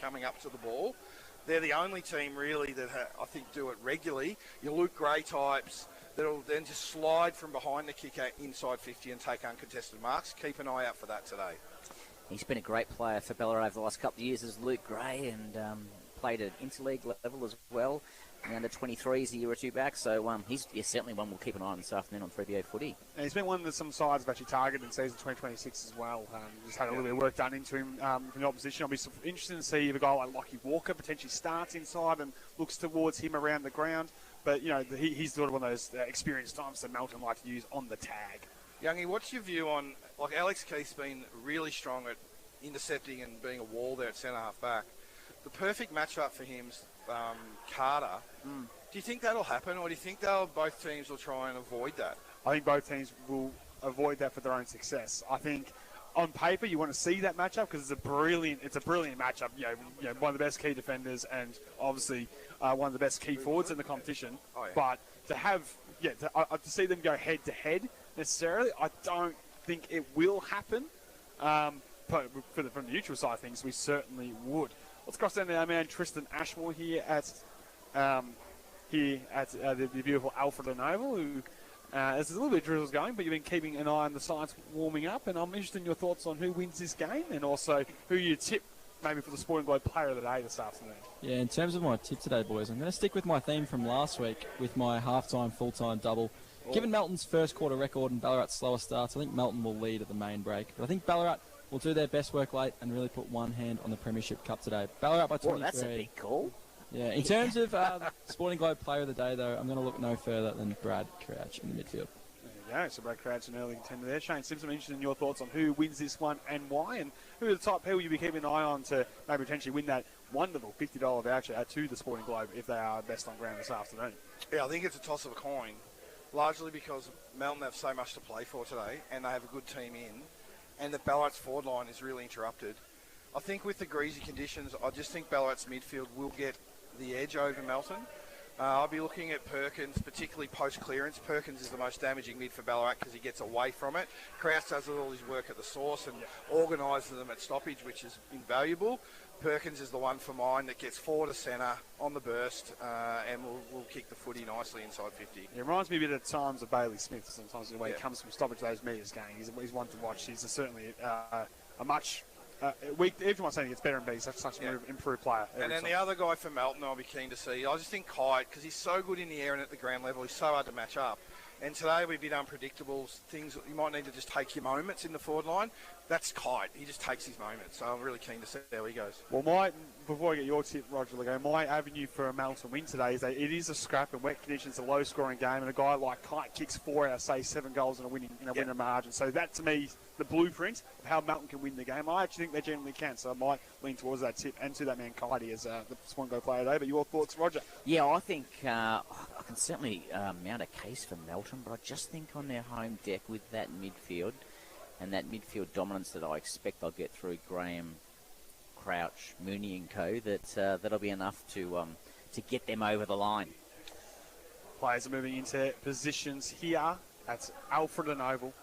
coming up to the ball. They're the only team really that I think do it regularly. Your Luke Gray types that'll then just slide from behind the kicker inside 50 and take uncontested marks. Keep an eye out for that today. He's been a great player for Ballarat over the last couple of years as Luke Gray, and played at interleague level as well. And under 23s a year or two back, so he's certainly one we'll keep an eye on this afternoon on 3BO Footy. And he's been one that some sides have actually targeted in season 2026 as well. Just had a little bit of work done into him from the opposition. I'll be interested to see if a guy like Lockie Walker potentially starts inside and looks towards him around the ground. But, he's sort of one of those experienced times that Melton like to use on the tag. Youngie, what's your view on, Alex Keith's been really strong at intercepting and being a wall there at centre-half back. The perfect matchup for him's Carter. Do you think that'll happen, or do you think both teams will try and avoid that? I think both teams will avoid that for their own success. I think on paper you want to see that matchup because it's a brilliant matchup. One of the best key defenders and obviously one of the best key forwards in the competition. Oh, yeah. But to see them go head to head necessarily, I don't think it will happen. But from the neutral side of things, we certainly would. Let's cross down to our man Tristan Ashmore here at the beautiful Alfred and Oval, who there's a little bit of drizzles going, but you've been keeping an eye on the sides warming up, and I'm interested in your thoughts on who wins this game and also who you tip maybe for the Sporting Globe Player of the Day this afternoon. Yeah, in terms of my tip today, boys, I'm going to stick with my theme from last week with my half-time, full-time double. Given Melton's first quarter record and Ballarat's slower starts, I think Melton will lead at the main break. But I think Ballarat will do their best work late and really put one hand on the Premiership Cup today. Ballarat by 23. Oh, that's a big call. Yeah, in terms of Sporting Globe Player of the Day, though, I'm going to look no further than Brad Crouch in the midfield. There you go. So Brad Crouch, an early contender there. Shane Simpson, I'm interested in your thoughts on who wins this one and why, and who are the top people you'll be keeping an eye on to maybe potentially win that wonderful $50 voucher to the Sporting Globe if they are best on ground this afternoon. Yeah, I think it's a toss of a coin, largely because Melton have so much to play for today and they have a good team in, and the Ballarat's forward line is really interrupted. I think with the greasy conditions, I just think Ballarat's midfield will get the edge over Melton. I'll be looking at Perkins, particularly post-clearance. Perkins is the most damaging mid for Ballarat because he gets away from it. Krause does all his work at the source and organises them at stoppage, which is invaluable. Perkins is the one for mine that gets forward to centre on the burst and will kick the footy nicely inside 50. It reminds me a bit at times of Bailey Smith sometimes the way he comes from stoppage those metres going. He's one to watch. He's certainly a much... everyone's saying he gets better and better. He's such an improved player. And then the other guy for Melton I'll be keen to see, I just think Kite, because he's so good in the air and at the ground level, he's so hard to match up. And today we're a bit unpredictable. Things you might need to just take your moments in the forward line. That's Kite. He just takes his moments. So I'm really keen to see how he goes. Well, before I get your tip, Roger Lego, my avenue for a Melton win today is that it is a scrap and wet conditions, a low-scoring game, and a guy like Kite kicks 4 out of, say, 7 goals in a winning margin. So that, to me, is the blueprint of how Melton can win the game. I actually think they generally can, so I might lean towards that tip and to that man Kitey as the Swan Go player today. But your thoughts, Roger? Yeah, I think I can certainly mount a case for Melton, but I just think on their home deck with that midfield and that midfield dominance that I expect they'll get through Graham, Crouch, Mooney and co, that'll be enough to get them over the line. Players are moving into positions here at Alfred and Oval.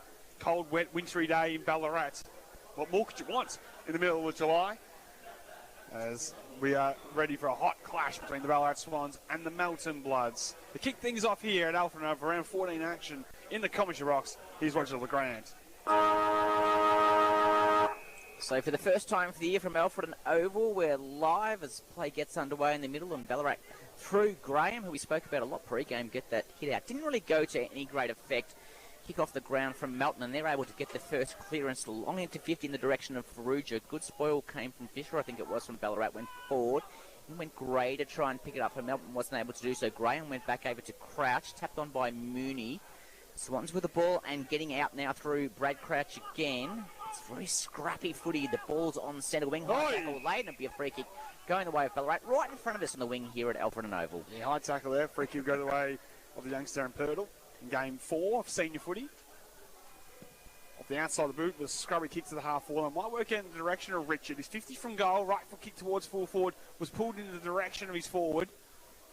Cold, wet, wintry day in Ballarat. What more could you want in the middle of July? As we are ready for a hot clash between the Ballarat Swans and the Melton Bloods. To kick things off here at Alfred and Oval, around 14 action in the commentary box, here's Roger LeGrand. So for the first time for the year from Alfred and Oval, we're live as play gets underway in the middle, and Ballarat through Graham, who we spoke about a lot pre-game, get that hit out. Didn't really go to any great effect. Kick off the ground from Melton, and they're able to get the first clearance long into 50 in the direction of Faruja. Good spoil came from Fisher, I think it was, from Ballarat, went forward. And went Gray to try and pick it up, but Melton wasn't able to do so. Graham went back over to Crouch, tapped on by Mooney. Swans with the ball and getting out now through Brad Crouch again. It's very scrappy footy. The ball's on centre wing. High tackle late, and it'll be a free kick going the way of Ballarat, right in front of us on the wing here at Alfred and Oval. Yeah, high tackle there. Free kick go the way of the youngster and Purtle in game 4 of senior footy. Off the outside of the boot with a scrubby kick to the half wall, and might work out in the direction of Richard. He's 50 from goal, right foot kick towards full forward, was pulled into the direction of his forward.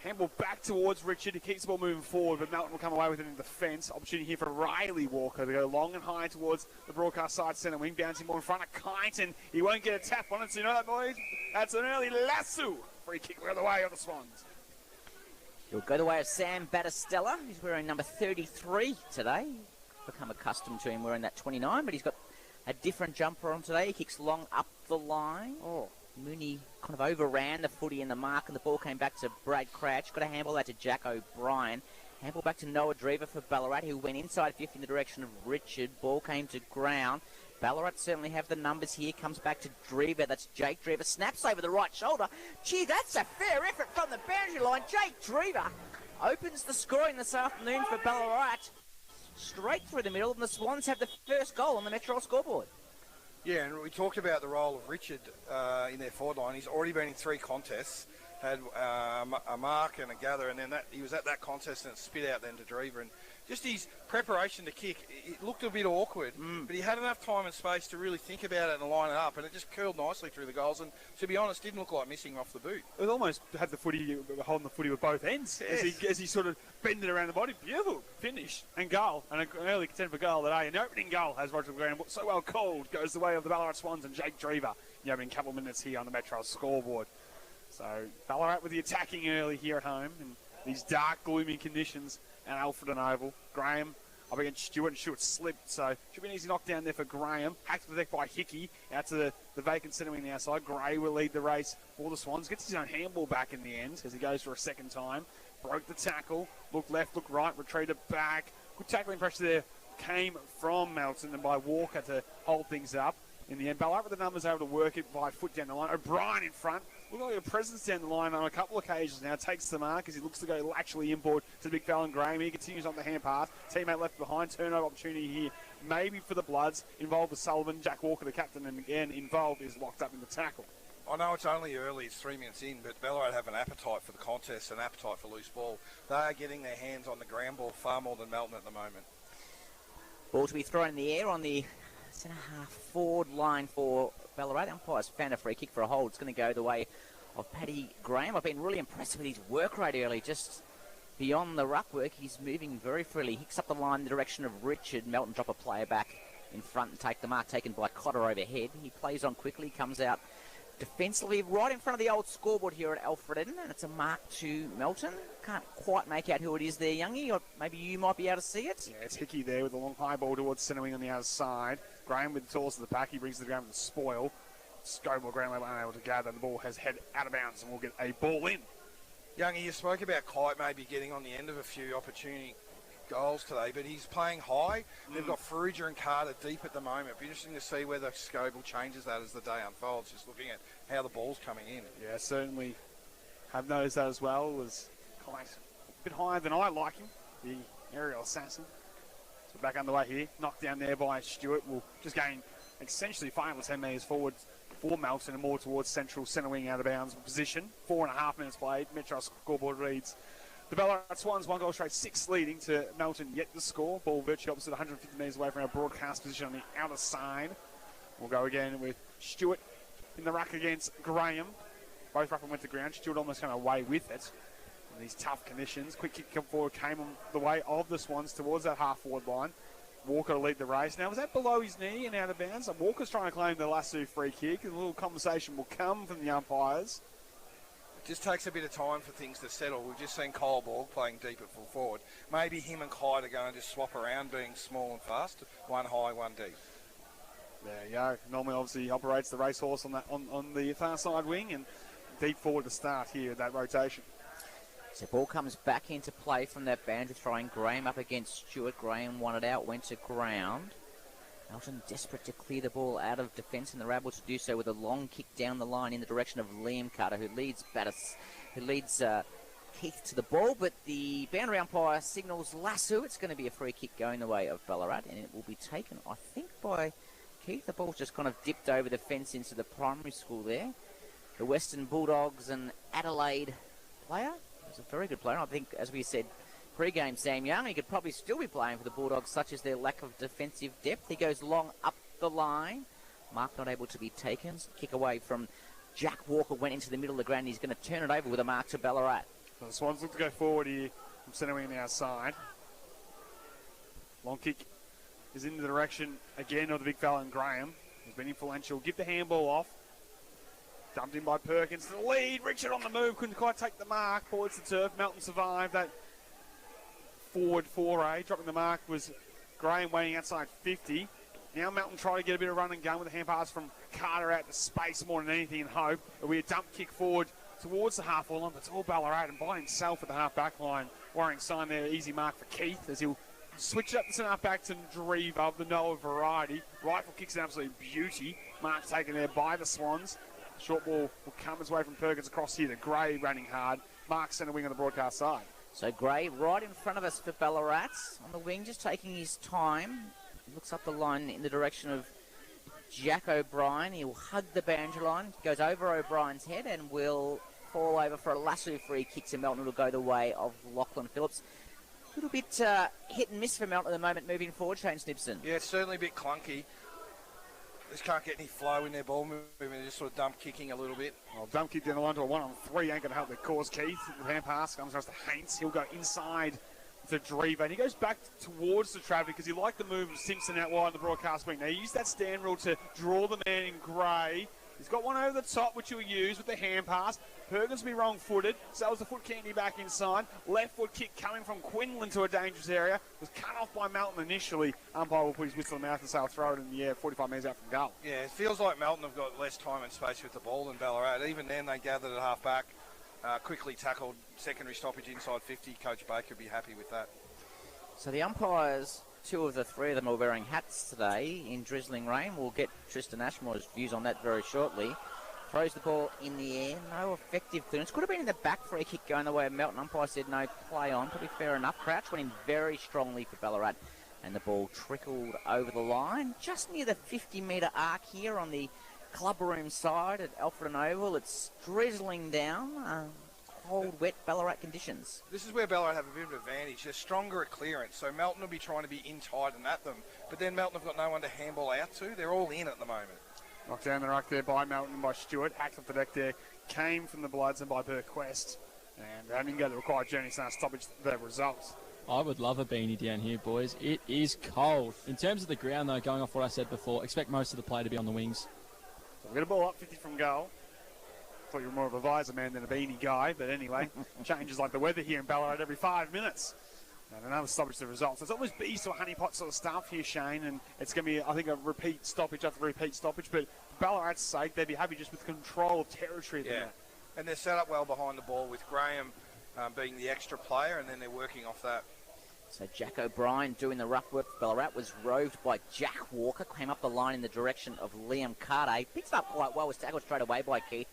Handball back towards Richard. He keeps the ball moving forward, but Melton will come away with it in defence. Opportunity here for Riley Walker to go long and high towards the broadcast side centre wing. Bouncing ball in front of Kyneton. He won't get a tap on it, so you know that, boys? That's an early lasso. Free kick the other way of the Swans. He'll go the way of Sam Battistella. He's wearing number 33 today. Become accustomed to him wearing that 29, but he's got a different jumper on today. He kicks long up the line. Oh, Mooney kind of overran the footy in the mark, and the ball came back to Brad Crouch. Got a handball out to Jack O'Brien. Handball back to Noah Drever for Ballarat, who went inside 50 in the direction of Richard. Ball came to ground. Ballarat certainly have the numbers here. Comes back to Drever. That's Jake Drever. Snaps over the right shoulder. Gee, that's a fair effort from the boundary line. Jake Drever opens the scoring this afternoon for Ballarat. Straight through the middle, and the Swans have the first goal on the Metro scoreboard. Yeah, and we talked about the role of Richard in their forward line. He's already been in 3 contests, had a mark and a gather, and then he was at that contest and it spit out then to Drever. And just his preparation to kick, it looked a bit awkward, but he had enough time and space to really think about it and line it up, and it just curled nicely through the goals. And to be honest, didn't look like missing off the boot. It almost had the footy, holding the footy with both ends, yes, as he sort of bended around the body. Beautiful finish and goal, and an early contender for goal today. An opening goal, as Roger Graham so well called, goes the way of the Ballarat Swans and Jake Drever in the opening couple of minutes here on the Metro scoreboard. So Ballarat with the attacking early here at home in these dark, gloomy conditions at Alfred Oval. Graham up against Stewart, and Stewart slipped, so should be an easy knockdown there for Graham. Hacked to the deck by Hickey, out to the vacant centre wing the outside. Gray will lead the race for the Swans. Gets his own handball back in the end as he goes for a second time. Broke the tackle, looked left, looked right, retreated back. Good tackling pressure there came from Melton and by Walker to hold things up. In the end, Ballarat with the numbers able to work it by foot down the line. O'Brien in front. Look like a presence down the line on a couple of occasions now. Takes the mark as he looks to go laterally inboard to the big fella and Graham. He continues on the hand pass. Teammate left behind. Turnover opportunity here. Maybe for the Bloods. Involved with Sullivan. Jack Walker, the captain, and again involved is locked up in the tackle. I know it's only early, it's 3 minutes in, but Ballarat have an appetite for the contest, an appetite for loose ball. They are getting their hands on the ground ball far more than Melton at the moment. Ball to be thrown in the air on the centre-half forward line for Ballarat. Umpires found a free kick for a hold. It's going to go the way of Paddy Graham. I've been really impressed with his work rate early. Just beyond the ruck work, he's moving very freely. Hicks up the line in the direction of Richard. Melton drop a player back in front and take the mark taken by Cotter overhead. He plays on quickly, comes out defensively right in front of the old scoreboard here at Alfredton, and it's a mark to Melton. Can't quite make out who it is there, Youngie, or maybe you might be able to see it. Yeah, it's Hickey there with a long high ball towards centre wing on the other side. Graham with the tallest of the pack. He brings the ground with the spoil. Scobell Graham unable to gather. The ball has head out of bounds and we'll get a ball in. Youngie, you spoke about Kite maybe getting on the end of a few opportunity goals today, but he's playing high. They've got Farrugia and Carter deep at the moment. It'll be interesting to see whether Scobell changes that as the day unfolds, just looking at how the ball's coming in. Yeah, certainly have noticed that as well. Was quite a bit higher than I like him, the aerial assassin. So back underway here. Knocked down there by Stewart. Will just gain essentially 5 or 10 metres forward for Melton and more towards central centre wing out of bounds position. 4.5 minutes played. Metro scoreboard reads the Ballarat Swans 1 goal straight, 6 leading to Melton yet to score. Ball virtually opposite 150 metres away from our broadcast position on the outer side. We'll go again with Stewart in the ruck against Graham. Both ruckmen went to ground. Stewart almost came away with it in these tough conditions. Quick kick come forward came on the way of the Swans towards that half-forward line. Walker to lead the race. Now, was that below his knee and out of bounds? Walker's trying to claim the lasso free kick. A little conversation will come from the umpires. It just takes a bit of time for things to settle. We've just seen Kyle Borg playing deep at full forward. Maybe him and Kite are going to just swap around being small and fast. One high, one deep. There you go. Normally, obviously, he operates the racehorse on the far side wing and deep forward to start here, that rotation. So ball comes back into play from that boundary, throwing Graham up against Stewart. Graham won it out, went to ground. Melton desperate to clear the ball out of defence, and they're able to do so with a long kick down the line in the direction of Liam Carter, who leads Keith to the ball, but the boundary umpire signals lasso. It's going to be a free kick going the way of Ballarat, and it will be taken, I think, by Keith. The ball's just kind of dipped over the fence into the primary school there. The Western Bulldogs and Adelaide player. He's a very good player. I think, as we said pre-game, Sam Young, he could probably still be playing for the Bulldogs, such as their lack of defensive depth. He goes long up the line. Mark not able to be taken. Kick away from Jack Walker went into the middle of the ground. He's going to turn it over with a mark to Ballarat. So the Swans look to go forward here from centre wing on the outside. Long kick is in the direction again of the big fella in Graham. He's been influential. Give the handball off. Dumped in by Perkins to the lead. Richard on the move. Couldn't quite take the mark. Towards the turf. Melton survived that forward foray. Dropping the mark was Graham waiting outside 50. Now Melton trying to get a bit of run and gun with a hand pass from Carter out to space more than anything in hope. It'll be a dump kick forward towards the half-wall line, but it's all Ballarat and by himself at the half-back line. Worrying sign there, easy mark for Keith as he'll switch up the centre-back to Dreva, the Noah variety. Rifle kicks an absolute beauty. Mark taken there by the Swans. Short ball will come his way from Perkins across here to Gray running hard. Mark centre wing on the broadcast side. So Gray right in front of us for Ballarat on the wing, just taking his time. Looks up the line in the direction of Jack O'Brien. He'll hug the boundary line, goes over O'Brien's head and will fall over for a lasso free kick to Melton. It'll go the way of Lachlan Phillips. A little bit hit and miss for Melton at the moment moving forward, Shane Snipson. Yeah, it's certainly a bit clunky. Just can't get any flow in their ball movement. They're just sort of dump kicking a little bit. Well, dump kick down the line to a 1-on-3 ain't going to help their cause, Keith. The hand pass comes across to Haints. He'll go inside to Dreva, and he goes back towards the traffic because he liked the move of Simpson out wide on the broadcast wing. Now, he used that stand rule to draw the man in Gray. He's got one over the top, which he'll use with the hand pass. Perkins will be wrong-footed. Sells the foot candy back inside. Left foot kick coming from Quinlan to a dangerous area. Was cut off by Melton initially. Umpire will put his whistle in the mouth and say, I'll throw it in the air 45 metres out from goal. Yeah, it feels like Melton have got less time and space with the ball than Ballarat. Even then, they gathered at half-back. Quickly tackled secondary stoppage inside 50. Coach Baker would be happy with that. So the umpires, two of the three of them are wearing hats today in drizzling rain. We'll get Tristan Ashmore's views on that very shortly. Throws the ball in the air, no effective clearance. Could have been in the back free kick going the way of Melton. Umpire said no, play on. Probably fair enough. Crouch went in very strongly for Ballarat, and the ball trickled over the line. Just near the 50-metre arc here on the club room side at Alfred Oval. It's drizzling down. Cold, wet Ballarat conditions. This is where Ballarat have a bit of an advantage. They're stronger at clearance, so Melton will be trying to be in tight and at them. But then Melton have got no one to handball out to. They're all in at the moment. Knocked down the ruck there by Melton and by Stewart. Hacked off the deck there. Came from the Bloods and by Burquest. And they didn't go the required journey, so stoppage the results. I would love a beanie down here, boys. It is cold. In terms of the ground, though, going off what I said before, expect most of the play to be on the wings. So we're going to ball up 50 from goal. Thought you were more of a visor man than a beanie guy, but anyway, changes like the weather here in Ballarat every 5 minutes. And another stoppage the results. It's almost bees to a honeypot sort of stuff here, Shane, and it's going to be, I think, a repeat stoppage after repeat stoppage. But for Ballarat's sake, they'd be happy just with control of territory at the minute. And they're set up well behind the ball with Graham being the extra player, and then they're working off that. So Jack O'Brien doing the rough work for Ballarat was roved by Jack Walker. Came up the line in the direction of Liam Carter. He picks it up quite well. Was tackled straight away by Keith.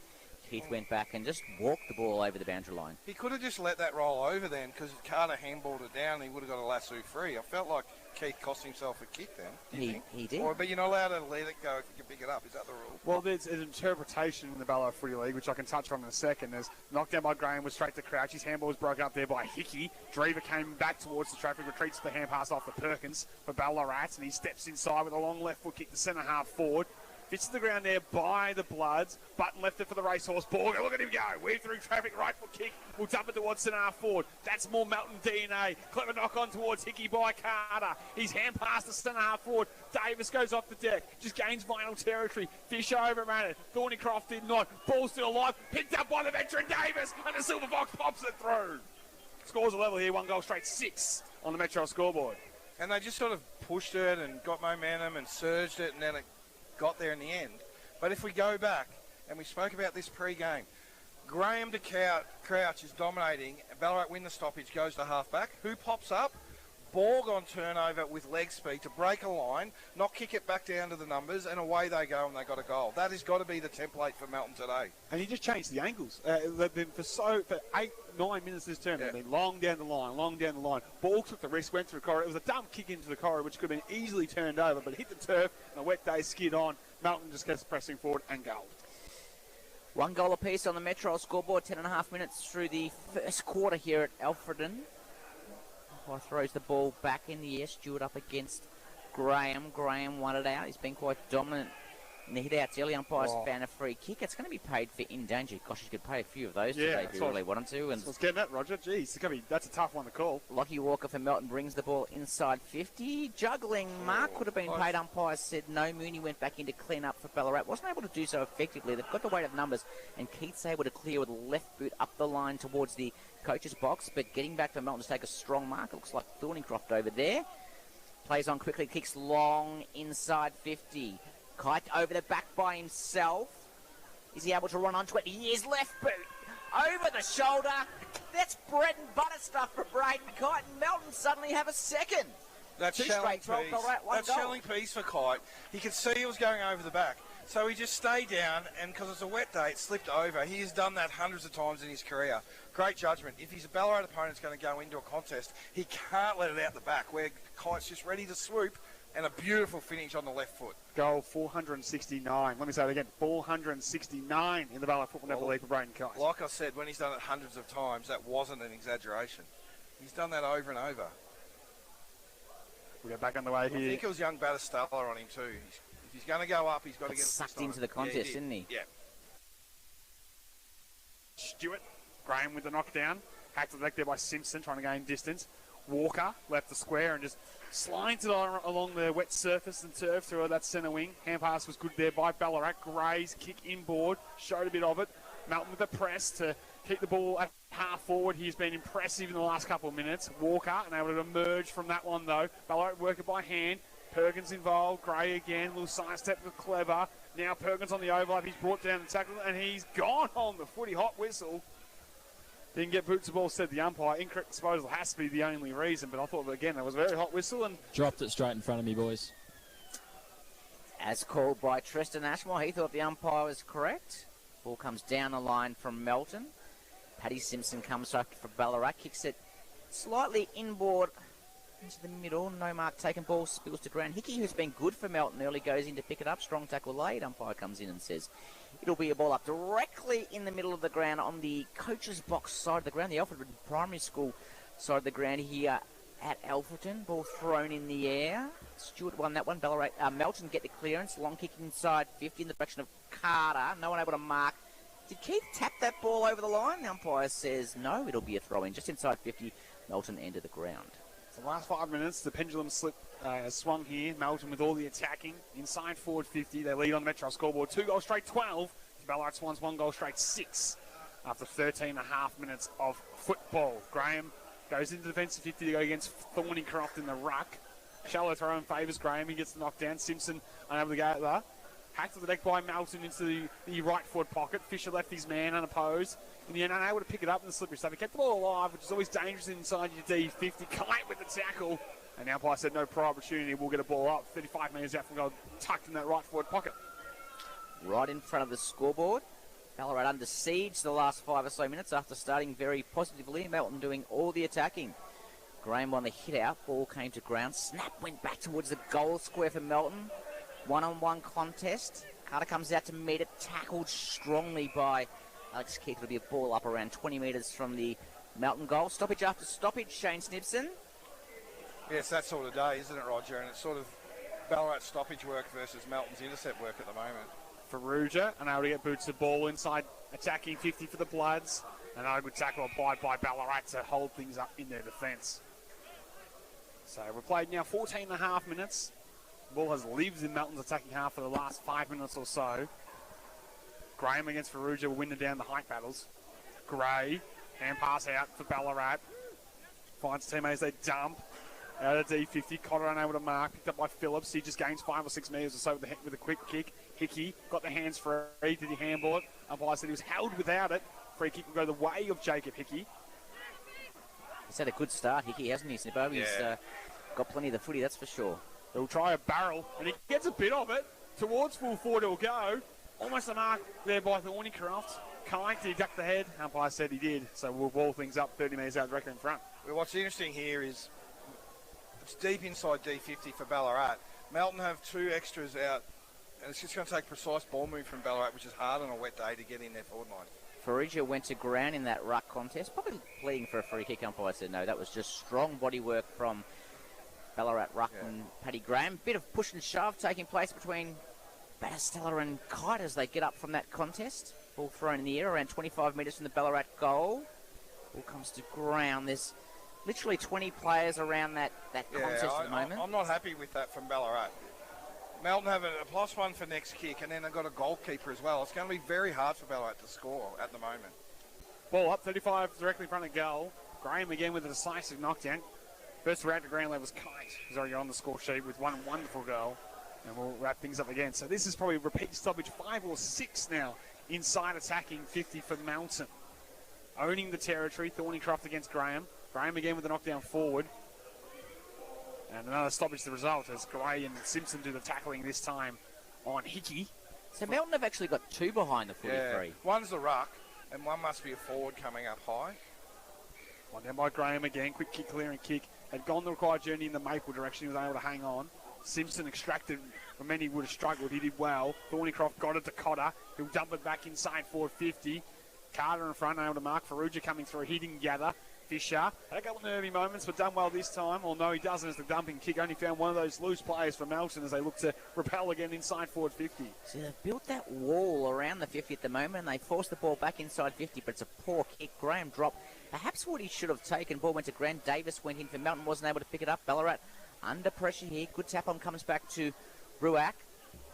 Keith went back and just walked the ball over the boundary line. He could have just let that roll over then, because Carter handballed it down and he would have got a lasso free. I felt like Keith cost himself a kick then. He did. But you're not allowed to let it go if you can pick it up. Is that the rule? Well, there's an interpretation in the Ballarat Footy League, which I can touch on in a second. There's knocked down by Graham, was straight to Crouch. His handball was broken up there by Hickey. Drever came back towards the traffic, retreats the hand pass off to Perkins for Ballarat, and he steps inside with a long left foot kick to centre half forward. Fits to the ground there by the Bloods. Button left it for the racehorse. Borger, look at him go. Weave through traffic, right foot kick. We'll dump it towards centre half forward. That's more Melton DNA. Clever knock on towards Hickey by Carter. His hand pass to centre half forward. Davis goes off the deck. Just gains vital territory. Fish over ran it. Thornycroft did not. Ball still alive. Picked up by the veteran Davis. And the Silver Fox pops it through. Scores a level here. 1 goal straight 6 on the Metro scoreboard. And they just sort of pushed it and got momentum and surged it, and then it got there in the end. But if we go back, and we spoke about this pre-game, Graham to Crouch is dominating, and Ballarat win the stoppage, goes to half-back. Who pops up? Borg on turnover with leg speed to break a line, not kick it back down to the numbers, and away they go and they got a goal. That has got to be the template for Melton today. And he just changed the angles. They've been for 8-9 minutes this term. They've been long down the line. Ball took the risk, went through the corridor. It was a dump kick into the corridor, which could have been easily turned over, but hit the turf, and a wet day skid on. Melton just gets pressing forward and goal. 1 goal apiece on the Metro scoreboard. 10.5 minutes through the first quarter here at Alfredton. Throws the ball back in the air. Stewart up against Graham. Graham won it out. He's been quite dominant in the hit-outs early. Umpires Oh. found a free kick. It's going to be paid for in danger. Gosh, you could pay a few of those Yeah, today if that's you what really wanted to. And I was getting at, Roger. Jeez, that's a tough one to call. Lockie Walker for Melton brings the ball inside 50. Juggling mark could have been close. paid. Umpires said no. Mooney went back in to clean up for Ballarat. Wasn't able to do so effectively. They've got the weight of numbers, and Keith's able to clear with the left boot up the line towards the coach's box, but getting back for Melton to take a strong mark. It looks like Thornycroft over there. Plays on quickly, kicks long inside 50. Kite over the back by himself. Is he able to run onto it? He is. Left boot over the shoulder. That's bread and butter stuff for Braden Kite, and Melton suddenly have a second. That's Two shelling straight piece. drops, all right, one That's goal. shelling piece for Kite. He could see he was going over the back. So he just stayed down, and because it's a wet day, it slipped over. He has done that hundreds of times in his career. Great judgment. If his Ballarat opponent's going to go into a contest, he can't let it out the back, where Kite's just ready to swoop, and a beautiful finish on the left foot. Goal 469. Let me say it again. 469 in the Ballarat Football Netball League for Braden Kite. Like I said, when he's done it hundreds of times, that wasn't an exaggeration. He's done that over and over. We get back on the way I here. think it was young Battistella on him too. If he's going to go up, he's got to get Sucked into the contest, didn't he? Yeah. Stewart, Graham with the knockdown. Hacked to the deck there by Simpson, trying to gain distance. Walker left the square and just slides it along the wet surface and turf through that centre wing. Hand pass was good there by Ballarat. Gray's kick inboard, showed a bit of it. Melton with the press to keep the ball at half forward. He's been impressive in the last couple of minutes. Walker unable to emerge from that one though. Ballarat work it by hand. Perkins involved. Gray again. Little sidestep with Clever. Now Perkins on the overlap. He's brought down the tackle and he's gone on the footy. Hot whistle. Didn't get boots of ball, said the umpire. Incorrect disposal has to be the only reason, but I thought, again, that was a very hot whistle. And Dropped it straight in front of me, boys. As called by Tristan Ashmore, he thought the umpire was correct. Ball comes down the line from Melton. Paddy Simpson comes up for Ballarat, kicks it slightly inboard into the middle. No mark taken, ball spills to ground. Hickey, who's been good for Melton early, goes in to pick it up. Strong tackle laid. Umpire comes in and says it'll be a ball up directly in the middle of the ground on the coach's box side of the ground, the Alfred Primary School side of the ground here at Alfreton. Ball thrown in the air. Stewart won that one. Melton get the clearance. Long kick inside 50 in the direction of Carter. No one able to mark. Did Keith tap that ball over the line? The umpire says no, it'll be a throw-in. Just inside 50, Melton entered the ground. the last 5 minutes, the pendulum has swung here. Melton with all the attacking. Inside forward 50. They lead on the Metro scoreboard. 2 goals straight 12. Ballarat Swans 1 goal straight 6 after 13 and a half minutes of football. Graham goes into defensive 50 to go against Thornycroft in the ruck. Shallow throw in favours Graham. He gets the knockdown. Simpson unable to go out there. Hacked to the deck by Melton into the right forward pocket. Fisher left his man unopposed. In the end, unable to pick it up in the slippery stuff. He kept the ball alive, which is always dangerous inside your D50. Kite with the tackle. And the umpire said no prior opportunity. We'll get a ball up. 35 metres out from goal, tucked in that right forward pocket. Right in front of the scoreboard. Ballarat under siege the last 5 or so minutes after starting very positively. Melton doing all the attacking. Graham on the hit out. Ball came to ground. Snap went back towards the goal square for Melton. One-on-one contest. Carter comes out to meet it. Tackled strongly by Alex Keith. It'll be a ball up around 20 metres from the Melton goal. Stoppage after stoppage, Shane Snibson. Yes, that sort of day, isn't it, Roger? And it's sort of Ballarat stoppage work versus Melton's intercept work at the moment. Faruja unable to get boots of ball inside attacking 50 for the Bloods. And a good tackle applied by Ballarat to hold things up in their defence. So we've played now 14 and a half minutes. The ball has lived in Melton's attacking half for the last 5 minutes or so. Graham against Faruja will win down the height battles. Gray, hand pass out for Ballarat. Finds teammates, they dump. Out of D50, Cotter unable to mark, picked up by Phillips. He just gains 5 or 6 metres or so with a quick kick. Hickey got the hands free. Did he handball it? Umpire said he was held without it. Free kick will go the way of Jacob Hickey. He's had a good start, Hickey, hasn't he, Snippo? He's got plenty of the footy, that's for sure. He'll try a barrel, and he gets a bit of it. Towards full forward he'll go. Almost a mark there by Thornycroft. Kite, did he duck the head? Umpire said he did. So we'll ball things up 30 metres out directly in front. Well, what's interesting here is it's deep inside D50 for Ballarat. Melton have 2 extras out, and it's just going to take precise ball move from Ballarat, which is hard on a wet day to get in their forward line. Faruja went to ground in that ruck contest, probably pleading for a free kick. Umpire said no, that was just strong body work from Ballarat ruckman Paddy Graham. Bit of push and shove taking place between Battistella and Kite as they get up from that contest. Ball thrown in the air around 25 metres from the Ballarat goal. Ball comes to ground. There's literally 20 players around that contest at the moment. I'm not happy with that from Ballarat. Melton have a +1 for next kick, and then they've got a goalkeeper as well. It's going to be very hard for Ballarat to score at the moment. Ball up, 35 directly in front of goal. Graham again with a decisive knockdown. First round to ground level was Kite, who's already on the score sheet with one wonderful goal. And we'll wrap things up again. So this is probably a repeat stoppage, 5 or 6 now inside attacking 50 for Melton. Owning the territory, Thornycroft against Graham. Graham again with a knockdown forward. And another stoppage the result as Gray and Simpson do the tackling this time on Hickey. So Melton have actually got 2 behind the 43. Yeah. One's the ruck, and one must be a forward coming up high. One down by Graham again, quick kick, clearing kick. Had gone the required journey in the Maple direction, he was able to hang on. Simpson extracted when many would have struggled, he did well. Thornycroft got it to Cotter, he'll dump it back inside forward 50. Carter in front, able to mark. Ferrugia coming through, he didn't gather. Fisher had a couple of nervy moments, but done well this time. Well, no, he doesn't as the dumping kick. Only found one of those loose players for Melton as they look to repel again inside forward 50. So they've built that wall around the 50 at the moment, and they forced the ball back inside 50, but it's a poor kick. Graham dropped perhaps what he should have taken. Ball went to Grant. Davis went in for Melton, wasn't able to pick it up. Ballarat under pressure here. Good tap on, comes back to Ruak.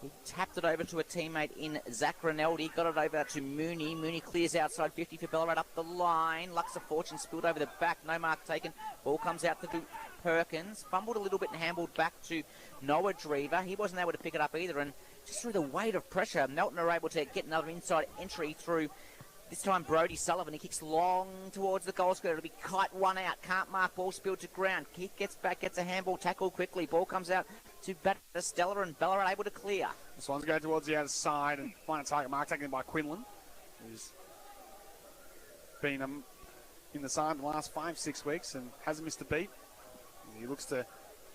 He tapped it over to a teammate in Zach Rinaldi. Got it over to Mooney. Mooney clears outside 50 for Ballarat up the line. Lux of Fortune spilled over the back. No mark taken. Ball comes out to Perkins. Fumbled a little bit and handled back to Noah Drever. He wasn't able to pick it up either. And just through the weight of pressure, Melton are able to get another inside entry through. This time Brody Sullivan, he kicks long towards the goal square. It'll be Kite, one out, can't mark, ball spilled to ground. Kick gets back, gets a handball, tackle quickly. Ball comes out to Battistella and Ballarat able to clear. This one's going towards the outside and find a target mark taken by Quinlan, who's been in the side the last 5-6 weeks and hasn't missed a beat. He looks to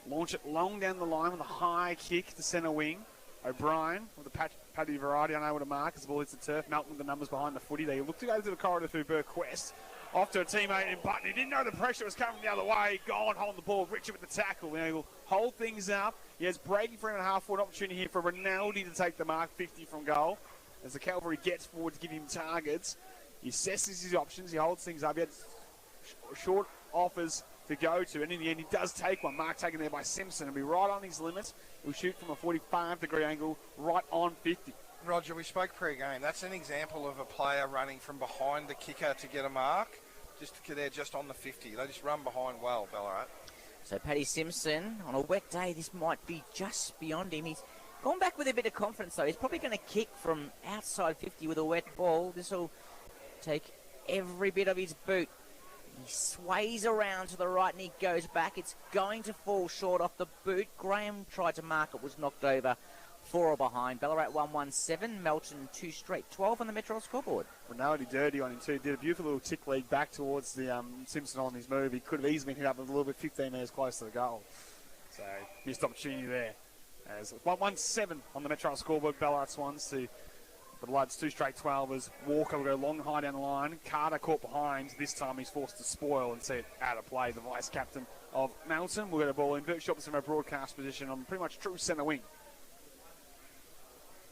launch it long down the line with a high kick to centre wing. O'Brien with the Paddy variety unable to mark as the ball hits the turf. Melton with the numbers behind the footy. They look to go to the corridor through Burke West. Off to a teammate in Button. He didn't know the pressure was coming the other way. Gone holding the ball. Richard with the tackle. He will hold things up. He has Brady for a half-forward opportunity here for Rinaldi to take the mark, 50 from goal. As the cavalry gets forward to give him targets, he assesses his options. He holds things up. He had short offers to go to, and in the end he does take one. Mark taken there by Simpson. He'll be right on his limit. He'll shoot from a 45-degree angle right on 50. Roger, we spoke pre-game. That's an example of a player running from behind the kicker to get a mark. They're just on the 50. They just run behind well, Ballarat. So Paddy Simpson, on a wet day, this might be just beyond him. He's gone back with a bit of confidence, though. He's probably going to kick from outside 50 with a wet ball. This will take every bit of his boot. He sways around to the right and he goes back. It's going to fall short off the boot. Graham tried to mark it, was knocked over. 4 behind. Ballarat 1-1-7. Melton 2 straight. 12 on the Metro scoreboard. Rinaldi dirty on him too. Did a beautiful little tick lead back towards the Simpson on his move. He could have easily been hit up a little bit 15 metres close to the goal. So missed opportunity there. As 1-1-7 on the Metro scoreboard. Ballarat Swans to the Bloods 2 straight 12ers. Walker will go long high down the line. Carter caught behind. This time he's forced to spoil and see it out of play. The vice captain of Melton will get a ball in. Bert Shops in a broadcast position on pretty much true centre wing.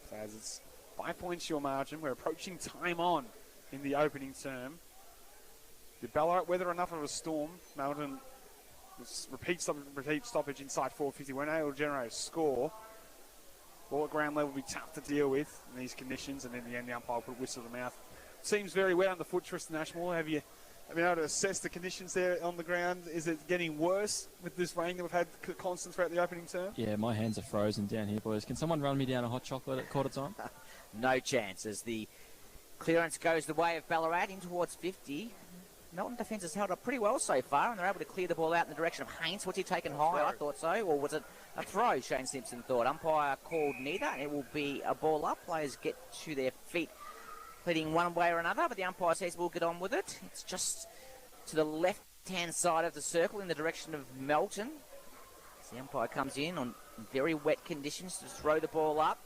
So as it's 5 points your margin, we're approaching time on in the opening term. Did Ballarat weather enough of a storm? Melton repeat stoppage inside 450. We're able to generate a score. Ball at ground level will be tough to deal with in these conditions, and in the end the umpire will put a whistle to the mouth. Seems very wet underfoot, Tristan Ashmore. Have you been able to assess the conditions there on the ground? Is it getting worse with this rain that we've had constant throughout the opening term? Yeah, my hands are frozen down here, boys. Can someone run me down a hot chocolate at quarter time? No chance as the clearance goes the way of Ballarat in towards 50. Melton defence has held up pretty well so far, and they're able to clear the ball out in the direction of Haynes. Was he taken high? I thought so. Or was it a throw, Shane Simpson thought? Umpire called neither. It will be a ball up. Players get to their feet, pleading one way or another, but the umpire says we'll get on with it. It's just to the left-hand side of the circle in the direction of Melton. As the umpire comes in on very wet conditions to throw the ball up.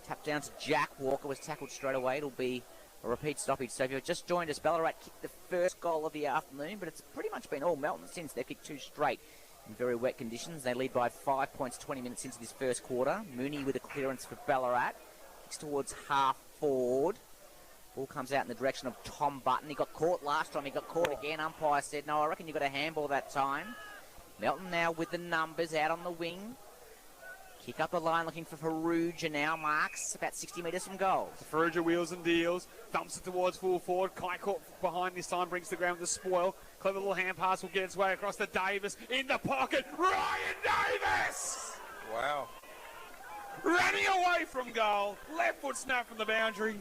Tap down to Jack. Walker was tackled straight away. It'll be a repeat stoppage. So if you've just joined us, Ballarat kicked the first goal of the afternoon, but it's pretty much been all Melton since. They've kicked 2 straight. in very wet conditions. They lead by 5 points 20 minutes into this first quarter. Mooney with a clearance for Ballarat. Kicks towards half forward. Ball comes out in the direction of Tom Button. He got caught last time. He got caught again. Umpire said, no, I reckon you got a handball that time. Melton now with the numbers out on the wing. Kick up the line looking for Faruja now. Marks about 60 metres from goal. Faruja wheels and deals. Dumps it towards full forward. Kai caught behind this time. Brings the ground with the spoil. Clever little hand pass will get its way across to Davis. In the pocket. Ryan Davis! Wow. Running away from goal. Left foot snap from the boundary.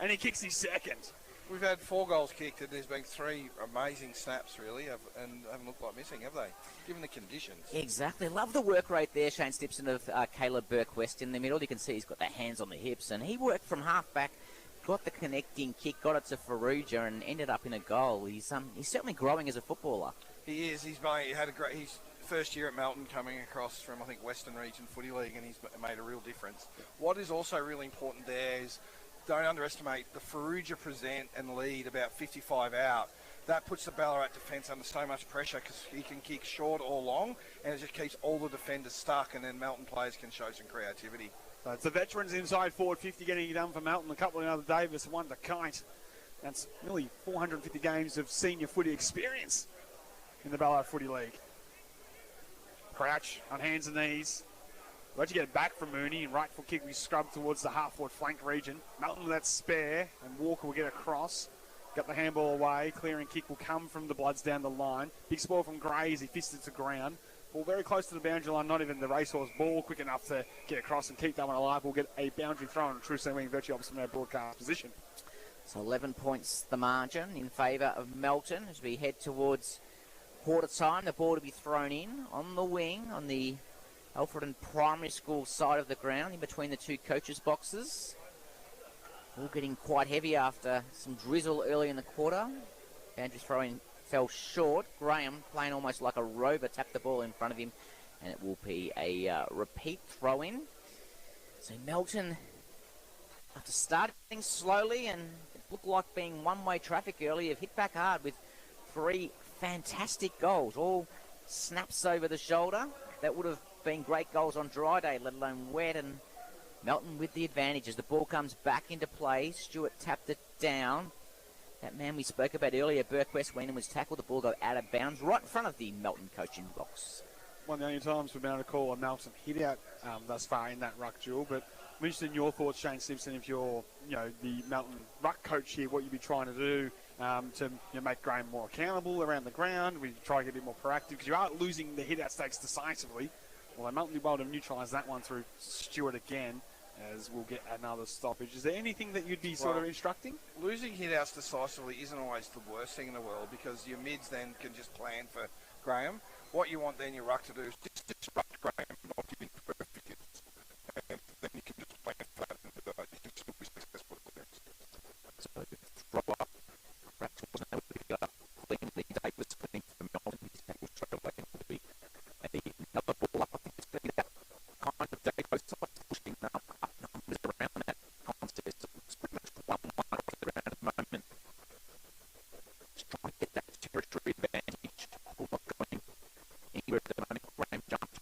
And he kicks his second. We've had 4 goals kicked, and there's been 3 amazing snaps, really, and haven't looked like missing, have they? Given the conditions. Exactly. Love the work rate there, Shane Stipson of Caleb Burke-West in the middle. You can see he's got the hands on the hips, and he worked from half-back, got the connecting kick, got it to Faruja, and ended up in a goal. He's certainly growing as a footballer. He is. He's had a great... He's first year at Melton, coming across from, I think, Western Region Footy League, and he's made a real difference. What is also really important there is... Don't underestimate the Faruja present and lead about 55 out. That puts the Ballarat defence under so much pressure because he can kick short or long, and it just keeps all the defenders stuck, and then Melton players can show some creativity. So it's the veterans inside forward 50 getting it done for Melton. A couple of other Davis, one to Kite. That's nearly 450 games of senior footy experience in the Ballarat Footy League. Crouch on hands and knees. Let you get it back from Mooney, and right foot kick we scrub towards the half-forward flank region. Melton with that spare, and Walker will get across. Got the handball away. Clearing kick will come from the Bloods down the line. Big spoil from Gray as he fisted to ground. Ball very close to the boundary line, not even the racehorse ball quick enough to get across and keep that one alive. We'll get a boundary throw on a true wing virtually opposite from our broadcast position. So 11 points the margin in favour of Melton as we head towards quarter time. The ball to be thrown in on the wing on the Alfredton Primary School side of the ground in between the 2 coaches' boxes. All getting quite heavy after some drizzle early in the quarter. Boundary throw-in fell short. Graham, playing almost like a rover, tapped the ball in front of him, and it will be a repeat throw-in. So Melton, after starting slowly and it looked like being one-way traffic early, have hit back hard with 3 fantastic goals, all snaps over the shoulder. That would have been great goals on dry day, let alone wet, and Melton with the advantage as the ball comes back into play. Stewart tapped it down. That man we spoke about earlier, Burke-West, went and was tackled. The ball go out of bounds right in front of the Melton coaching box. One of the only times we've been able to call a Melton hit out thus far in that ruck duel, but I'm interested in your thoughts, Shane Simpson, if you're the Melton ruck coach here, what you'd be trying to do to make Graham more accountable around the ground. We try to get a bit more proactive because you are losing the hit-out stakes decisively. Although Melton will be able to neutralise that one through Stewart again, as we'll get another stoppage. Is there anything that you'd be sort of instructing? Losing hit-outs decisively isn't always the worst thing in the world because your mids then can just plan for Graham. What you want then your ruck to do is just disrupt Graham, not give him perfect hits. And then you can just plan for that and you can still be successful at the next. So throw up. Perhaps wasn't able to pick up cleanly. Dave was clean for Melton. He's tackled straight away. It'll be another ball up. I think it's going to be that kind of Dave both sides pushing up numbers around that contest. It's pretty much 1-1 across the ground at the moment. Just trying to get that territory advantage. Ball not going anywhere at the moment. Graham jumped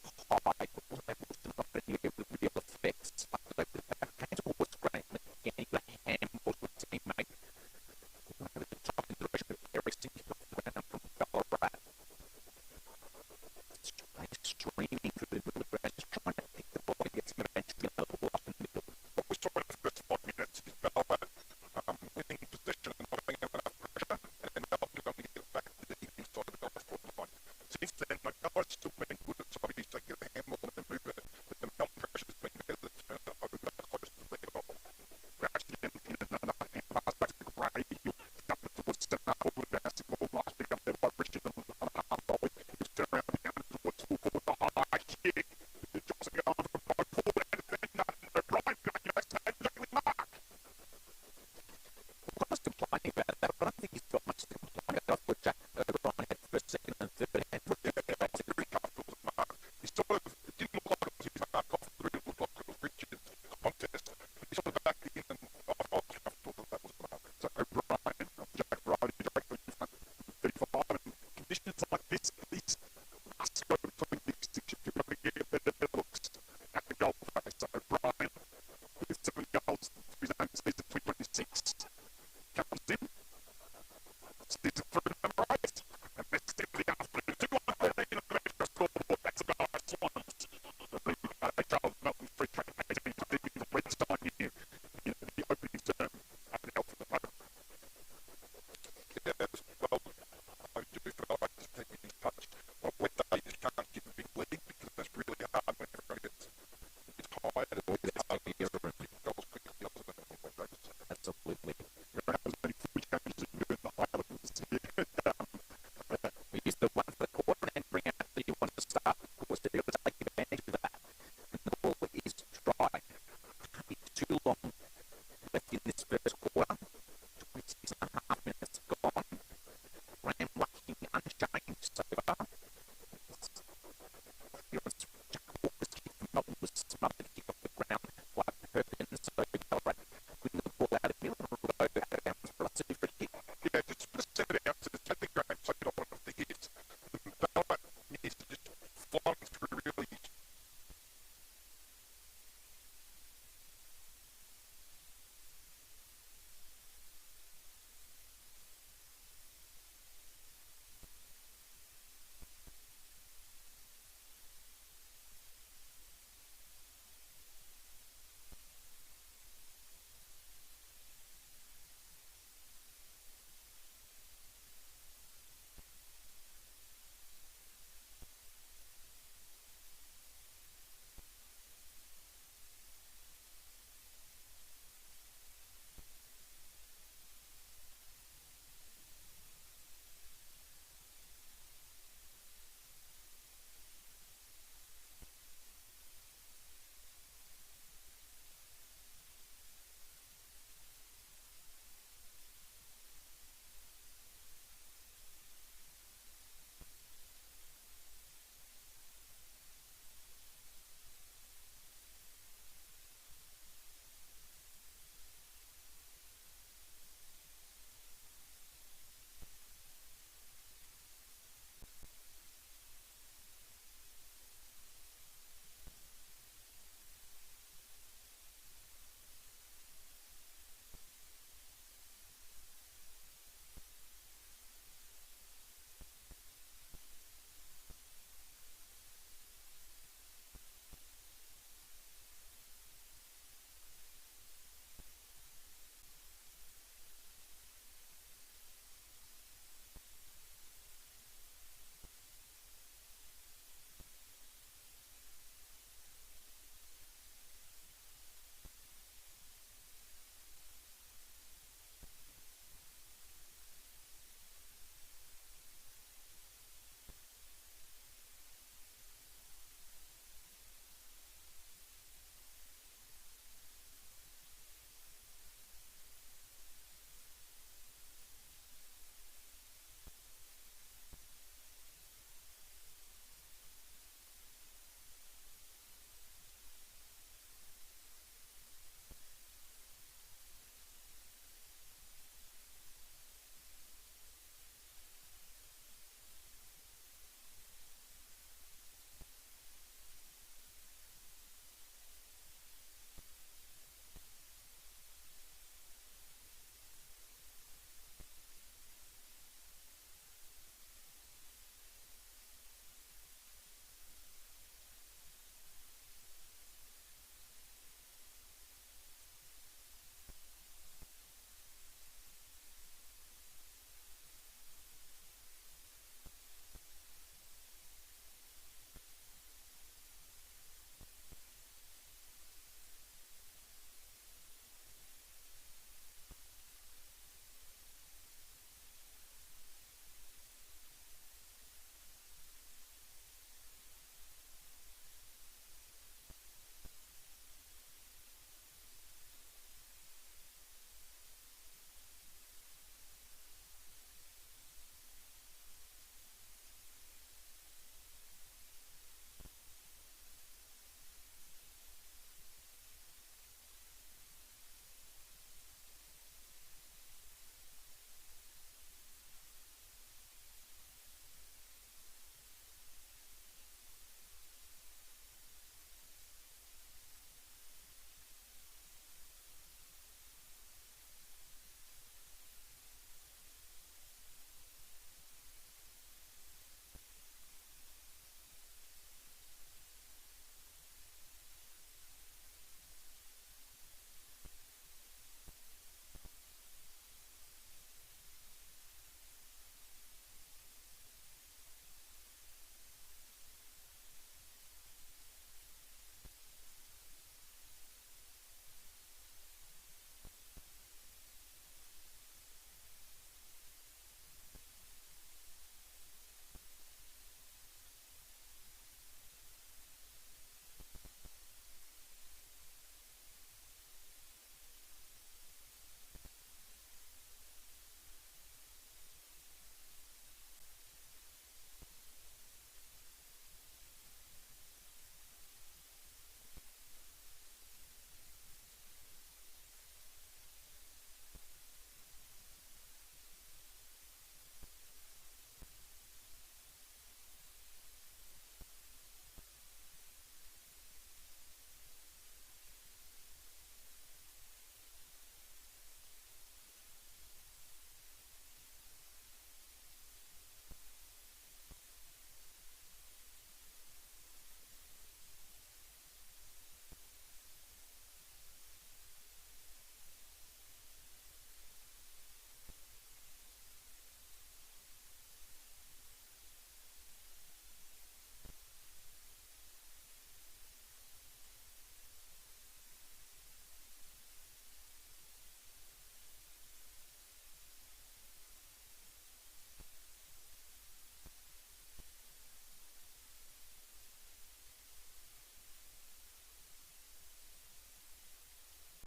is through number 8. And this is the afternoon 2-1-13 on the extra scoreboard. That's the guy Swans. Charles Melton free track 18 to the red sign here in the opening term at the Alfred Road. Yeah, as well, I do feel like to keep in touch. Well, wet day you can't give a big lead because that's really hard when everyone gets tired and it's hard to get everyone goals quickly on wet days. Absolutely. There are only 3 changes in the high levels here.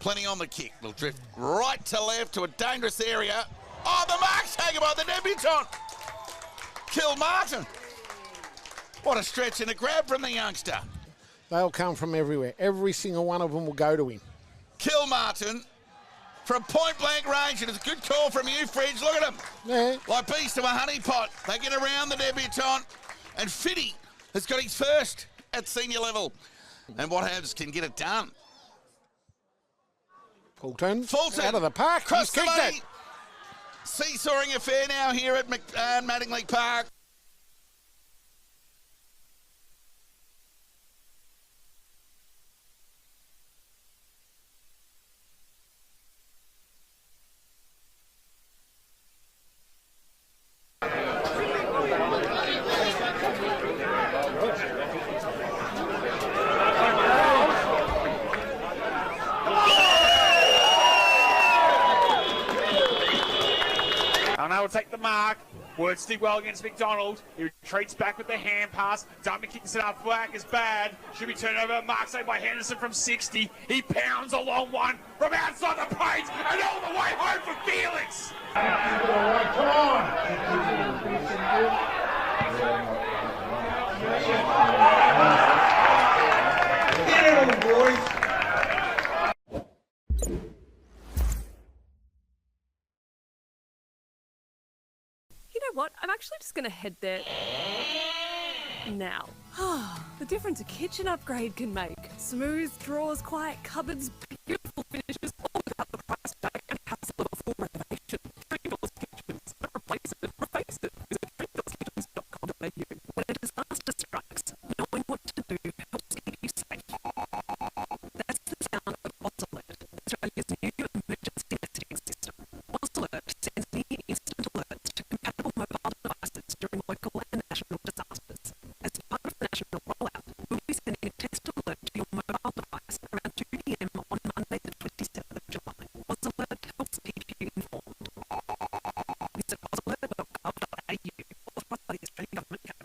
Plenty on the kick. They'll drift right to left to a dangerous area. Oh, the mark's taken by the debutant. Kill Martin. What a stretch and a grab from the youngster. They'll come from everywhere. Every single one of them will go to him. Kill Martin from point blank range, and it's a good call from you, Fridge. Look at him. Yeah. Like bees to a honey pot. They get around the debutant, and Fitty has got his first at senior level. And what happens can get it done. Fulton out of the park. Cross He's kicked it. Seesawing affair now here at Mattingly Park. Will take the mark. Words did well against McDonald. He retreats back with the hand pass. Dummy kicks it up. Black is bad. Should be turned over. Mark saved by Henderson from 60. He pounds a long one from outside the paint and all the way home for Felix. Get him, boys. What? I'm actually just going to head there now. The difference a kitchen upgrade can make. Smooth drawers, quiet cupboards, beautiful finishes, all without the price tag and hassle of a full renovation. Dreamdoors Kitchens. Replace it, reface it. Visit dreamdoorskitchens.com.au. When a disaster strikes, knowing what to do helps keep you safe. That's the sound of Oscillate, Australia's new emergency messaging system. Oscillate sends near instant alerts to compatible mobile devices during local and national disasters. As part of the national rollout, we'll be sending a text alert to your mobile device around 2 p.m. on Monday the 27th of July. Oscillate helps keep you informed. Visit oscillate.gov.au, authorised by the Australian Government Canada.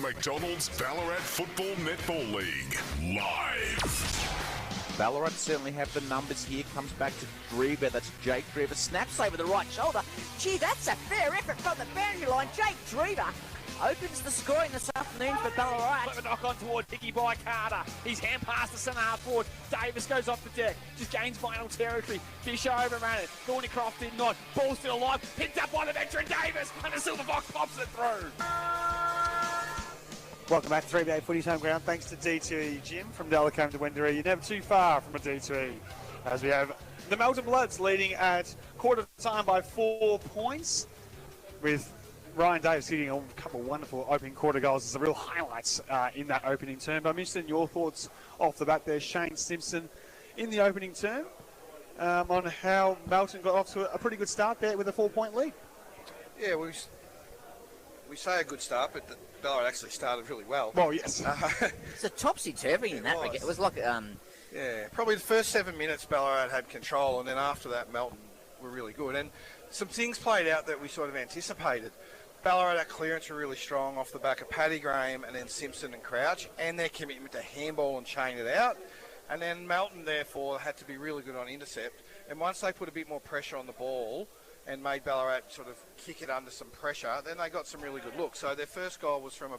McDonald's Ballarat Football Netball League, live. Ballarat certainly have the numbers here. Comes back to Drever. That's Jake Drever. Snaps over the right shoulder. Gee, that's a fair effort from the boundary line. Jake Drever opens the scoring this afternoon for Ballarat. Clever knock on toward Dicky by Carter. He's hand past the centre half forward. Davis goes off the deck. Just gains final territory. Fisher overran it. Thornycroft did not. Ball still alive. Picked up by the veteran Davis. And the Silver Fox pops it through. Welcome back to 3BA Footy's home ground. Thanks to D2E Jim from Delacombe to Wendouree. You're never too far from a D2E. As we have the Melton Bloods leading at quarter time by 4 points, with Ryan Davis hitting a couple of wonderful opening quarter goals. There's the real highlights in that opening term. But I'm interested in your thoughts off the bat there, Shane Simpson, in the opening term, on how Melton got off to a pretty good start there with a 4-point lead. Yeah, we say a good start, but Ballarat actually started really well. Well, yes. It's a topsy-turvy in that regard. It was like... Yeah, probably the first 7 minutes Ballarat had control, and then after that Melton were really good. And some things played out that we sort of anticipated. Ballarat, at clearance, were really strong off the back of Paddy Graham and then Simpson and Crouch, and their commitment to handball and chain it out. And then Melton, therefore, had to be really good on intercept. And once they put a bit more pressure on the ball and made Ballarat sort of kick it under some pressure, then they got some really good looks. So their first goal was from a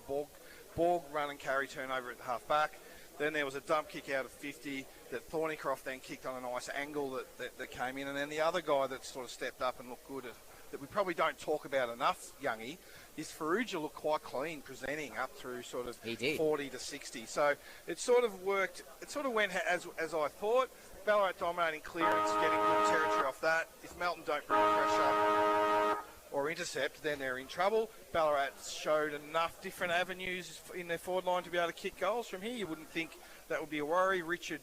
Borg run and carry turnover at the half back. Then there was a dump kick out of 50 that Thornycroft then kicked on a nice angle that came in. And then the other guy that sort of stepped up and looked good that we probably don't talk about enough, Youngie, is Farrugia looked quite clean presenting up through sort of 40 to 60. So it sort of worked. It sort of went as I thought. Ballarat dominating clearance, getting good territory off that. If Melton don't bring the pressure, or intercept, then they're in trouble. Ballarat showed enough different avenues in their forward line to be able to kick goals from here. You wouldn't think that would be a worry. Richard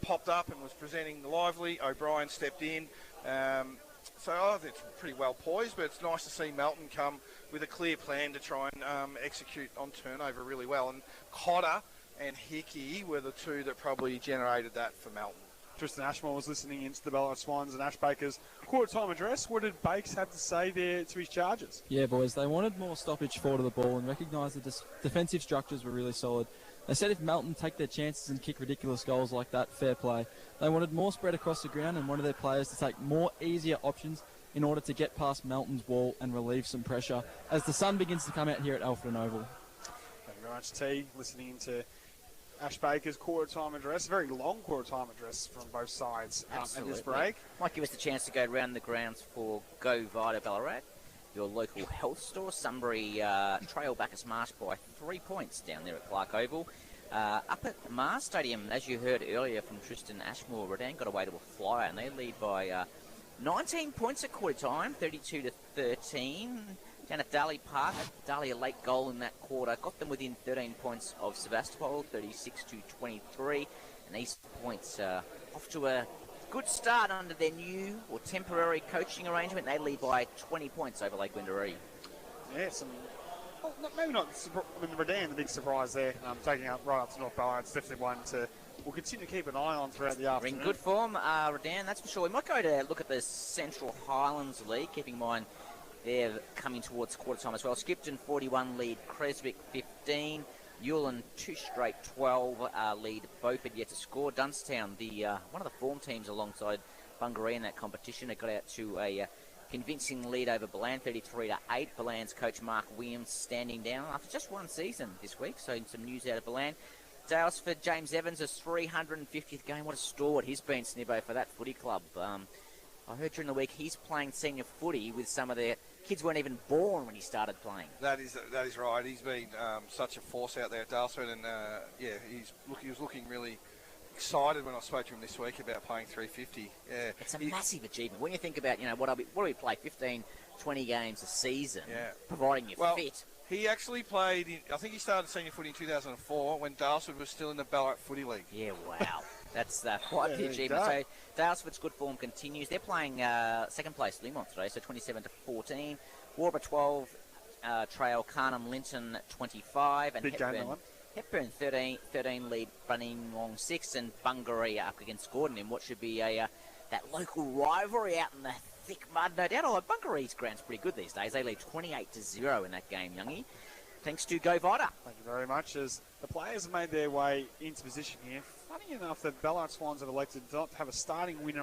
popped up and was presenting lively. O'Brien stepped in. So it's pretty well poised, but it's nice to see Melton come with a clear plan to try and execute on turnover really well. And Cotter and Hickey were the two that probably generated that for Melton. Tristan Ashmore was listening into the Ballarat Swans and Ash Baker's quarter-time address. What did Bakes have to say there to his charges? Yeah, boys, they wanted more stoppage forward of the ball and recognised the defensive structures were really solid. They said if Melton take their chances and kick ridiculous goals like that, fair play. They wanted more spread across the ground and wanted their players to take more easier options in order to get past Melton's wall and relieve some pressure as the sun begins to come out here at Alfred Oval. Thank you very much, T. Listening to Ash Baker's quarter-time address, a very long quarter-time address from both sides at this break. Might give us the chance to go around the grounds for Go Vita Ballarat, your local health store. Sunbury trail Bacchus Marsh by 3 points down there at Clark Oval. Up at Mars Stadium, as you heard earlier from Tristan Ashmore, Redan got away to a flyer and they lead by 19 points at quarter time, 32-13. Down at Darley Park, Darley a late goal in that quarter, got them within 13 points of Sebastopol, 36-23. And East Point's off to a good start under their new or temporary coaching arrangement. They lead by 20 points over Lake Wendouree. Yeah, maybe not. I mean, Redan, the big surprise there, taking up right up to North Ballarat. It's definitely one we'll continue to keep an eye on throughout the afternoon. In good form, Redan, that's for sure. We might go to look at the Central Highlands League, keeping in mind they're coming towards quarter time as well. Skipton 41 lead Creswick 15. Ewellan 2 straight 12 lead Beaufort yet to score. Dunstown, one of the form teams alongside Bungaree in that competition, they got out to a convincing lead over Balan 33-8. Balan's coach Mark Williams standing down after just one season this week, so some news out of Balan. Dalesford, James Evans, his 350th game. What a stalwart he's been, Snibbo, for that footy club. I heard during the week he's playing senior footy with some of their kids weren't even born when he started playing. That is right. He's been such a force out there at Dalesford, and he was looking really excited when I spoke to him this week about playing 350. Yeah, it's a massive achievement when you think about what do we play 15, 20 games a season, providing you're fit. He actually played I think he started senior footy in 2004 when Dalesford was still in the Ballarat Footy League. Yeah, wow. That's quite the achievement. So Dalesford's good form continues. They're playing second place Limont today, so 27-14. Warburg 12, trail Carnham Linton 25, and Hepburn 13 lead Bunninglong 6, and Bungaree up against Gordon in what should be that local rivalry out in the thick mud, no doubt. Although Bungaree's ground's pretty good these days. They lead 28-0 in that game, Youngie. Thanks to Go Vita. Thank you very much. As the players have made their way into position here, funny enough, the Ballarat Swans have elected not to have a starting winger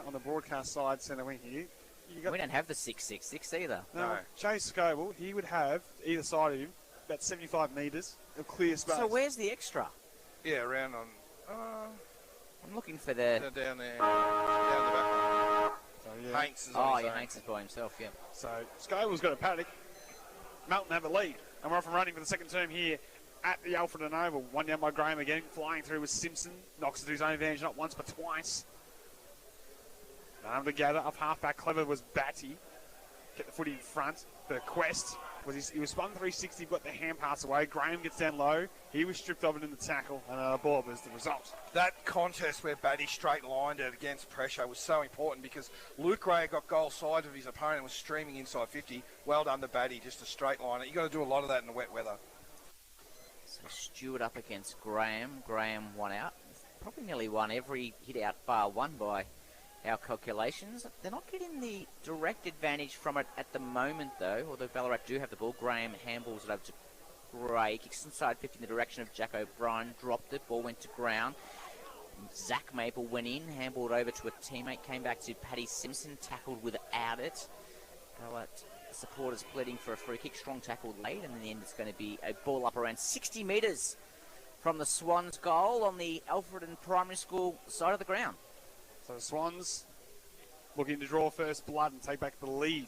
on the broadcast side centre wing here. We don't have the 6-6-6 either. No. Chase Scoble, he would have either side of him about 75 metres of clear space. So where's the extra? Yeah, around on. I'm looking for the down there, down the back. Hanks is on his own. Hanks is by himself. Yeah. So Scoble's got a panic. Melton have a lead, and we're off and running for the second term here at the Alfred Oval. One down by Graham again, flying through with Simpson. Knocks it to his own advantage, not once but twice. Able to gather up half-back. Clever was Batty. Get the footy in front. The Quest, he was spun 360, got the hand pass away. Graham gets down low. He was stripped of it in the tackle, and a ball was the result. That contest where Batty straight-lined it against pressure was so important because Luke Ray got goal side of his opponent and was streaming inside 50. Well done to Batty, just a straight line. You've got to do a lot of that in the wet weather. So Stewart up against Graham. Graham won out. Probably nearly won every hit out bar one by our calculations. They're not getting the direct advantage from it at the moment, though, although Ballarat do have the ball. Graham handballs it over to Gray, kicks inside 50 in the direction of Jack O'Brien, dropped it, ball went to ground. Zach Maple went in, handballed over to a teammate, came back to Paddy Simpson, tackled without it. Ballarat supporters pleading for a free kick, strong tackle late, and in the end it's going to be a ball up around 60 metres from the Swans' goal on the Alfred and Primary School side of the ground. So the Swans looking to draw first blood and take back the lead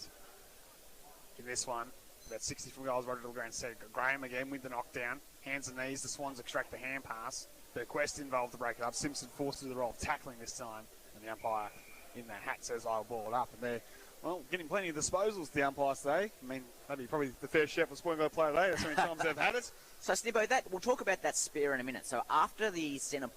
in this one. About 60 from goals, Roger Grant said. Graham again with the knockdown. Hands and knees, the Swans extract the hand pass. The Quest involved to break it up. Simpson forced to the role of tackling this time. And the umpire in the hat says, I'll ball it up. And they're Well, getting plenty of disposals the umpires today. I mean, that'd be probably the fair share for Spoiling Guard player today. That's how many times they've had it. So, Snibbo, we'll talk about that spare in a minute. So after the centre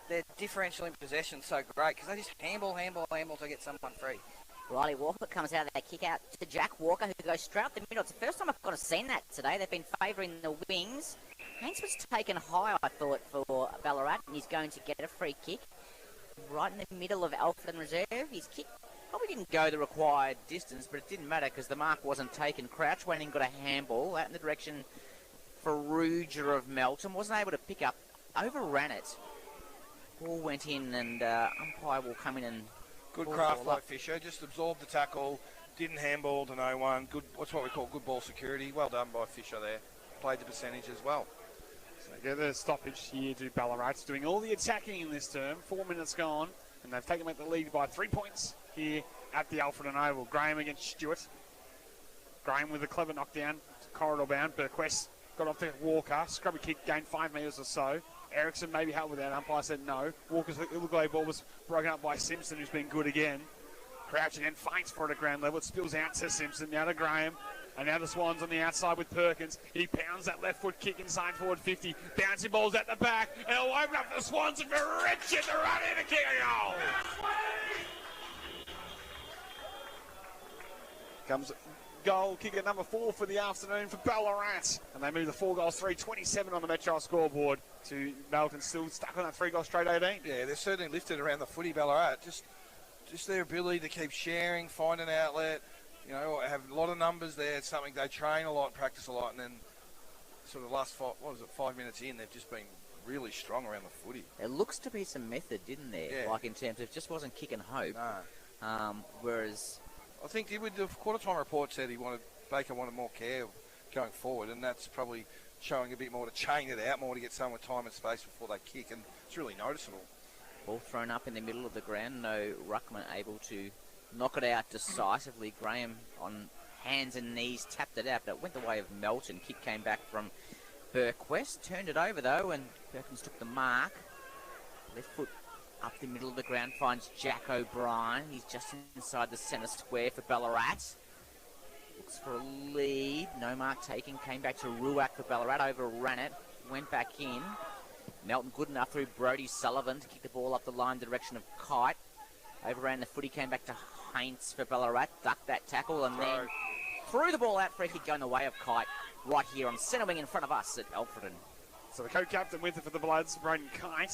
the differential in possession so great because they just handball to get someone free. Riley Walker comes out of that kick out to Jack Walker, who goes straight up the middle. It's the first time I've kind of seen that today. They've been favouring the wings. Haynes was taken high, I thought, for Ballarat, and he's going to get a free kick right in the middle of Alfred and Reserve. His kick probably didn't go the required distance, but it didn't matter because the mark wasn't taken. Crouch went in, got a handball out in the direction for Ruger of Melton. Wasn't able to pick up, overran it. Ball went in, and umpire will come in and... Good craft by Fisher, just absorbed the tackle, didn't handball to no one. Good, what's what we call good ball security. Well done by Fisher there. Played the percentage as well. So get the stoppage here to Ballarat. Doing all the attacking in this term. 4 minutes gone, and they've taken back the lead by 3 points here at the Alfred and Oval. Graham against Stewart. Graham with a clever knockdown, corridor bound. Burquest got off to Walker. Scrubby kick, gained 5 metres or so. Ericsson maybe helped with that. Umpire said no. Walker's illegal ball was broken up by Simpson, who's been good again. Crouch again, fights for it at ground level. It spills out to Simpson, now to Graham. And now the Swans on the outside with Perkins. He pounds that left foot kick inside forward 50. Bouncing balls at the back. And it'll open up the Swans for Richard to run in and kick a goal. Comes goal kicker number 4 for the afternoon for Ballarat. And they move the 4 goals, 3-27 on the Metro scoreboard to Melton, still stuck on that 3 goal straight 18. Yeah, they're certainly lifted around the footy, Ballarat. Just their ability to keep sharing, find an outlet, you know, have a lot of numbers there. It's something they train a lot, practice a lot, and then sort of last 5 minutes in, they've just been really strong around the footy. There looks to be some method, didn't there? Yeah. Like in terms of just wasn't kick and hope. No. Whereas I think with the quarter-time report said Baker wanted more care going forward, and that's probably showing a bit more to chain it out more to get someone time and space before they kick, and it's really noticeable. ball thrown up in the middle of the ground. No ruckman able to knock it out decisively. Graham on hands and knees tapped it out, but it went the way of Melton. Kick came back from Burquest. Turned it over though, and Perkins took the mark. Left foot up the middle of the ground, finds Jack O'Brien. He's just inside the centre square for Ballarat. Looks for a lead. No mark taken. Came back to Ruak for Ballarat. Overran it. Went back in. Melton good enough through Brodie Sullivan to kick the ball up the line direction of Kite. Overran the footy. Came back to Heinz for Ballarat. Ducked that tackle and then threw the ball out for a kick going the way of Kite. Right here on centre wing in front of us at Alfredton. So the co-captain with it for the Bloods, Braden Kite.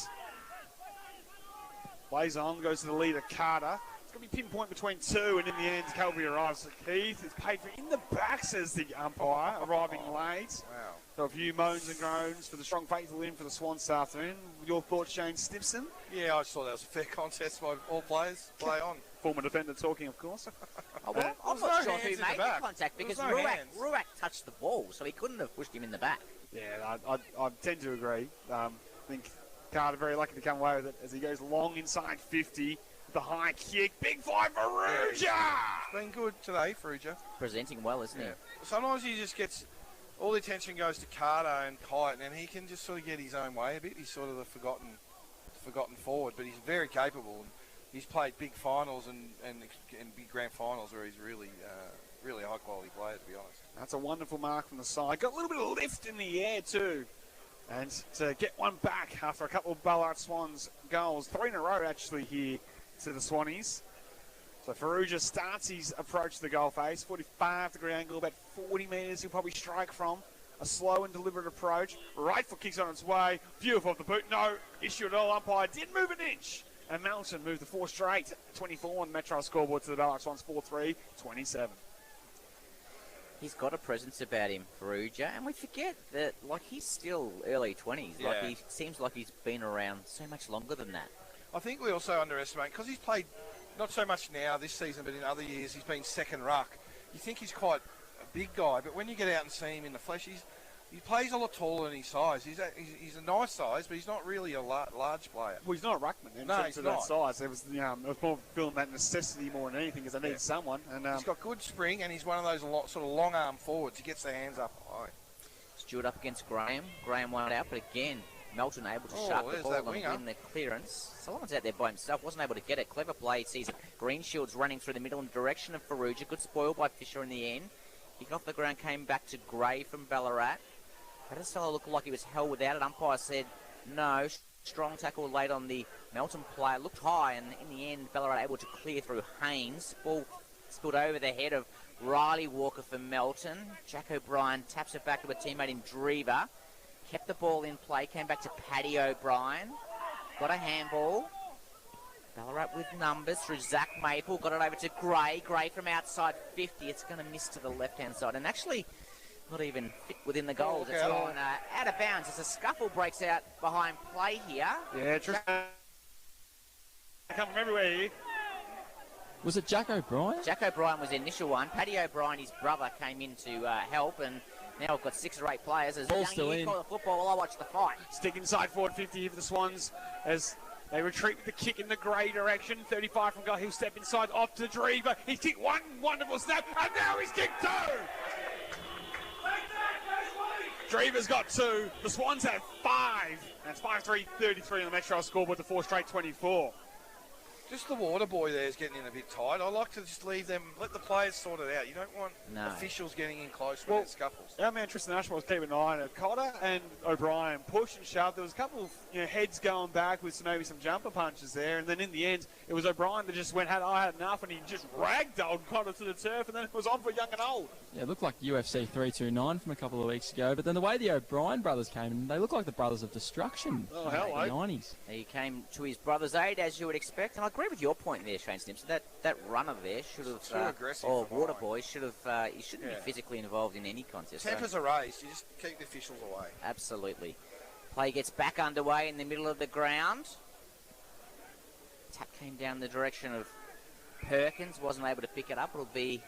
Plays on, goes to the leader, Carter. It's going to be pinpoint between two, and in the end, Calby arrives. Keith is paid for in the back, says the umpire, arriving late. Wow. So a few moans and groans for the strong faithful in for the Swans this afternoon. Your thoughts, Shane Stimson? Yeah, I just thought that was a fair contest by all players. Play on. Former defender talking, of course. Oh, well, I'm There was not no sure who hands in made the back. the contact because There was no hands. Ruak touched the ball, so he couldn't have pushed him in the back. Yeah, I tend to agree. I think Carter very lucky to come away with it as he goes long inside 50. The high kick. Big five for Ruja! It's been good today, Faruja. Presenting well, isn't he? Sometimes he just gets, all the attention goes to Carter and Kite, and he can just sort of get his own way a bit. He's sort of the forgotten forward, but he's very capable. And he's played big finals and big grand finals where he's really high quality player, to be honest. That's a wonderful mark from the side. Got a little bit of lift in the air too. And to get one back after a couple of Ballarat Swans goals. 3 in a row actually here to the Swannies. So Faruja starts his approach to the goal face. 45-degree angle, about 40 metres he'll probably strike from. A slow and deliberate approach. Right foot kicks on its way. Beautiful off the boot. No issue at all. Umpire didn't move an inch. And Melton moved the 4 straight. 24 on the Metro scoreboard to the Ballarat Swans 4-3, 27. He's got a presence about him, Faruja, and we forget that, like, he's still early 20s. Yeah. Like, he seems like he's been around so much longer than that. I think we also underestimate, because he's played not so much now this season, but in other years he's been second ruck. You think he's quite a big guy, but when you get out and see him in the flesh, he plays a lot taller than his size. He's a nice size, but he's not really a large player. Well, he's not a ruckman in No, terms he's of not. that size. It was more feeling that necessity more than anything because they need someone. And He's got good spring, and he's one of those sort of long arm forwards. He gets the hands up high. Stewart up against Graham. Graham won it out, but again, Melton able to sharp the there's ball that and winger. win the clearance. Solomon's out there by himself, wasn't able to get it. Clever play. Sees Greenshields running through the middle in the direction of Faruja. Good spoil by Fisher in the end. He got off the ground, came back to Gray from Ballarat. Patisella looked like he was held without it. Umpire said no. Strong tackle late on the Melton player. Looked high, and in the end, Ballarat able to clear through Haynes. Ball spilled over the head of Riley Walker for Melton. Jack O'Brien taps it back to a teammate in Drever. Kept the ball in play. Came back to Paddy O'Brien. Got a handball. Ballarat with numbers through Zach Maple. Got it over to Gray. Gray from outside 50. It's going to miss to the left-hand side. And actually, not even fit within the goals. It's gone out of bounds as a scuffle breaks out behind play here. Yeah, Tristan. Come from everywhere here. Was it Jack O'Brien? Jack O'Brien was the initial one. Paddy O'Brien, his brother, came in to help, and now we've got 6 or 8 players. As Ball's still in. Call the football while I watch the fight. Stick inside forward 50 here for the Swans as they retreat with the kick in the Grey direction. 35 from goal. He'll step inside off to Drever. He's kicked one wonderful snap, and now he's kicked 2. Drever's got 2. The Swans have 5. That's 5-3, 33 on the Metro scoreboard to 4 straight 24. Just the water boy there is getting in a bit tight. I like to just leave them, let the players sort it out. You don't want officials getting in close when it scuffles. Our man Tristan Ashmore was keeping an eye on it. Cotter and O'Brien push and shove. There was a couple of heads going back with maybe some jumper punches there, and then in the end, it was O'Brien that just I had enough, and he just ragdolled Cotter to the turf, and then it was on for young and old. Yeah, it looked like UFC 329 from a couple of weeks ago, but then the way the O'Brien brothers came in, they look like the brothers of destruction. Oh, hello. The 90s. He came to his brother's aid, as you would expect, and I agree with your point there, Shane Stimson. That runner there should have, too aggressive or for water mine. boy should have, he shouldn't be physically involved in any contest. Tempers are raised. You just keep the officials away. Absolutely. Play gets back underway in the middle of the ground. Tap came down the direction of Perkins, wasn't able to pick it up. It'll be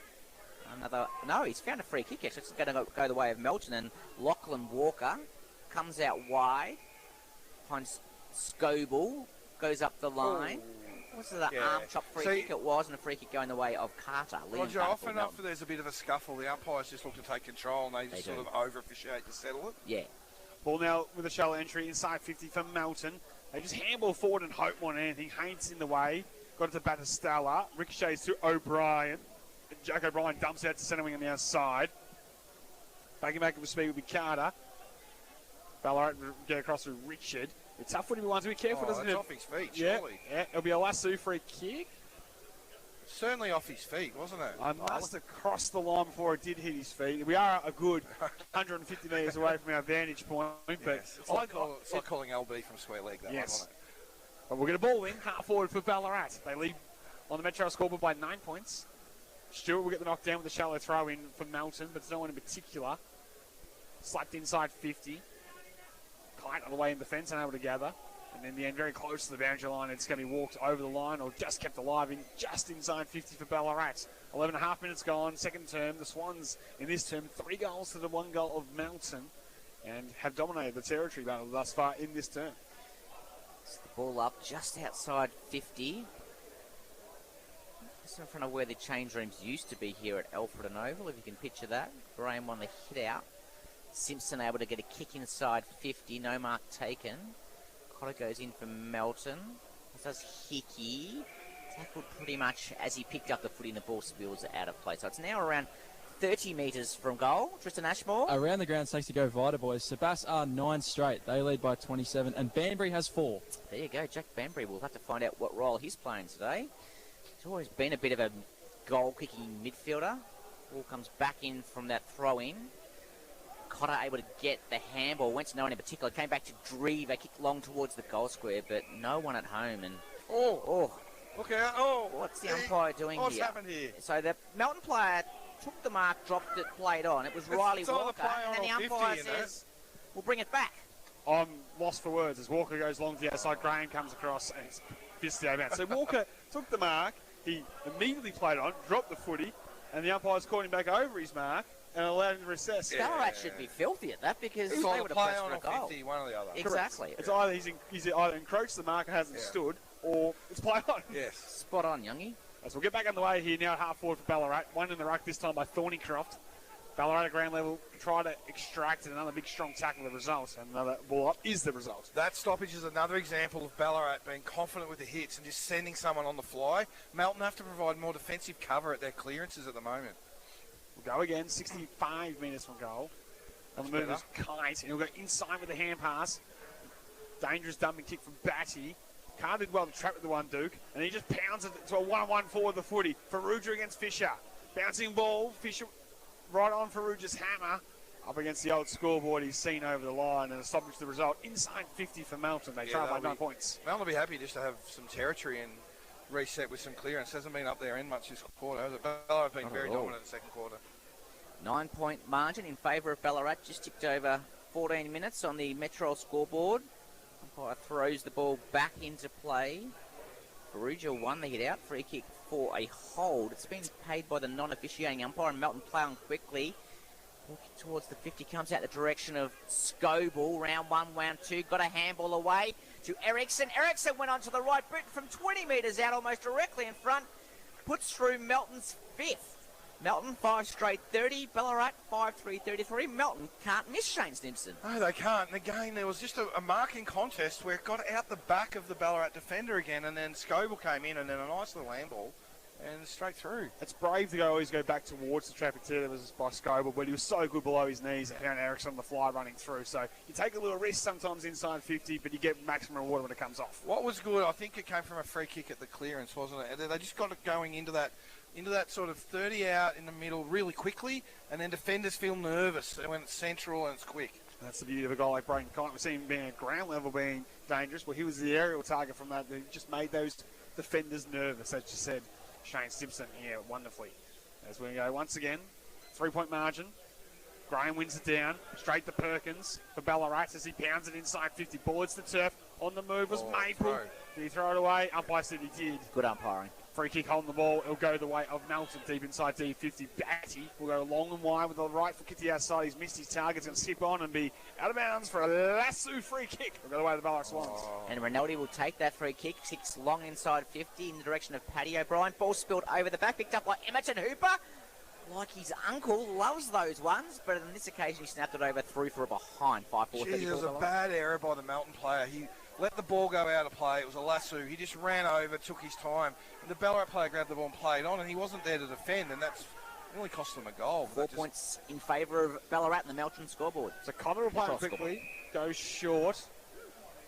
another. No, he's found a free kick. It's going to go the way of Melton, and Lachlan Walker comes out wide. Finds Scoble, goes up the line. Was it an arm chop free kick? It was, and a free kick going the way of Carter. Roger, often after there's a bit of a scuffle, the umpires just look to take control and they just sort of over-officiate to settle it. Yeah. Ball now with a shallow entry inside 50 for Melton. They just handball forward and hope more than anything. Haynes in the way. Got it to Battistella. Ricochets to O'Brien. Jack O'Brien dumps out to centre wing on the outside. Backing back with speed will be Carter. Ballarat get across to Richard. It's tough when he wants to be careful, doesn't it? It's off his feet, surely. Yeah, it'll be a lasso free kick. Certainly off his feet, wasn't it? I must have crossed the line before it did hit his feet. We are a good 150 metres away from our vantage point. But Yes, it's like calling LB from square leg, that one, wasn't it? But we'll get a ball in, half forward for Ballarat. They lead on the Metro scoreboard by 9 points. Stewart will get the knockdown with a shallow throw in for Melton, but it's no one in particular. Slapped inside 50. Kite on the way in defence, unable to gather. And in the end, very close to the boundary line. It's going to be walked over the line or just kept alive in just inside 50 for Ballarat. 11 and a half minutes gone, second term. The Swans in this term, 3 goals to the 1 goal of Melton and have dominated the territory battle thus far in this term. It's the ball up just outside 50. Just in front of where the change rooms used to be here at Alfred and Oval, if you can picture that. Graham on the hit out. Simpson able to get a kick inside 50, no mark taken. Cotter goes in for Melton. As does Hickey. Tackled pretty much as he picked up the footy and the ball spills out of play. So it's now around 30 metres from goal. Tristan Ashmore. Around the ground takes to go Vita, boys. Sebas are 9 straight. They lead by 27, and Banbury has 4. There you go, Jack Banbury. We'll have to find out what role he's playing today. He's always been a bit of a goal-kicking midfielder. Ball comes back in from that throw-in. Cotter able to get the handball. Went to no one in particular. Came back to Drever. Kicked long towards the goal square, but no one at home. And Look out. Oh, what's the umpire doing what's here? What's happened here? So the Melton player took the mark, dropped it, played on. It was Riley Walker. And then the umpire says, we'll bring it back. I'm lost for words as Walker goes long to the outside. Graham comes across and it's fisted out of bounds. So Walker took the mark. He immediately played on, dropped the footy, and the umpire's caught him back over his mark and allowed him to recess. Ballarat should be filthy at that because it's they would have pressed for a goal. 50, one or the other. Exactly. It's either he's either encroached the mark and hasn't stood, or it's play on. Yes. Spot on, Youngie. So we'll get back on the way here now at half forward for Ballarat. One in the ruck this time by Thornycroft. Ballarat at ground level try to extract another big strong tackle. The result, and another ball up is the result. That stoppage is another example of Ballarat being confident with the hits and just sending someone on the fly. Melton have to provide more defensive cover at their clearances at the moment. We'll go again, 65 metres from goal. On the move is Kite, and he'll go inside with the hand pass. Dangerous dumping kick from Batty. Carr did well to trap with the one, Duke, and he just pounds it to a 1-on-1 forward the footy. Faruja against Fisher. Bouncing ball, Fisher right on Faruja's hammer. Up against the old scoreboard, he's seen over the line, and a stoppage the result. Inside 50 for Melton. They trail by 9 points. Melton will be happy just to have some territory and reset with some clearance. Hasn't been up there in much this quarter. Ballarat have been very dominant in the second quarter. 9-point margin in favour of Ballarat. Just ticked over 14 minutes on the Metro scoreboard. Umpire throws the ball back into play. Faruja won the hit out. Free kick for a hold. It's been paid by the non-officiating umpire, and Melton play on quickly. Walking towards the 50, comes out the direction of Scoble. Round 1, round 2. Got a handball away to Ericsson. Ericsson went onto the right boot from 20 metres out, almost directly in front. Puts through Melton's 5th. Melton 5 straight 30. Ballarat 5-3-33. Melton can't miss Shane Stimson. No, they can't. And again, there was just a marking contest where it got out the back of the Ballarat defender again, and then Scoble came in, and then a nice little handball. And straight through. It's brave to always go back towards the traffic too. That was by Scoble, but he was so good below his knees and found Ericsson on the fly running through. So you take a little risk sometimes inside 50, but you get maximum reward when it comes off. What was good, I think it came from a free kick at the clearance, wasn't it? And they just got it going into that sort of 30 out in the middle really quickly, and then defenders feel nervous when it's central and it's quick. That's the beauty of a guy like Braden Kite. We've seen him being at ground level being dangerous. Well, he was the aerial target from that. He just made those defenders nervous, as you said. Shane Stimson here wonderfully. As we go once again, 3-point margin. Graham wins it down. Straight to Perkins for Ballarat as he pounds it inside 50. Ball hits the turf. On the move was Maple. Did he throw it away? Umpire said he did. Good umpiring. Free kick holding the ball. It'll go the way of Melton deep inside D50. Batty will go long and wide with the right foot kick to the outside. He's missed his target. He's going to skip on and be out of bounds for a lasso free kick. Will go the way of the Ballarat Swans. And Rinaldi will take that free kick. 6 long inside 50 in the direction of Paddy O'Brien. Ball spilled over the back. Picked up by Emerton Hooper. Like his uncle, loves those ones, but on this occasion he snapped it over through for a behind. 5-4. It was a bad error by the Melton player. He let the ball go out of play. It was a lasso. He just ran over, took his time. And the Ballarat player grabbed the ball and played on, and he wasn't there to defend, and that's really cost them a goal. 4 points in favour of Ballarat in the Melton scoreboard. So Connor will play it quickly, goes short,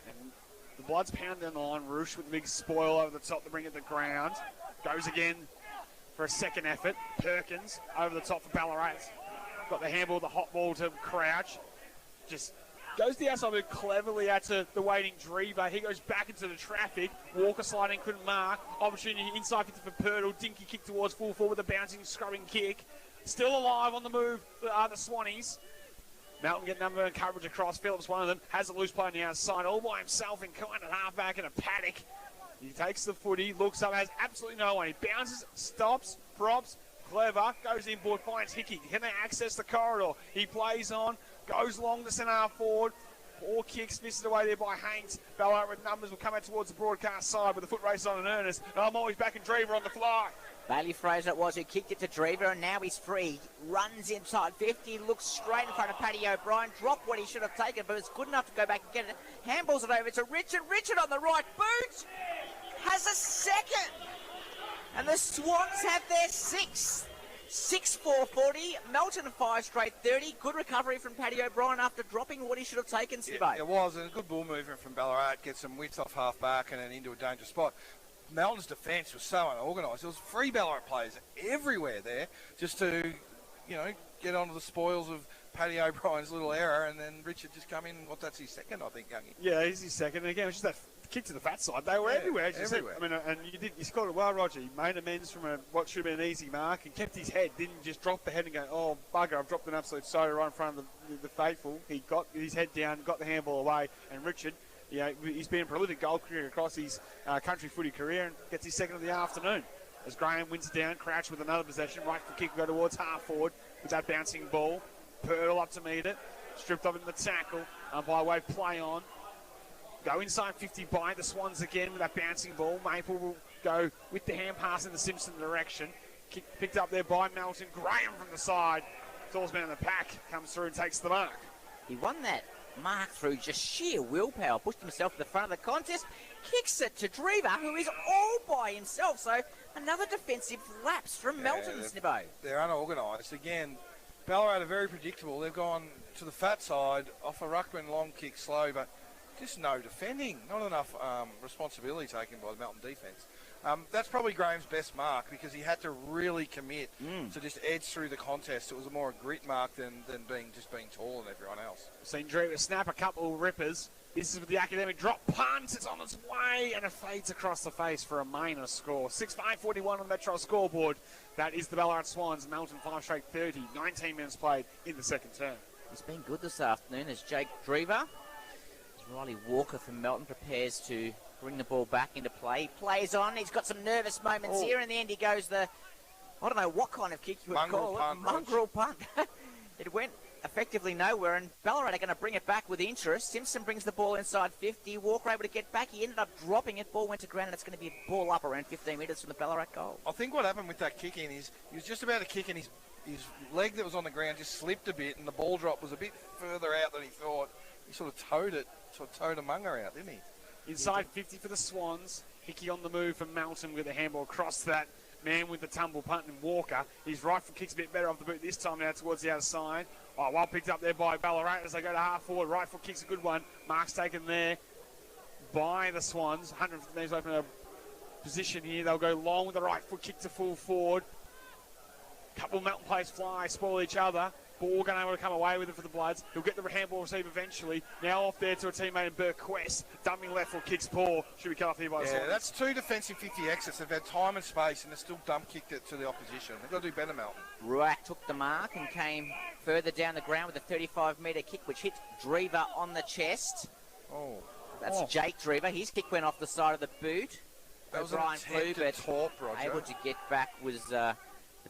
and the blood's pounding on. Roosh with the big spoil over the top to bring it to the ground. Goes again for a second effort. Perkins over the top for Ballarat. Got the handball, the hot ball to Crouch. Just Goes the outside move cleverly out to the waiting Drever. He goes back into the traffic. Walker sliding, couldn't mark. Opportunity inside 50 for Pirtle. Dinky kick towards full forward with a bouncing, scrubbing kick. Still alive on the move are the Swannies. Melton get number and coverage across. Phillips, one of them, has a loose play on the outside, all by himself in kind of halfback in a paddock. He takes the footy, looks up, has absolutely no one. He bounces, stops, props, clever, goes in, board, finds Hickey. Can they access the corridor? He plays on, goes long to centre half forward. All kicks, misses away there by Haynes. Ballarat with numbers will come out towards the broadcast side with the foot race on in earnest. And I'm always back in Drever on the fly. Bailey Fraser it was who kicked it to Drever, and now he's free. Runs inside 50, looks straight in front of Paddy O'Brien. Dropped what he should have taken, but it's good enough to go back and get it. Handballs it over to Richard. Richard on the right boot has a second. And the Swans have their sixth. 6-4-40, Melton 5 straight 30. Good recovery from Paddy O'Brien after dropping what he should have taken, Sibbo. Yeah, it was, and a good ball movement from Ballarat. Get some width off half back and then into a dangerous spot. Melton's defence was so unorganised. There was 3 Ballarat players everywhere there just to, get onto the spoils of Paddy O'Brien's little error, and then Richard just come in. That's his second, I think, Youngie. Yeah, he's his second. And again, it was just that kick to the fat side. They were everywhere. Everywhere. And you scored it well, Roger. He made amends from what should have been an easy mark and kept his head. Didn't just drop the head and go, oh, bugger, I've dropped an absolute soda right in front of the faithful. He got his head down, got the handball away, and Richard, he's been a prolific goal career across his country footy career and gets his second of the afternoon. As Graham wins it down, Crouch with another possession, right for kick, go towards half forward with that bouncing ball. Pirtle up to meet it, stripped up in the tackle, umpire wave play on. Go inside 50 by the Swans again with that bouncing ball. Maple will go with the hand pass in the Simpson direction. Kick picked up there by Melton. Graham from the side. Tallest man in the pack comes through and takes the mark. He won that mark through just sheer willpower. Pushed himself to the front of the contest. Kicks it to Drever, who is all by himself. So another defensive lapse from Melton, Snibbo. They're unorganised. Again, Ballarat are very predictable. They've gone to the fat side off a ruckman long kick slow, but just no defending. Not enough responsibility taken by the Melton defence. That's probably Graham's best mark because he had to really commit to just edge through the contest. It was a more grit mark than being taller than everyone else. Seen Drever snap a couple of rippers. This is with the academic drop punt. It's on its way and it fades across the face for a minor score. 6-5-41 on the Metro scoreboard. That is the Ballarat Swans. Melton 5 straight 30. 19 minutes played in the second term. He's been good this afternoon as Jake Drever. Riley Walker from Melton prepares to bring the ball back into play. He plays on. He's got some nervous moments here. In the end, he goes I don't know what kind of kick you would call it. Mongrel punt. It went effectively nowhere, and Ballarat are going to bring it back with interest. Simpson brings the ball inside 50. Walker able to get back. He ended up dropping it. Ball went to ground, and it's going to be a ball up around 15 metres from the Ballarat goal. I think what happened with that kick in is he was just about to kick, and his leg that was on the ground just slipped a bit, and the ball drop was a bit further out than he thought. He sort of towed a munger out, didn't he? Inside 50 for the Swans. Hickey on the move from Melton with a handball across that man with the tumble punt and Walker. His right foot kicks a bit better off the boot this time now towards the outside. Well picked up there by Ballarat as they go to half forward. Right foot kicks a good one. Mark's taken there by the Swans. 150 metres away from a position here. They'll go long with the right foot kick to full forward. Couple of Melton players fly, spoil each other. Ball going to be able to come away with it for the Bloods. He'll get the handball receive eventually. Now off there to a teammate in Burke Quest. Dumping left foot kicks poor. Should be cut off here by the Swans. That's 2 defensive 50 exits. They've had time and space and they've still dump kicked it to the opposition. They've got to do better, Melton. Ruak took the mark and came further down the ground with a 35-metre kick which hit Drever on the chest. That's Jake Drever. His kick went off the side of the boot. That was Brian flew, but able to get back was the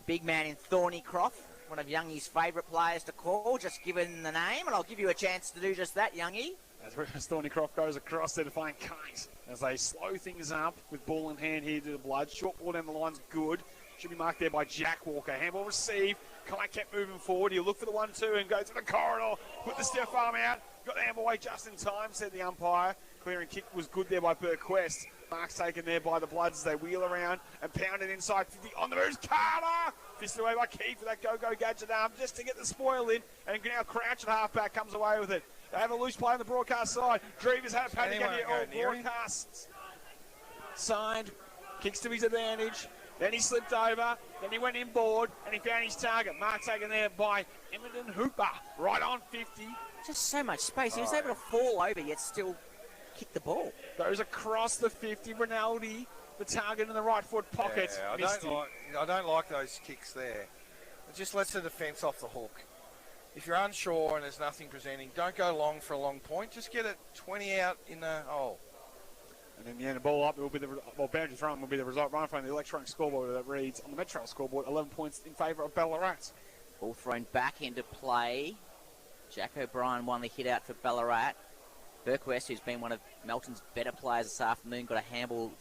big man in Thornycroft. One of Youngie's favourite players to call, just given the name, and I'll give you a chance to do just that, Youngie. As Thornycroft goes across there to find Kite, as they slow things up with ball in hand here to the Bloods. Short ball down the line's good. Should be marked there by Jack Walker. Handball received. Kite kept moving forward. He'll look for the 1-2 and go to the corridor. Put the stiff arm out. Got the handball away just in time, said the umpire. Clearing kick was good there by Burke Quest. Mark's taken there by the Bloods as they wheel around and pound it inside 50. On the move, Carter! Fisted away by Keith with that go-go gadget arm just to get the spoil in. And now Crouch at halfback comes away with it. They have a loose play on the broadcast side. Drever's had a panic out here. Broadcast side. Kicks to his advantage. Then he slipped over, then he went inboard, and he found his target. Mark taken there by Emmerdon Hooper, right on 50. Just so much space. He was able to fall over, yet still kick the ball. Goes across the 50. Rinaldi, the target in the right foot pocket. Yeah, I don't like those kicks there. It just lets the defence off the hook. If you're unsure and there's nothing presenting, don't go long for a long point. Just get it 20 out in the hole. And then the end of the ball up, it will be boundary thrown will be the result. Right from the electronic scoreboard that reads on the Metro scoreboard, 11 points in favour of Ballarat. Ball thrown back into play. Jack O'Brien won the hit out for Ballarat. Burkwest, who's been one of Melton's better players this afternoon, got a handball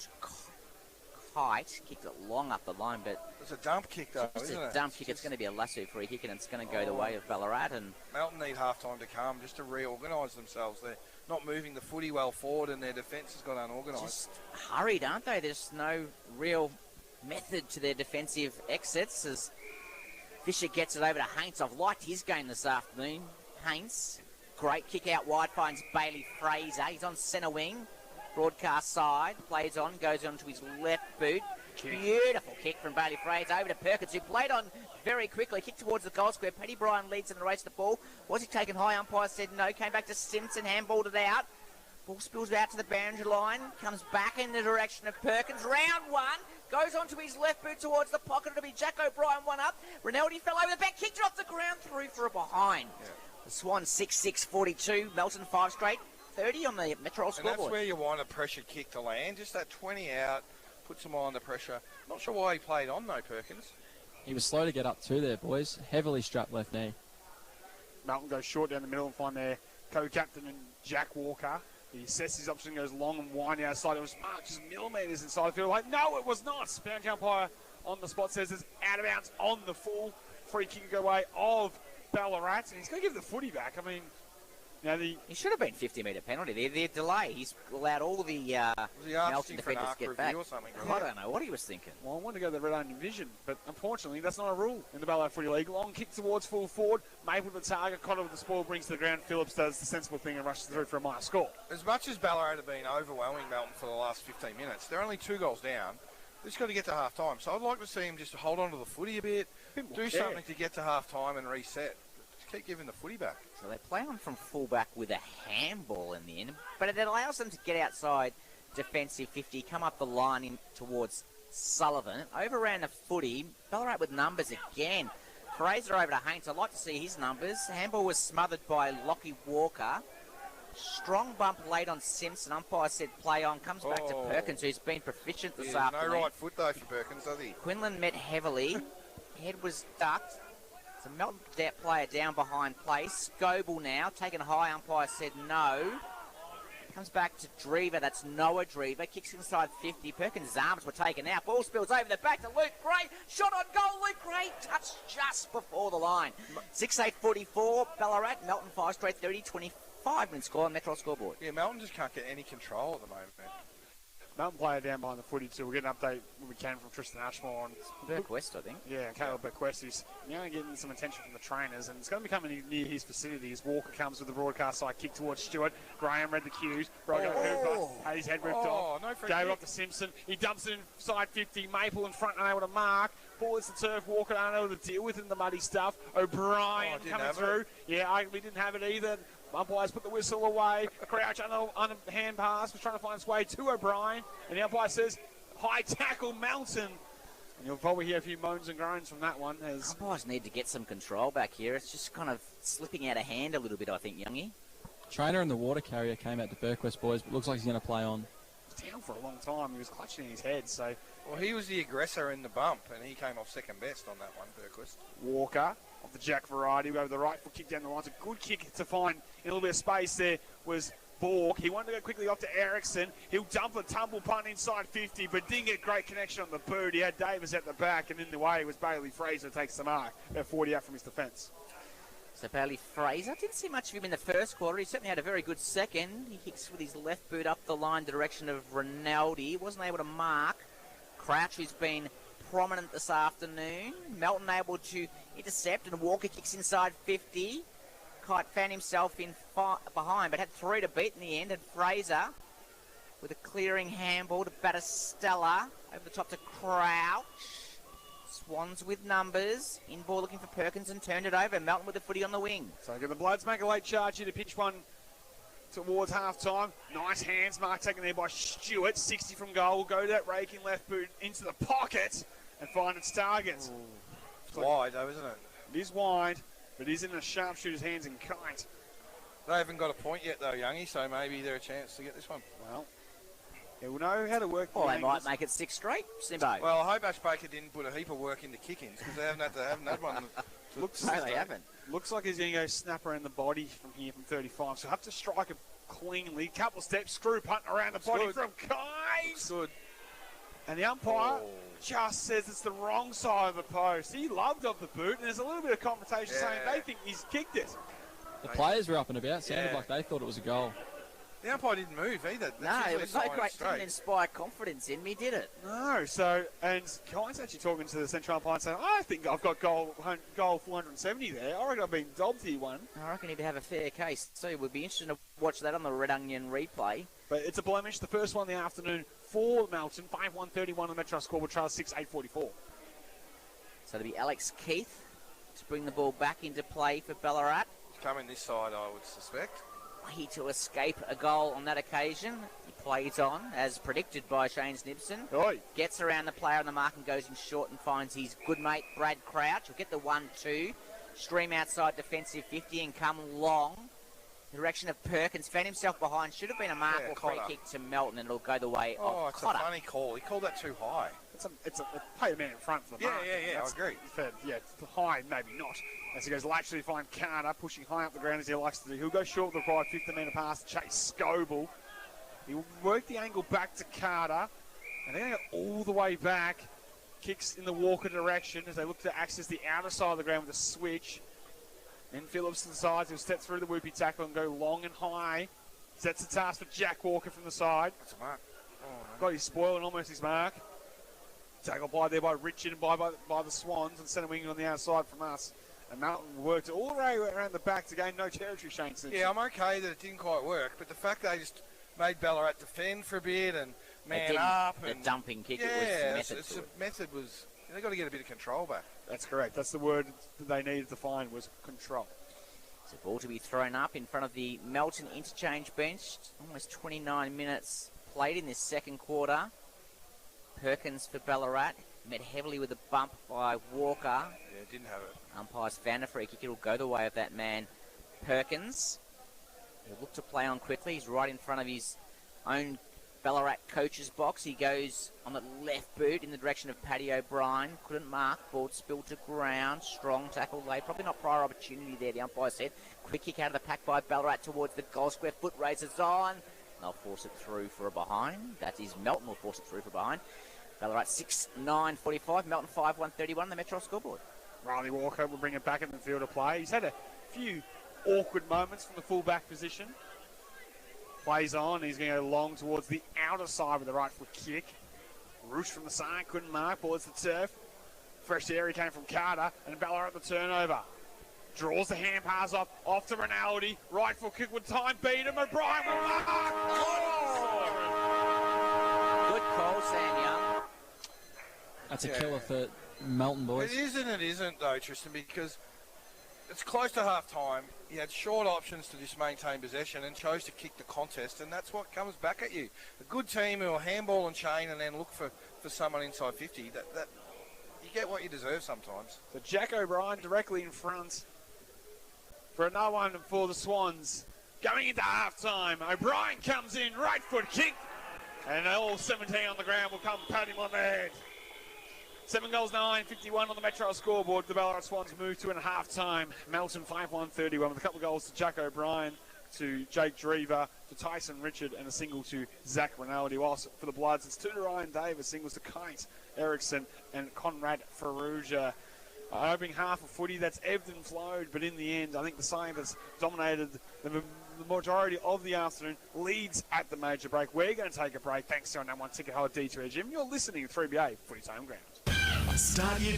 kite, kicked it long up the line, but it's a dump kick though, isn't it? It's a dump kick. It's going to be a lasso free kick, and it's going to go the way of Ballarat. And Melton need half time to come just to reorganise themselves. They're not moving the footy well forward, and their defence has got unorganised. Just hurried, aren't they? There's no real method to their defensive exits as Fisher gets it over to Haints. I've liked his game this afternoon. Haints, great kick out wide, finds Bailey Fraser. He's on centre wing, broadcast side, plays on, goes on to his left boot. Beautiful kick from Bailey Fraser over to Perkins, who played on very quickly, kicked towards the goal square. Petty Bryan leads in the race to the ball. Was he taken high? Umpire said no. Came back to Simpson, handballed it out. Ball spills out to the boundary line, comes back in the direction of Perkins. Round one, goes onto his left boot towards the pocket. It'll be Jack O'Brien, one up. Rinaldi fell over the back, kicked it off the ground, through for a behind. Yeah. The Swans 6-6-42, Melton 5 straight, 30 on the Metro scoreboard. And that's where you want a pressure kick to land, just that 20 out, puts them all under pressure. Not sure why he played on though, Perkins. He was slow to get up too there, boys. Heavily strapped left knee. Melton goes short down the middle and find their co-captain and Jack Walker. He assesses his option, goes long and winding outside. It was marked just millimetres inside the field. Like, no, it was not. Boundary umpire on the spot says it's out of bounds on the full free kick away of Ballarat, and he's going to give the footy back. I mean, you know, he should have been 50-metre penalty. The delay, he's allowed all the Melton defenders to get back. Or something, I don't know what he was thinking. Well, I wanted to go to the red line division, but unfortunately that's not a rule in the Ballarat Footy League. Long kick towards full forward, Maple with the target, Cotter with the spoil, brings to the ground. Phillips does the sensible thing and rushes through for a minor score. As much as Ballarat have been overwhelming Melton for the last 15 minutes, they're only 2 goals down. They've just got to get to half time. So I'd like to see him just hold on to the footy a bit, do something to get to half time and reset. Just keep giving the footy back. So they play on from fullback with a handball in the end, but it allows them to get outside defensive 50, come up the line in towards Sullivan, overran the footy. Ballarat with numbers again. Fraser over to Haints. I'd like to see his numbers. Handball was smothered by Lockie Walker. Strong bump late on Simpson. Umpire said play on. Comes back to Perkins, who's been proficient this afternoon. No right foot though for Perkins, does he? Quinlan met heavily. Head was ducked. So Melton player down behind play. Scoble now, taken high. Umpire said no. Comes back to Drever. That's Noah Drever. Kicks inside 50. Perkins' arms were taken out. Ball spills over the back to Luke Gray. Shot on goal. Luke Gray touched just before the line. 6-8-44. Ballarat. Melton 5 straight 30. 25 minutes score on Metro scoreboard. Yeah, Melton just can't get any control at the moment. Melton player down behind the footy too. We'll get an update when we can from Tristan Ashmore on Burkwest, I think. Yeah, Caleb Burkwest, who's getting some attention from the trainers, and it's going to be coming near his facilities. Walker comes with the broadcast side kick towards Stewart. Graham read the cues. Hooper had his head ripped off. No gave it off to Simpson. He dumps it inside 50. Maple in front, unable to mark. Ball hits the turf. Walker unable to deal with in the muddy stuff. O'Brien coming through. Yeah, we didn't have it either. Umpires put the whistle away. Crouch on a hand pass was trying to find its way to O'Brien. And the umpire says, high tackle, Melton. And you'll probably hear a few moans and groans from that one. As umpires need to get some control back here. It's just kind of slipping out of hand a little bit, I think, Youngie. Trainer and the water carrier came out to Burkwest, boys, but looks like he's going to play on. He was down for a long time. He was clutching in his head. So, well, he was the aggressor in the bump, and he came off second best on that one, Burkwest. Walker of the Jack variety. We go with the right foot kick down the line. It's a good kick to find in a little bit of space there was Borg. He wanted to go quickly off to Ericsson. He'll dump a tumble punt inside 50, but didn't get great connection on the boot. He had Davis at the back, and in the way was Bailey Fraser takes the mark. About 40 out from his defence. So Bailey Fraser, didn't see much of him in the first quarter. He certainly had a very good second. He kicks with his left boot up the line direction of Rinaldi. Wasn't able to mark. Crouch, who's been prominent this afternoon. Melton able to intercept, and Walker kicks inside 50. Kite found himself in behind, but had 3 to beat in the end, and Fraser with a clearing handball to Battistella. Over the top to Crouch. Swans with numbers. In ball looking for Perkins and turned it over. Melton with the footy on the wing. So the Bloods make a late charge here to pitch one towards half-time. Nice hands mark taken there by Stewart. 60 from goal. Will go to that raking left boot into the pocket and find its target. It's wide though, isn't it? It is wide, but it is in a sharpshooter's hands in Kite. They haven't got a point yet though, Youngie, so maybe they're a chance to get this one. Well, they will know how to work the Or they angles. might make it 6 straight, Simbo. Well, I hope Ash Baker didn't put a heap of work into kick-ins because they haven't had one. No, they haven't. Looks like he's going to go snap around the body from here from 35. So have to strike it cleanly. Couple of steps, screw punt around the body from Kite. Good. And the umpire just says it's the wrong side of the post. He loved off the boot, and there's a little bit of confrontation saying they think he's kicked it. The players were up and about. Sounded like they thought it was a goal. The umpire didn't move either. No, it was no great, didn't inspire confidence in me, did it? No, so, and Kite's actually talking to the central umpire saying, I think I've got goal 470 there. I reckon I've been dobbed here one. I reckon he'd have a fair case, so it would be interesting to watch that on the Red Onion replay. But it's a blemish, the first one in the afternoon for Melton. 5-1-31 on the Metro scoreboard, trial 6-8-44. So it'll be Alex Keith to bring the ball back into play for Ballarat. Coming this side, I would suspect. He to escape a goal on that occasion. He plays on, as predicted by Shane Snibson. Oi. Gets around the player on the mark and goes in short and finds his good mate, Brad Crouch. He'll get the 1-2. Stream outside defensive 50 and come long. Direction of Perkins. Found himself behind. Should have been a mark or free kick to Melton, and it'll go the way of it's Cotter. a funny call. He called that too high. It's a play a man in front for the mark. Yeah, I agree. It's high, maybe not. As he goes laterally to find Carter, pushing high up the ground as he likes to do. He'll go short with the required 50-metre pass to Chase Scoble. He'll work the angle back to Carter, and they're going to go all the way back. Kicks in the Walker direction as they look to access the outer side of the ground with a switch. Then Phillips to the sides. He'll step through the whoopie tackle and go long and high. Sets the task for Jack Walker from the side. That's a mark. Got his spoil and almost his mark. Tackle by there by Richard and by the Swans, and centre wing on the outside from us. And Melton worked all the way around the back to gain no territory, Shane Simpson. Yeah, I'm okay that it didn't quite work, but the fact they just made Ballarat defend for a bit and man up. The and dumping kick, yeah, it was method. The method was, they've got to get a bit of control back. That's correct. That's the word that they needed to find was control. So ball to be thrown up in front of the Melton interchange bench. Almost 29 minutes played in this second quarter. Perkins for Ballarat. Met heavily with a bump by Walker. Yeah, didn't have it. Umpires found a free kick. It'll go the way of that man, Perkins. He'll look to play on quickly. He's right in front of his own Ballarat coach's box. He goes on the left boot in the direction of Paddy O'Brien. Couldn't mark. Ball spilled to ground. Strong tackle laid. Probably not prior opportunity there, the umpire said. Quick kick out of the pack by Ballarat towards the goal square. Foot raises on. They'll force it through for a behind. That is Melton will force it through for behind. Ballarat 6-9-45. Melton 5-1-31 on the Metro scoreboard. Riley Walker will bring it back in the field of play. He's had a few awkward moments from the full-back position. Plays on. He's going to go long towards the outer side with the right foot kick. Roosh from the side. Couldn't mark. Ball hits the turf. Fresh area came from Carter. And Ballarat the turnover. Draws the hand pass off to Rinaldi. Right foot kick with time. Beat him. O'Brien will mark. Good call, Sam Young. That's a killer for Melton, boys. It is and it isn't, though, Tristan, because it's close to half-time. He had short options to just maintain possession and chose to kick the contest, and that's what comes back at you. A good team who will handball and chain and then look for someone inside 50, that you get what you deserve sometimes. So Jack O'Brien directly in front for another one for the Swans. Going into half-time, O'Brien comes in, right foot kick, and all 17 on the ground will come pat him on the head. 7 goals, 9-51 on the Metro scoreboard. The Ballarat Swans move to in half-time. Melton 5-1-31 with a couple of goals to Jack O'Brien, to Jake Drever, to Tyson Richard, and a single to Zach Rinaldi. Whilst for the Bloods, it's 2 to Ryan Davis, singles to Kite Erickson and Conrad Ferrugia. Opening half of footy, that's ebbed and flowed, but in the end, I think the side that's dominated the majority of the afternoon leads at the major break. We're going to take a break thanks to our number one ticket holder, D2 Jim. You're listening to 3BA Footy's Home Ground.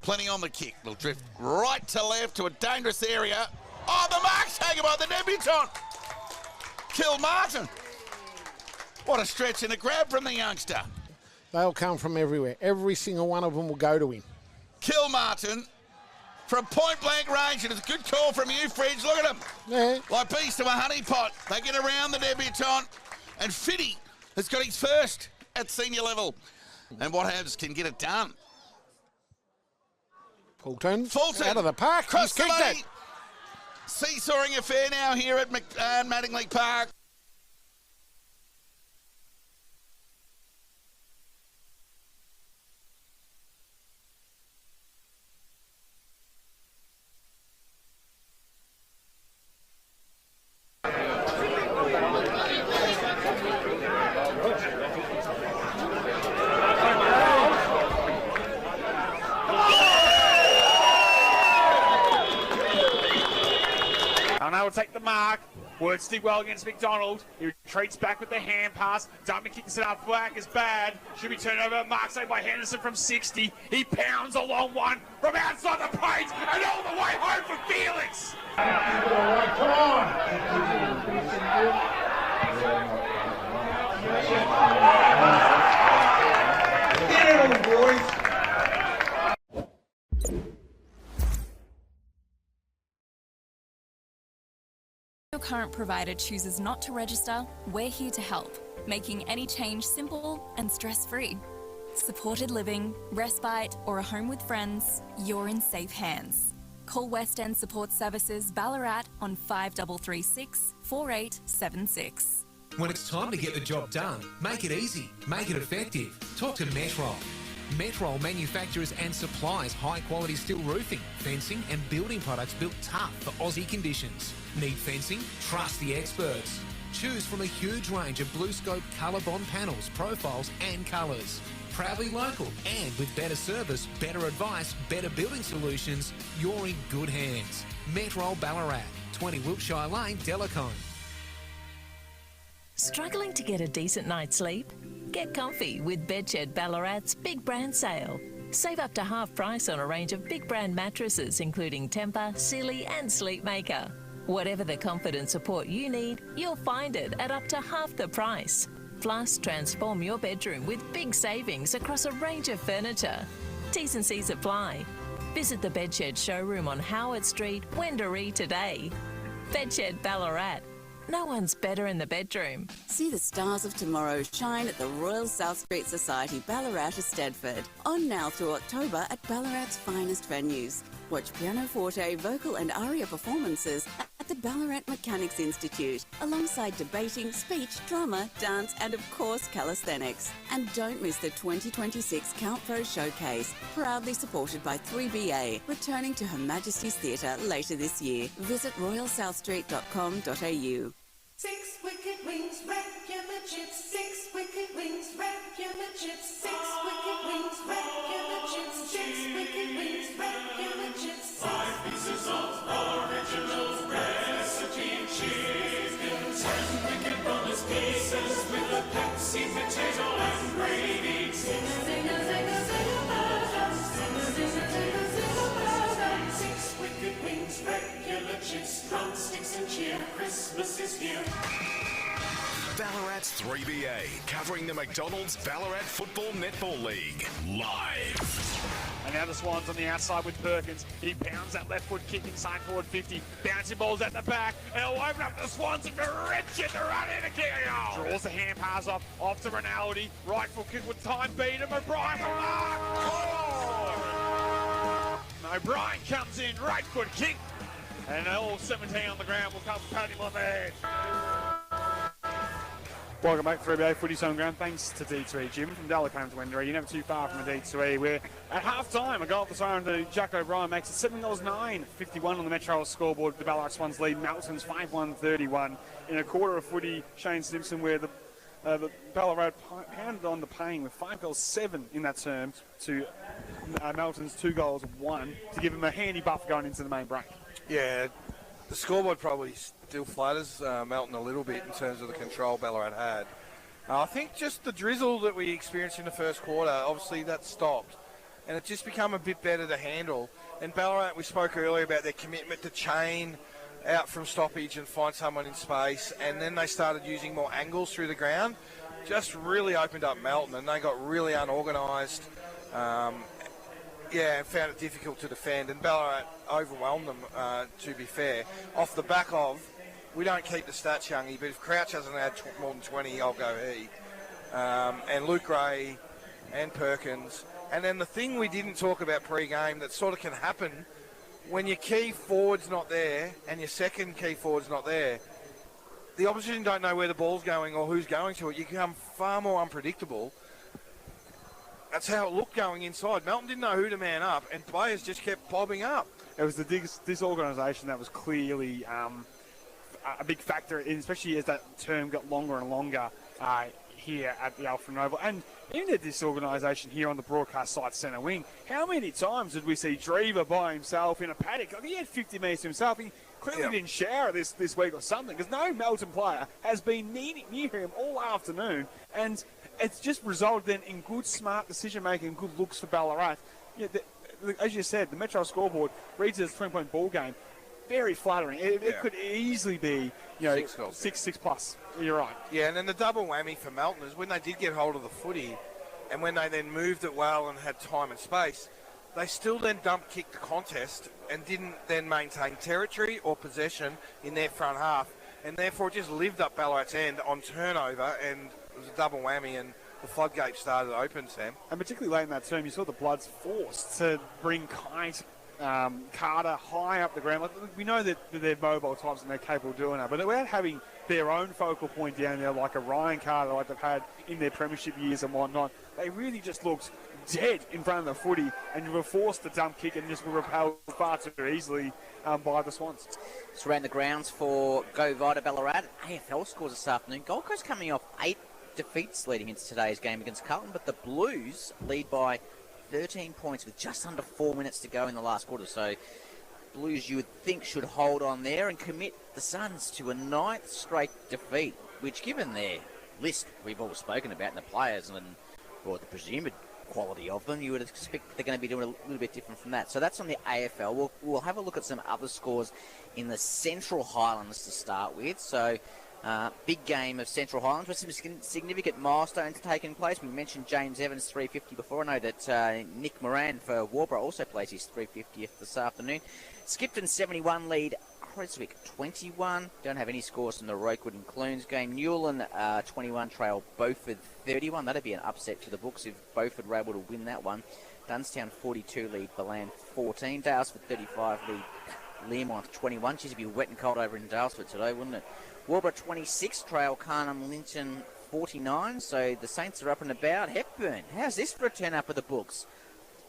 Plenty on the kick. They'll drift right to left to a dangerous area. Oh, the mark's taken by the debutant. Kill Martin. What a stretch and a grab from the youngster. They'll come from everywhere. Every single one of them will go to him. Kill Martin from point blank range, and it's a good call from you, Fridge. Look at him. Yeah. Like bees to a honey pot. They get around the debutant, and Fitty has got his first at senior level. And what happens can get it done. Fulton Fulton out of the park. Cross He's the kicked money. it. Seesawing affair now here at Mattingly Park. Will take the mark. Works did well against McDonald. He retreats back with the hand pass. Dumpy kicks it up. Black is bad. Should be turned over. Mark saved by Henderson from 60. He pounds a long one from outside the paint and all the way home for Felix. Get him, boys. Your current provider chooses not to register, we're here to help, making any change simple and stress-free. Supported living, respite, or a home with friends, you're in safe hands. Call West End Support Services Ballarat on 5336 4876. When it's time to get the job done, make it easy, make it effective. Talk to Metrol. Metrol manufactures and supplies high-quality steel roofing, fencing and building products built tough for Aussie conditions. Need fencing? Trust the experts. Choose from a huge range of BlueScope colour bond panels, profiles and colours. Proudly local and with better service, better advice, better building solutions, you're in good hands. Metrol Ballarat, 20 Wiltshire Lane, Delacombe. Struggling to get a decent night's sleep? Get comfy with Bedshed Ballarat's Big Brand Sale. Save up to half price on a range of big brand mattresses including Tempur, Sealy and Sleepmaker. Whatever the comfort and support you need, you'll find it at up to half the price. Plus, transform your bedroom with big savings across a range of furniture. T's and C's apply. Visit the Bedshed showroom on Howard Street, Wendouree today. Bedshed Ballarat. No one's better in the bedroom. See the stars of tomorrow shine at the Royal South Street Society, Ballarat, Stedford. On now through October at Ballarat's finest venues. Watch pianoforte, vocal and aria performances at the Ballarat Mechanics Institute, alongside debating, speech, drama, dance and of course calisthenics. And don't miss the 2026 Count Pro Showcase, proudly supported by 3BA, returning to Her Majesty's Theatre later this year. Visit royalsouthstreet.com.au. 6 wicked wings, regular chips. 6 wicked wings, regular chips. 6 wicked wings, regular chips. 6 wicked wings, regular chips. 5 pieces of original recipe chicken. 10 wicked boneless pieces with a Pepsi, potato and gravy. Sing a zing a zing a zing a burger. Sing a zing a zing a zing a burger. 6 wicked wings, regular chips. Drumsticks and cheer. Christmas is here. Ballarat's 3BA, covering the McDonald's Ballarat Football Netball League, live. And now the Swans on the outside with Perkins. He pounds that left foot kick inside forward 50. Bouncing balls at the back. And it'll open up the Swans for Richard to run in and kick a goal. Draws the hand pass off to Rinaldi. Right foot kick with time beat him. O'Brien for mark. O'Brien comes in, right foot kick. And all 17 on the ground will come pat him on the head. Welcome back to 3BA Footy's Home Ground. Thanks to D3 Jim from Delacombe to Wendouree. You're never too far from a D3. We're at half-time. A goal at the siren to Jack O'Brien makes it $7.09. 51 on the Metro scoreboard. The Ballarat Swans lead Melton's 5-1-31. In a quarter of footy, Shane Simpson, where the Ballarat pounded on the pain with 5-7 in that term to Melton's 2-1 to give him a handy buffer going into the main break. Yeah, the scoreboard probably still flatters Melton a little bit in terms of the control Ballarat had. I think just the drizzle that we experienced in the first quarter, obviously that stopped. And it's just become a bit better to handle. And Ballarat, we spoke earlier about their commitment to chain out from stoppage and find someone in space. And then they started using more angles through the ground. just really opened up Melton, and they got really unorganised. And found it difficult to defend, and Ballarat overwhelmed them, to be fair. Off the back of, we don't keep the stats, Youngie, but if Crouch hasn't had more than 20, I'll go he. And Luke Ray and Perkins. And then the thing we didn't talk about pre-game that sort of can happen when your key forward's not there and your second key forward's not there, the opposition don't know where the ball's going or who's going to it. You become far more unpredictable. That's how it looked going inside. Melton didn't know who to man up, and players just kept bobbing up. It was the disorganisation that was clearly a big factor, especially as that term got longer and longer here at the Alfred Oval. And in the disorganisation here on the broadcast side centre wing, how many times did we see Drever by himself in a paddock? Like, he had 50 metres to himself. He clearly didn't shower this week or something, because no Melton player has been near him all afternoon. And it's just resulted then in good, smart decision-making, good looks for Ballarat. Yeah, as you said, the Metro scoreboard reads it as a 20-point ball game. Very flattering. It could easily be, 6 plus. You're right. Yeah, and then the double whammy for Melton is when they did get hold of the footy, and when they then moved it well and had time and space, they still then dump-kicked the contest and didn't then maintain territory or possession in their front half, and therefore just lived up Ballarat's end on turnover, and it was a double whammy, and the floodgates started open, Sam. And particularly late in that term, you saw the Bloods forced to bring Kite, Carter high up the ground. Like, we know that they're mobile types and they're capable of doing that, but without having their own focal point down there, like a Ryan Carter, like they've had in their premiership years and whatnot, they really just looked dead in front of the footy, and you were forced to dump kick and just were repelled far too easily by the Swans. It's around the grounds for Go Vita Ballarat. AFL scores this afternoon. Gold Coast coming off 8 defeats leading into today's game against Carlton, but the Blues lead by 13 points with just under 4 minutes to go in the last quarter. So Blues, you would think, should hold on there and commit the Suns to a 9th straight defeat, which, given their list we've all spoken about, and the players and or the presumed quality of them, you would expect they're going to be doing a little bit different from that. So that's on the AFL. We'll have a look at some other scores in the Central Highlands to start with. So big game of Central Highlands with some significant milestones taking place. We mentioned James Evans' 350 before. I know that Nick Moran for Warburg also plays his 350th this afternoon. Skipton 71 lead Creswick 21. Don't have any scores from the Rokewood and Clunes game. Newland 21 trail Beaufort 31. That'd be an upset for the books if Beaufort were able to win that one. Dunstown 42 lead Balan 14. Dalesford 35 lead Learmonth 21. Geez, it'd be wet and cold over in Dalesford today, wouldn't it? Warburg 26 trail Carnham Lynton 49. So the Saints are up and about. Hepburn, how's this for a turn up of the books?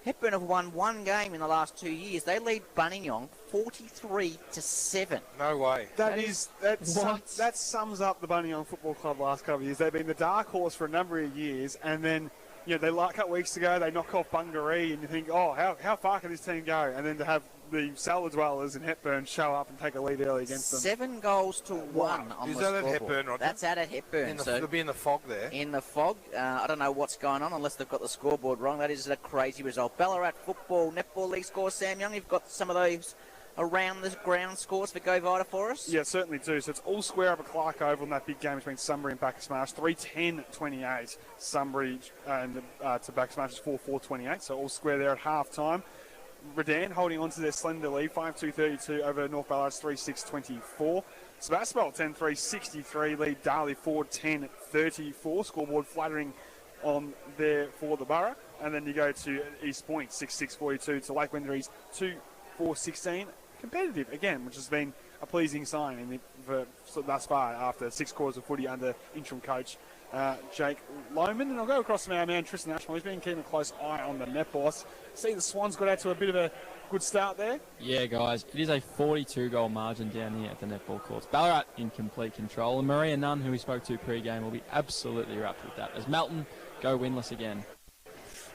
Hepburn have won one game in the last 2 years. They lead Buninyong 43-7. No way. That sums up the Buninyong Football Club last couple of years. They've been the dark horse for a number of years, and then they a couple of weeks ago they knock off Bungaree, and you think, oh, how far can this team go? And then to have the Salad Dwellers in Hepburn show up and take a lead early against them. 7 goals to 1 on Is the that at scoreboard. Hepburn, Roger? That's at Hepburn. They'll be in the fog there. In the fog. I don't know what's going on unless they've got the scoreboard wrong. That is a crazy result. Ballarat Football Netball League scores, Sam Young. You've got some of those around the ground scores for Go Vita for us? Yeah, certainly do. So it's all square up at Clark Oval in that big game between Sunbury and Bacchus Marsh. 3-10-28. Sunbury and to Bacchus Marsh is 4-4-28. So all square there at half time. Redan holding on to their slender lead, 5-2-32 over North Ballart's 3-6-24. Sebastopol 10-3-63 lead Darley 4-10-34. Scoreboard fluttering on there for the Borough. And then you go to East Point 6-6-42 to Lake Wendouree 2-4-16. Competitive again, which has been a pleasing sign for thus far after 6 quarters of footy under interim coach Jake Lohman. And I'll go across to our man Tristan Ashmore. He's been keeping a close eye on the netball. See the Swans got out to a bit of a good start there. Yeah, guys, it is a 42-goal margin down here at the netball courts. Ballarat in complete control, and Maria Nunn, who we spoke to pre-game, will be absolutely wrapped with that as Melton go winless again.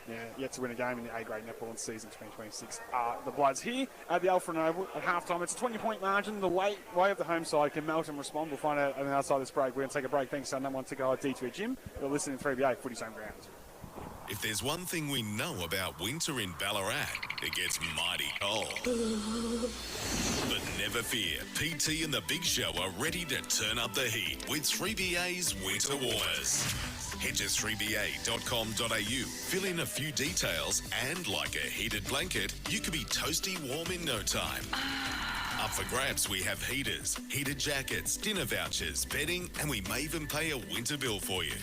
Yeah, yet to win a game in the A-grade netball in season 2026. The Bloods here at the Alfred Oval at halftime. It's a 20-point margin. The way of the home side. Can Melton respond? We'll find out on the outside of this break. We're going to take a break. Thanks to our number one ticket, D2 Gym. You're listening to 3BA Footy's Home Ground. If there's one thing we know about winter in Ballarat, it gets mighty cold. But never fear, PT and the Big Show are ready to turn up the heat with 3BA's Winter Warmers. Head to 3ba.com.au, fill in a few details, and like a heated blanket, you could be toasty warm in no time. Up for grabs, we have heaters, heated jackets, dinner vouchers, bedding, and we may even pay a winter bill for you.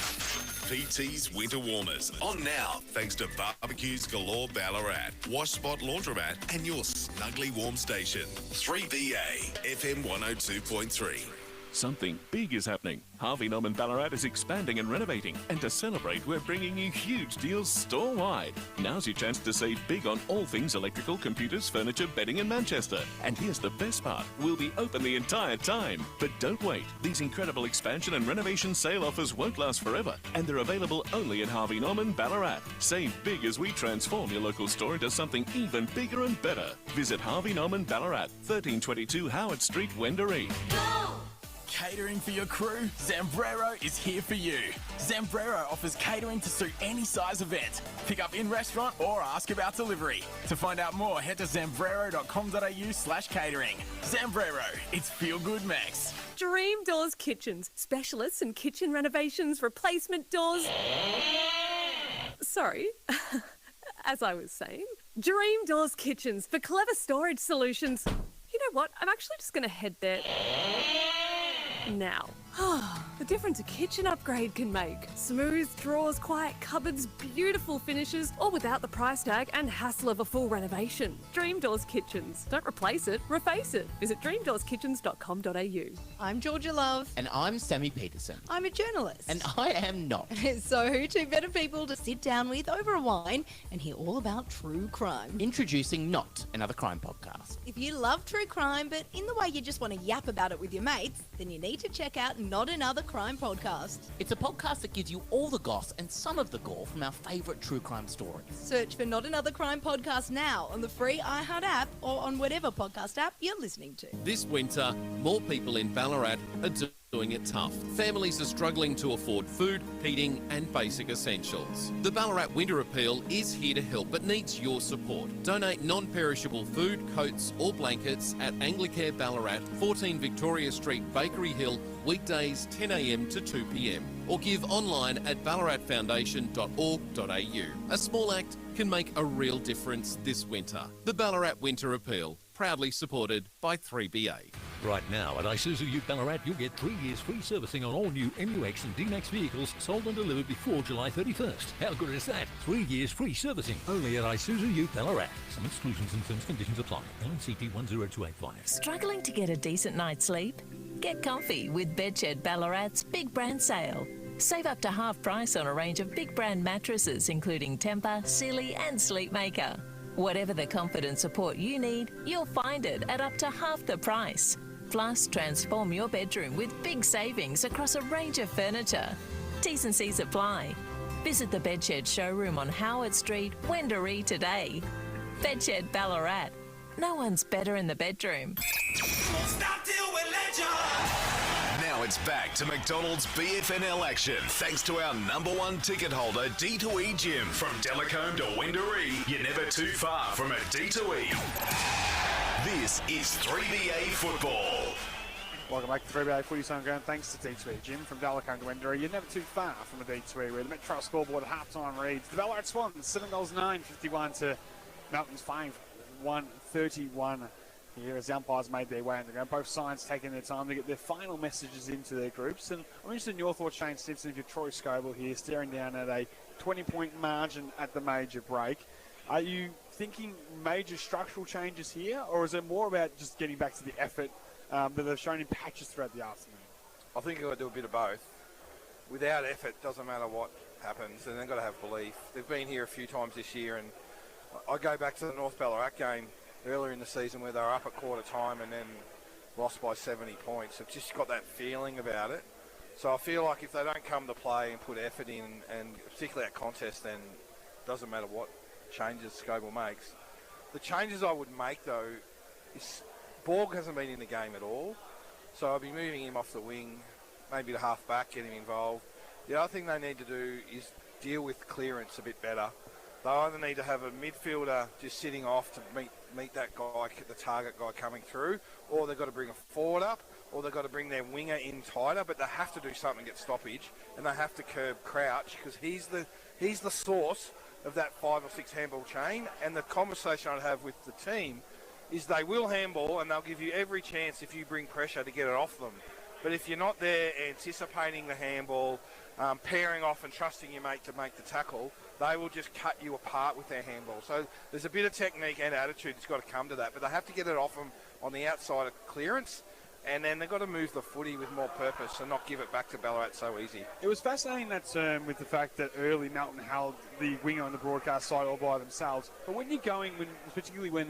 PT's Winter Warmers, on now, thanks to Barbecues Galore Ballarat, Wash Spot Laundromat, and your snugly warm station. 3BA, FM 102.3. Something big is happening. Harvey Norman Ballarat is expanding and renovating, and to celebrate, we're bringing you huge deals store-wide. Now's your chance to save big on all things electrical, computers, furniture, bedding in Manchester. And here's the best part, we'll be open the entire time. But don't wait, these incredible expansion and renovation sale offers won't last forever, and they're available only at Harvey Norman Ballarat. Save big as we transform your local store into something even bigger and better. Visit Harvey Norman Ballarat, 1322 Howard Street, Wendouree. Catering for your crew? Zambrero is here for you. Zambrero offers catering to suit any size event. Pick up in restaurant or ask about delivery. To find out more, head to zambrero.com.au/catering. Zambrero, it's feel good Max. Dream Doors Kitchens, specialists in kitchen renovations, replacement doors. Sorry, as I was saying, Dream Doors Kitchens for clever storage solutions. You know what? I'm actually just going to head there now. The difference a kitchen upgrade can make. Smooth drawers, quiet cupboards, beautiful finishes, all without the price tag and hassle of a full renovation. Dream Doors Kitchens. Don't replace it, reface it. Visit dreamdoorskitchens.com.au. I'm Georgia Love. And I'm Sammy Peterson. I'm a journalist. And I am not. So who two better people to sit down with over a wine and hear all about true crime? Introducing Not, another crime podcast. If you love true crime, but in the way you just want to yap about it with your mates, then you need to check out Not Another Crime Podcast. It's a podcast that gives you all the goss and some of the gore from our favourite true crime stories. Search for Not Another Crime Podcast now on the free iHeart app or on whatever podcast app you're listening to. This winter, more people in Ballarat are doing it tough. Families are struggling to afford food, heating and basic essentials. The Ballarat Winter Appeal is here to help but needs your support. Donate non-perishable food, coats or blankets at Anglicare Ballarat, 14 Victoria Street, Bakery Hill, weekdays 10 a.m. to 2 p.m. or give online at ballaratfoundation.org.au. A small act can make a real difference this winter. The Ballarat Winter Appeal, proudly supported by 3BA. Right now at Isuzu Ute Ballarat, you'll get 3 years free servicing on all new MUX and D-Max vehicles sold and delivered before July 31st. How good is that? 3 years free servicing only at Isuzu Ute Ballarat. Some exclusions and terms conditions apply. LNCT 10285. Struggling to get a decent night's sleep? Get comfy with Bedshed Ballarat's big brand sale. Save up to half price on a range of big brand mattresses including Tempur, Sealy and Sleepmaker. Whatever the comfort and support you need, you'll find it at up to half the price. Plus, transform your bedroom with big savings across a range of furniture. T's and C's apply. Visit the Bedshed showroom on Howard Street, Wendouree today. Bedshed Ballarat. No one's better in the bedroom. Stop till we let you. Now it's back to McDonald's BFNL action. Thanks to our #1 ticket holder, D2E Gym. From Delacombe to Wendouree, you're never too far from a D2E. This is 3BA Football. Welcome back to 3BA Footy Zone Ground. Thanks to D2E Gym. From Delacombe to Wendouree, you're never too far from a D2E, where the Metro scoreboard at halftime reads the Ballarat Swans 7 goals 9, 51 to Melton's 5-1-31 here as the umpires made their way on the ground. Both sides taking their time to get their final messages into their groups. And I'm interested in your thoughts, Shane Simpson, if you're Troy Scoble here, staring down at a 20-point margin at the major break. Are you thinking major structural changes here, or is it more about just getting back to the effort that they've shown in patches throughout the afternoon? I think you've got to do a bit of both. Without effort, doesn't matter what happens, and they've got to have belief. They've been here a few times this year, and I go back to the North Ballarat game earlier in the season where they were up at quarter time and then lost by 70 points. It's just got that feeling about it. So I feel like if they don't come to play and put effort in, and particularly at contest, then it doesn't matter what changes Scoble makes. The changes I would make, though, is Borg hasn't been in the game at all. So I'll be moving him off the wing, maybe to half back, get him involved. The other thing they need to do is deal with clearance a bit better. They either need to have a midfielder just sitting off to meet that guy, the target guy coming through, or they've got to bring a forward up, or they've got to bring their winger in tighter, but they have to do something to get stoppage, and they have to curb Crouch, because he's the source of that 5 or 6 handball chain. And the conversation I'd have with the team is they will handball, and they'll give you every chance if you bring pressure to get it off them. But if you're not there anticipating the handball, pairing off and trusting your mate to make the tackle, they will just cut you apart with their handball. So there's a bit of technique and attitude that's got to come to that, but they have to get it off them on the outside of clearance, and then they've got to move the footy with more purpose and not give it back to Ballarat so easy. It was fascinating, that term, with the fact that early Melton held the winger on the broadcast side all by themselves. But when you're going, particularly when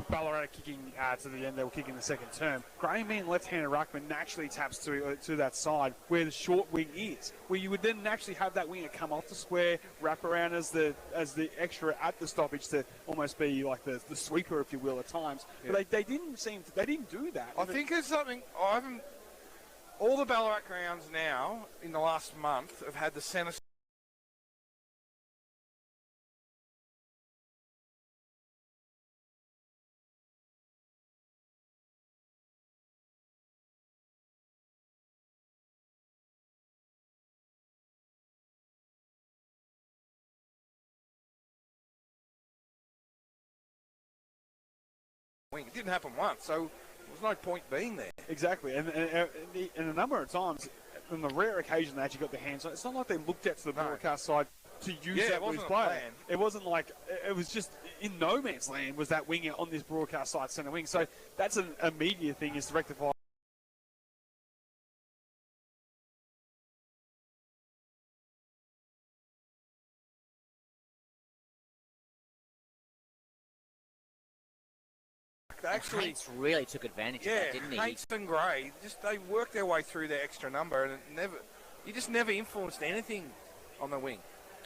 Ballarat are kicking to the end, they were kicking the second term, Graham being left-handed ruckman naturally taps to that side where the short wing is, where you would then naturally have that winger come off the square, wrap around as the extra at the stoppage to almost be like the sweeper, if you will, at times. Yeah. But they didn't do that. I think there's something all the Ballarat grounds now in the last month have had the centre wing. It didn't happen once, so there's no point being there. Exactly, and a number of times, on the rare occasion they actually got their hands on it, it's not like they looked out to the broadcast side to use that with his player. It wasn't like, it was just in no man's land was that winger on this broadcast side centre wing. So that's an immediate thing, is to rectify. Actually, Hates really took advantage of that, didn't he? Hates and Gray, they worked their way through their extra number, and he just never influenced anything on the wing.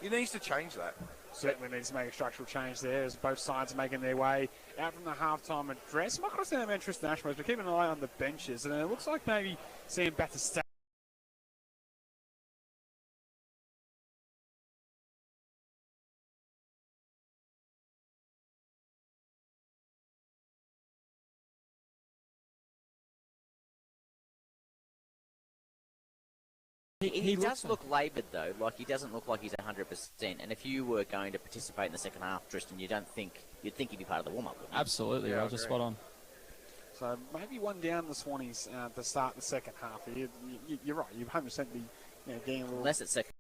He needs to change that. Certainly needs to make a structural change there, as both sides are making their way out from the halftime address. Might cross down Manchester Nationals, but keeping an eye on the benches, and it looks like maybe seeing Batista He does look laboured, though. Like, he doesn't look like he's 100%. And if you were going to participate in the second half, Tristan, you'd think he'd be part of the warm-up, wouldn't you? Absolutely, yeah, Roger, spot on. So maybe one down the Swannies to start the second half. You're right. You've 100% be getting a little. Unless it's second.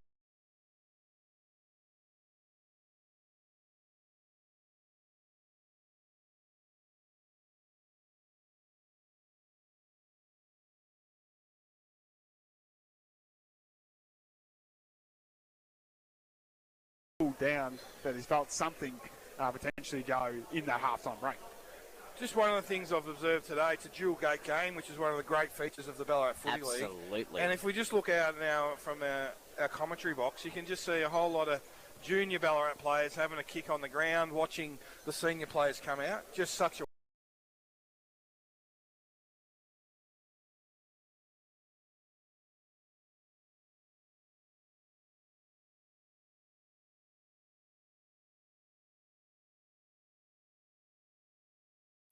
Down that he's felt something potentially go in that halftime break. Just one of the things I've observed today, it's a dual gate game, which is one of the great features of the Ballarat Footy League. Absolutely. And if we just look out now from our commentary box, you can just see a whole lot of junior Ballarat players having a kick on the ground, watching the senior players come out. Just such a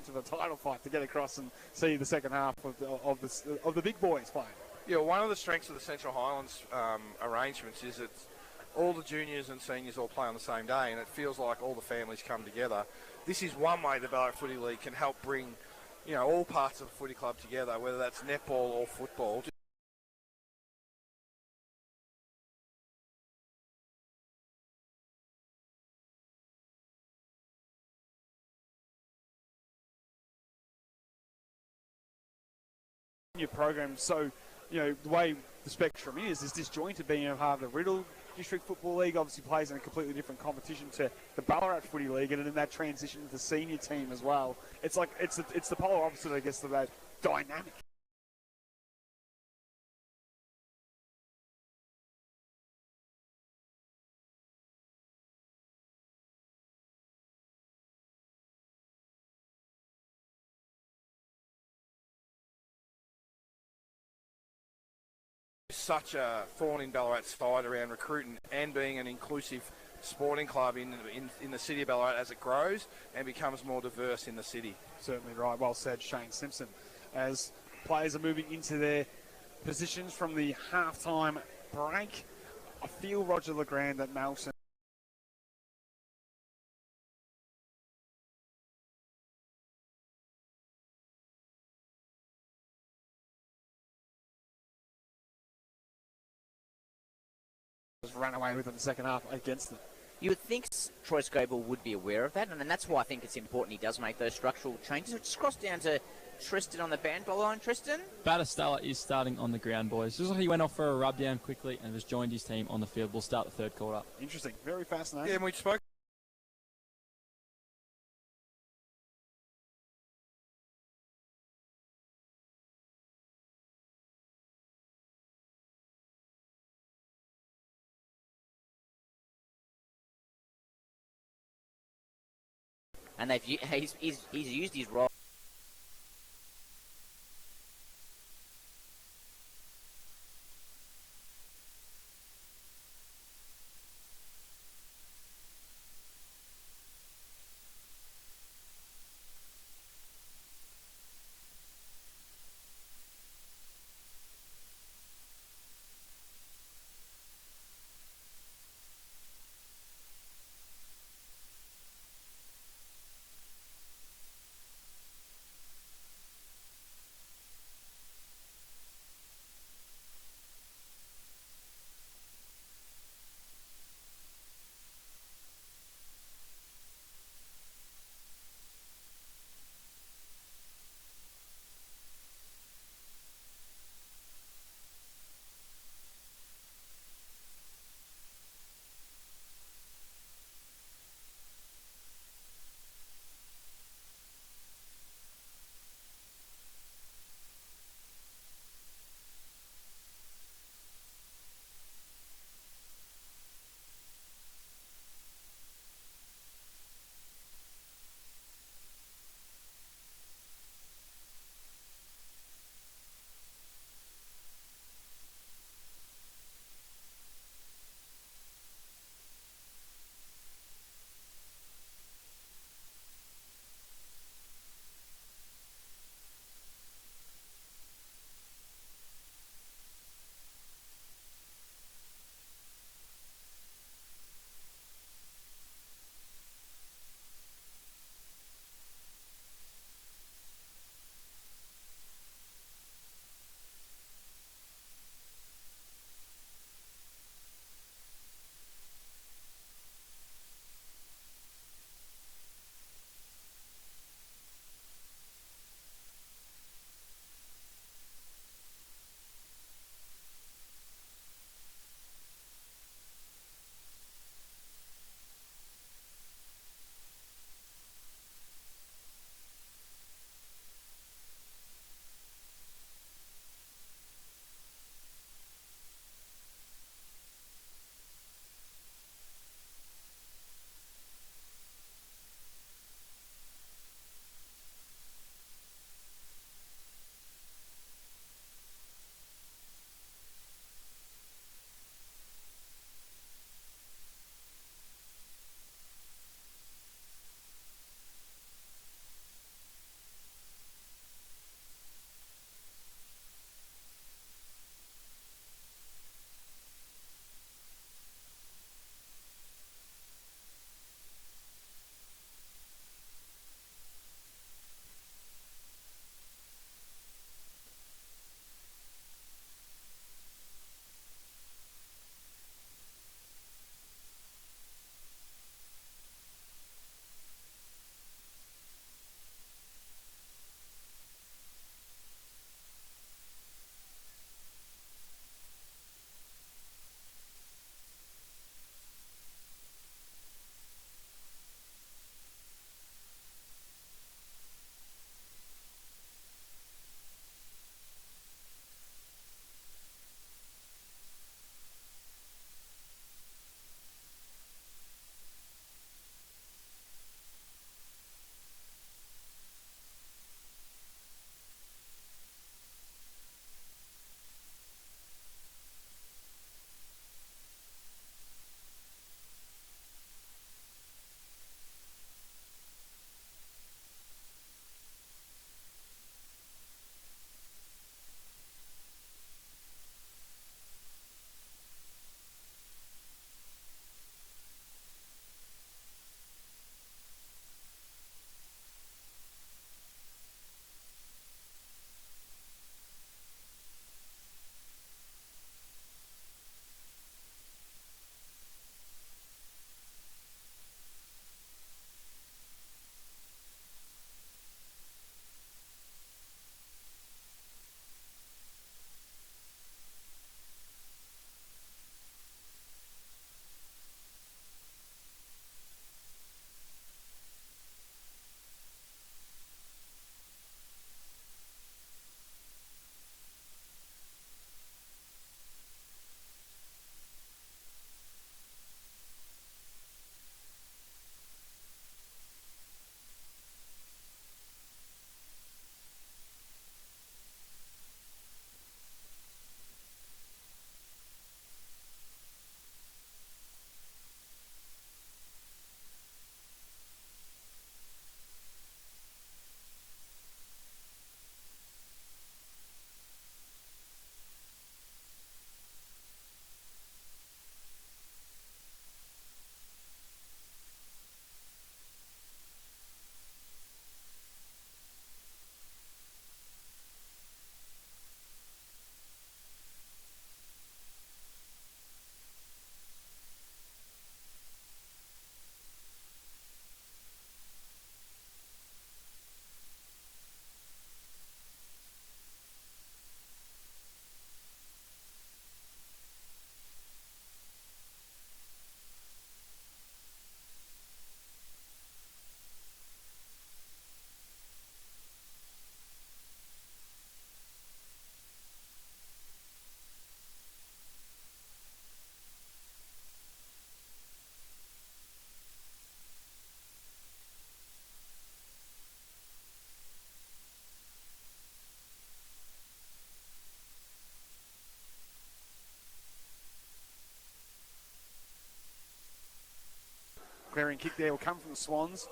to the title fight to get across and see the second half of the big boys playing. Yeah, one of the strengths of the Central Highlands arrangements is that all the juniors and seniors all play on the same day, and it feels like all the families come together. This is one way the Ballarat Footy League can help bring, all parts of the footy club together, whether that's netball or football. Your program, so the way the spectrum is disjointed, being a part of the Riddle District Football League obviously plays in a completely different competition to the Ballarat Footy League, and then that transition to the senior team as well. It's like it's the polar opposite, I guess, of that dynamic. such a thorn in Ballarat's side around recruiting and being an inclusive sporting club in the city of Ballarat as it grows and becomes more diverse in the city. Certainly right. Well said, Shane Simpson. As players are moving into their positions from the halftime break, I feel, Roger Legrand, that Melton has run away with in the second half against them. You would think Troy Scoble would be aware of that, and that's why I think it's important he does make those structural changes. Just cross down to Tristan on the bandball line. Tristan? Battistella is starting on the ground, boys. Just like he went off for a rub down quickly and has joined his team on the field. We'll start the third quarter. Interesting. Very fascinating. Yeah, and we spoke. And he's used his role. kick there will come from the Swans.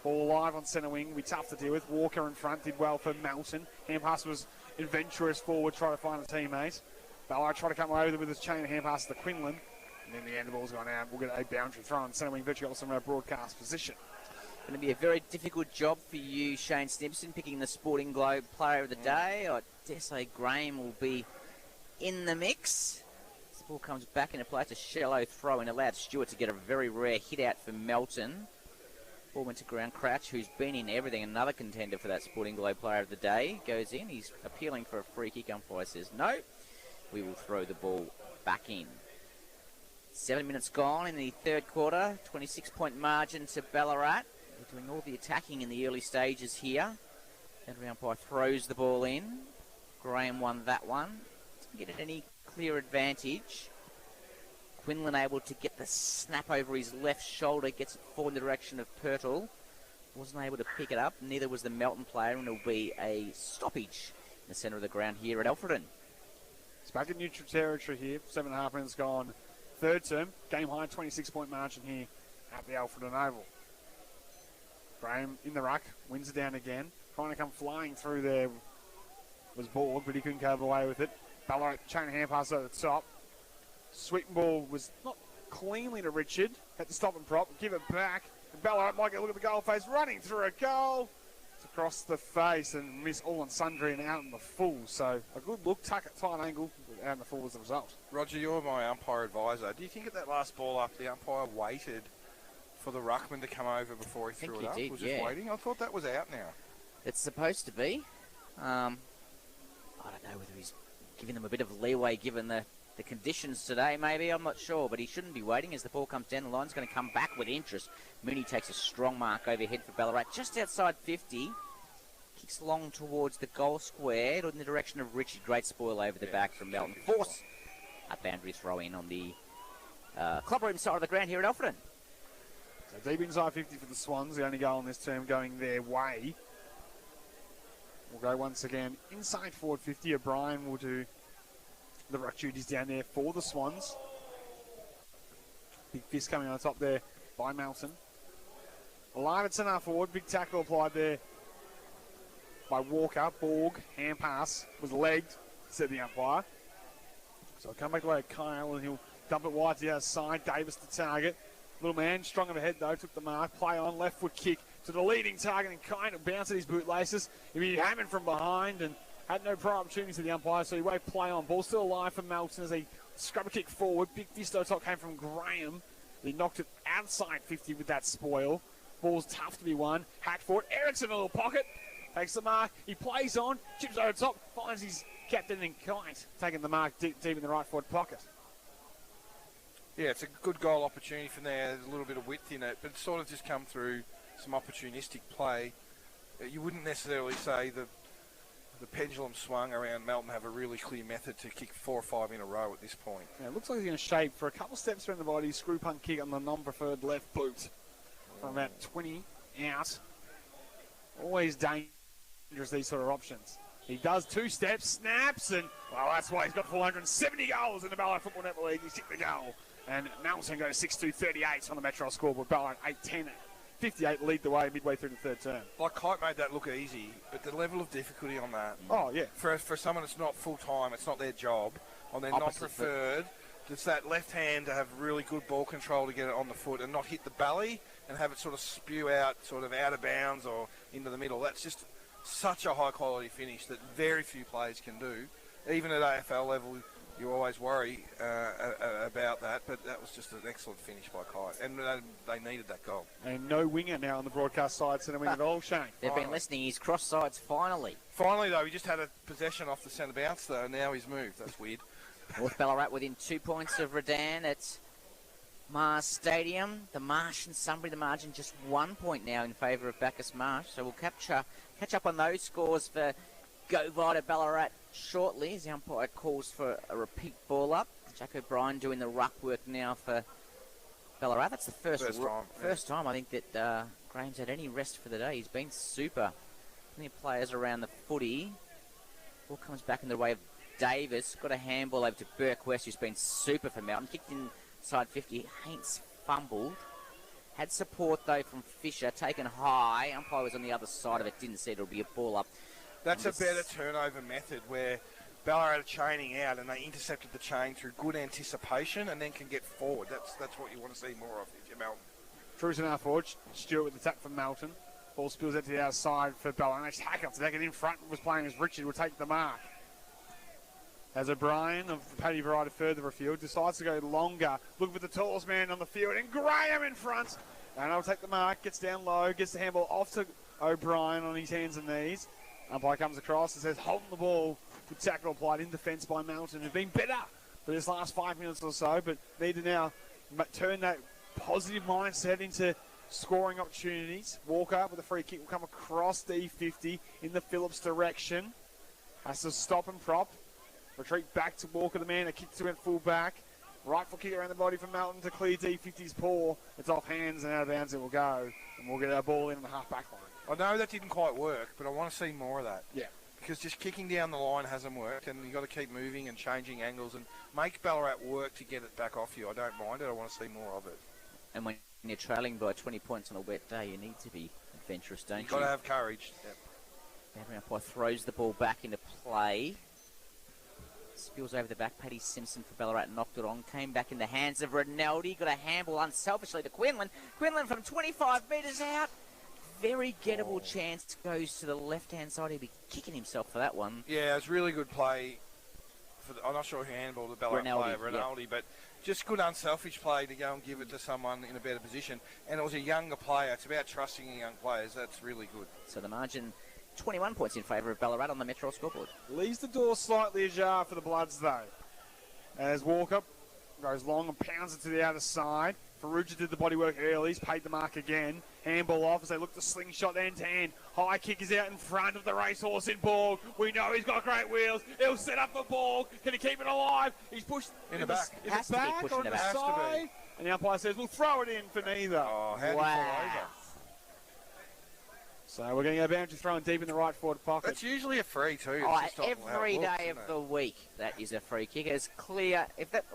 Ball live on centre wing, will be tough to deal with. Walker in front, did well for Melton. Hand pass was adventurous forward, trying to find a teammate. Ballarat tried to come over with his chain of hand passes to Quinlan. And in the end, the ball's gone out. We'll get a boundary throw on centre wing, virtually also from our broadcast position. Going to be a very difficult job for you, Shane Snimpson, picking the Sporting Globe Player of the Day. I dare say Graham will be in the mix. This ball comes back into play. It's a shallow throw and allowed Stewart to get a very rare hit out for Melton. Ball went to ground. Crouch, who's been in everything, another contender for that Sporting Globe Player of the Day, goes in. He's appealing for a free kick. Umpire says no. We will throw the ball back in. 7 minutes gone in the third quarter. 26-point margin to Ballarat. They're doing all the attacking in the early stages here. Every umpire throws the ball in. Graham won that one. Didn't get any clear advantage. Quinlan able to get the snap over his left shoulder, gets it forward in the direction of Pirtle. Wasn't able to pick it up, neither was the Melton player, and it'll be a stoppage in the centre of the ground here at Alfredton. It's back in neutral territory here, 7.5 minutes gone. Third term, game high 26-point margin here at the Alfredton Oval. Graham in the ruck, wins it down again. Trying to come flying through there was bored, but he couldn't cover away with it. Ballarat chain hand pass over the top. Sweeping ball was not cleanly to Richard. Had to stop and prop, give it back. And Ballarat might get a look at the goal face, running through a goal. It's across the face and miss all on sundry and out in the full. So a good look, tuck at tight angle, but out in the full was the result. Roger, you're my umpire advisor. Do you think at that last ball up, the umpire waited for the ruckman to come over before he threw it up? Was just waiting? I thought that was out now. It's supposed to be. I don't know whether he's giving them a bit of leeway given the conditions today, maybe. I'm not sure, but he shouldn't be waiting as the ball comes down the line. It's going to come back with interest. Mooney takes a strong mark overhead for Ballarat, just outside 50. Kicks long towards the goal square in the direction of Richard. Great spoil over the back from Melton. Force a boundary throw in on the clubroom side of the ground here at Alfredton. So deep inside 50 for the Swans, the only goal in this term going their way. We'll go once again inside forward 50. O'Brien will do the ruck duties down there for the Swans. Big fist coming on top there by Melton. Liverton up forward. Big tackle applied there by Walker. Borg, hand pass, was legged, said the umpire. So I'll come back the way of Kyle and he'll dump it wide to the outside. Davis the target. Little man, strong of a head though, took the mark. Play on, left foot kick to the leading target and kind of bounced at his bootlaces. He'll be hammered from behind and had no prior opportunity to the umpire, so he won't play on. Ball still alive for Melton as they scrub a kick forward. Big fist over top came from Graham. He knocked it outside 50 with that spoil. Ball's tough to be won. Hackford, Erickson in a little pocket. Takes the mark. He plays on. Chips over top. Finds his captain and Kite taking the mark deep in the right forward pocket. Yeah, it's a good goal opportunity from there. There's a little bit of width in it, but it's sort of just come through some opportunistic play. You wouldn't necessarily say the pendulum swung around Melton have a really clear method to kick 4 or 5 in a row at this point. Yeah, it looks like he's going to shape for a couple of steps around the body. Screw punt kick on the non-preferred left boot from about 20 out. Always dangerous, these sort of options. He does 2 steps, snaps, and well, that's why he's got 470 goals in the Ballarat Football Netball League. He's hit the goal. And Melton goes 6-2-38 on the Metro scoreboard. Ballarat 8-10. 58 lead the way midway through the third term. Like Kite made that look easy, but the level of difficulty on that. Oh, yeah. For someone that's not full-time, it's not their job. On their non-preferred, it's that left hand to have really good ball control to get it on the foot and not hit the belly and have it sort of spew out sort of out of bounds or into the middle. That's just such a high-quality finish that very few players can do. Even at AFL level, you always worry about that, but that was just an excellent finish by Kite, and they needed that goal. And no winger now on the broadcast side, centre wing at all, Shane. They've been listening. He's cross sides finally. Finally, though, he just had a possession off the centre bounce, though, and now he's moved. That's weird. North Ballarat within 2 points of Redan at Mars Stadium. The Marsh and Sunbury, the margin just 1 point now in favour of Bacchus Marsh, so we'll catch up on those scores for Go Vita Ballarat shortly as the umpire calls for a repeat ball up. Jack O'Brien doing the ruck work now for Ballarat. That's the first time I think that Graham's had any rest for the day. He's been super. Plenty of players around the footy. Ball comes back in the way of Davis. Got a handball over to Burke West, who's been super for Melton. Kicked inside 50. Haints fumbled. Had support, though, from Fisher, taken high. Umpire was on the other side of it, didn't see it would be a ball up. That's a better turnover method where Ballarat are chaining out and they intercepted the chain through good anticipation and then can get forward. That's what you want to see more of if you're Melton. Cruising out forward. Stewart with the tap from Melton. Ball spills out to the outside for Ballarat. Hackett to take it in front. Was playing as Richard will take the mark. As O'Brien of the Paddy Variety further afield decides to go longer. Looking for the tallest man on the field, and Graham in front. And I'll take the mark, gets down low, gets the handball off to O'Brien on his hands and knees. Umpire comes across and says, holding the ball. Good tackle applied in defence by Melton, who've been better for this last 5 minutes or so, but need to now turn that positive mindset into scoring opportunities. Walker with a free kick will come across D50 in the Phillips direction. Has to stop and prop. Retreat back to Walker, the man that kicks to full back. Right foot kick around the body from Melton to clear D50's paw. It's off hands and out of bounds it will go. And we'll get our ball in the half-back line. I know that didn't quite work, but I want to see more of that. Yeah. Because just kicking down the line hasn't worked, and you've got to keep moving and changing angles and make Ballarat work to get it back off you. I don't mind it. I want to see more of it. And when you're trailing by 20 points on a wet day, you need to be adventurous, don't you? You've got to have courage. Yep. Boundary umpire throws the ball back into play. Spills over the back. Paddy Simpson for Ballarat knocked it on. Came back in the hands of Rinaldi. Got a handball unselfishly to Quinlan. Quinlan from 25 metres out. Very gettable chance. Goes to the left-hand side. He'll be kicking himself for that one. Yeah, it's really good play. I'm not sure who handballed the Ballarat player, Rinaldi, but just good unselfish play to go and give it to someone in a better position. And it was a younger player. It's about trusting your young players. That's really good. So the margin, 21 points in favour of Ballarat on the Metro scoreboard. Leaves the door slightly ajar for the Bloods, though. As Walker goes long and pounds it to the outer side. Ferrugia did the bodywork early. He's paid the mark again. Handball off as they look to slingshot end-to-end. High kick is out in front of the racehorse in Borg. We know he's got great wheels. He'll set up for Borg. Can he keep it alive? He's pushed in the back. In the back or in the side? And the umpire says, we'll throw it in for neither. Oh, how did he fall over? So we're going to go boundary throwing deep in the right forward pocket. That's usually a free too. Every day of the week, that is a free kick. It's clear.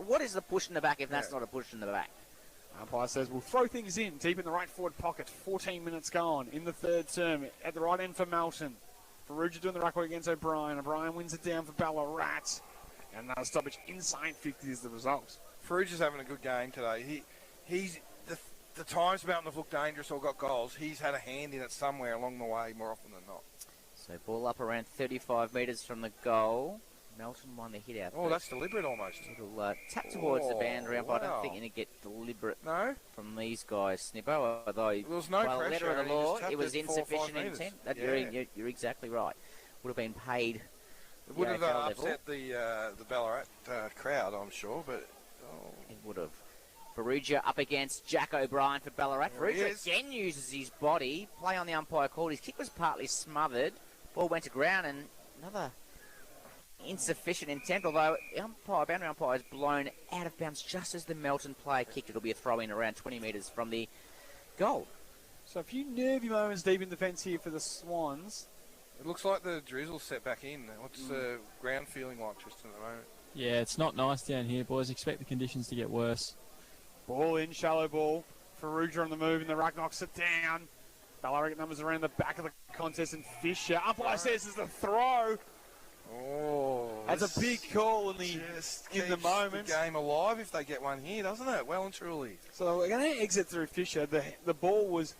What is the push in the back if that's not a push in the back? Umpire says we'll throw things in deep in the right forward pocket. 14 minutes gone in the third term. At the right end for Melton. Ferrugia doing the ruck work against O'Brien. O'Brien wins it down for Ballarat. And another stoppage inside 50 is the result. Ferrugia's having a good game today. He's the times Melton have looked dangerous or got goals, he's had a hand in it somewhere along the way more often than not. So ball up around 35 metres from the goal. Melton won the hit out. Oh, that's deliberate almost. Little tap towards the boundary, but I don't think you're going to get deliberate from these guys, Snippo. Although, there was no pressure. Letter of the law, it was 4 or 5 insufficient intent. You're exactly right. Would have been paid. It would have upset the Ballarat crowd, I'm sure, but it would have. Ferrugia up against Jack O'Brien for Ballarat. Ferrugia again uses his body. Play on the umpire called. His kick was partly smothered. Ball went to ground and another insufficient intent, although the boundary umpire is blown out of bounds just as the Melton player kicked. It'll be a throw-in around 20 metres from the goal. So a few nervy moments deep in defence here for the Swans. It looks like the drizzle's set back in. What's the ground feeling like, Tristan, at the moment? Yeah, it's not nice down here, boys. Expect the conditions to get worse. Ball in, shallow ball. Ferrugia on the move, and the ruck knocks it down. Ballarat numbers around the back of the contest, and Fisher. Umpire says it's a throw. Oh, that's a big call in the moment. The game alive if they get one here, doesn't it? Well and truly. So we're going to exit through Fisher. The ball was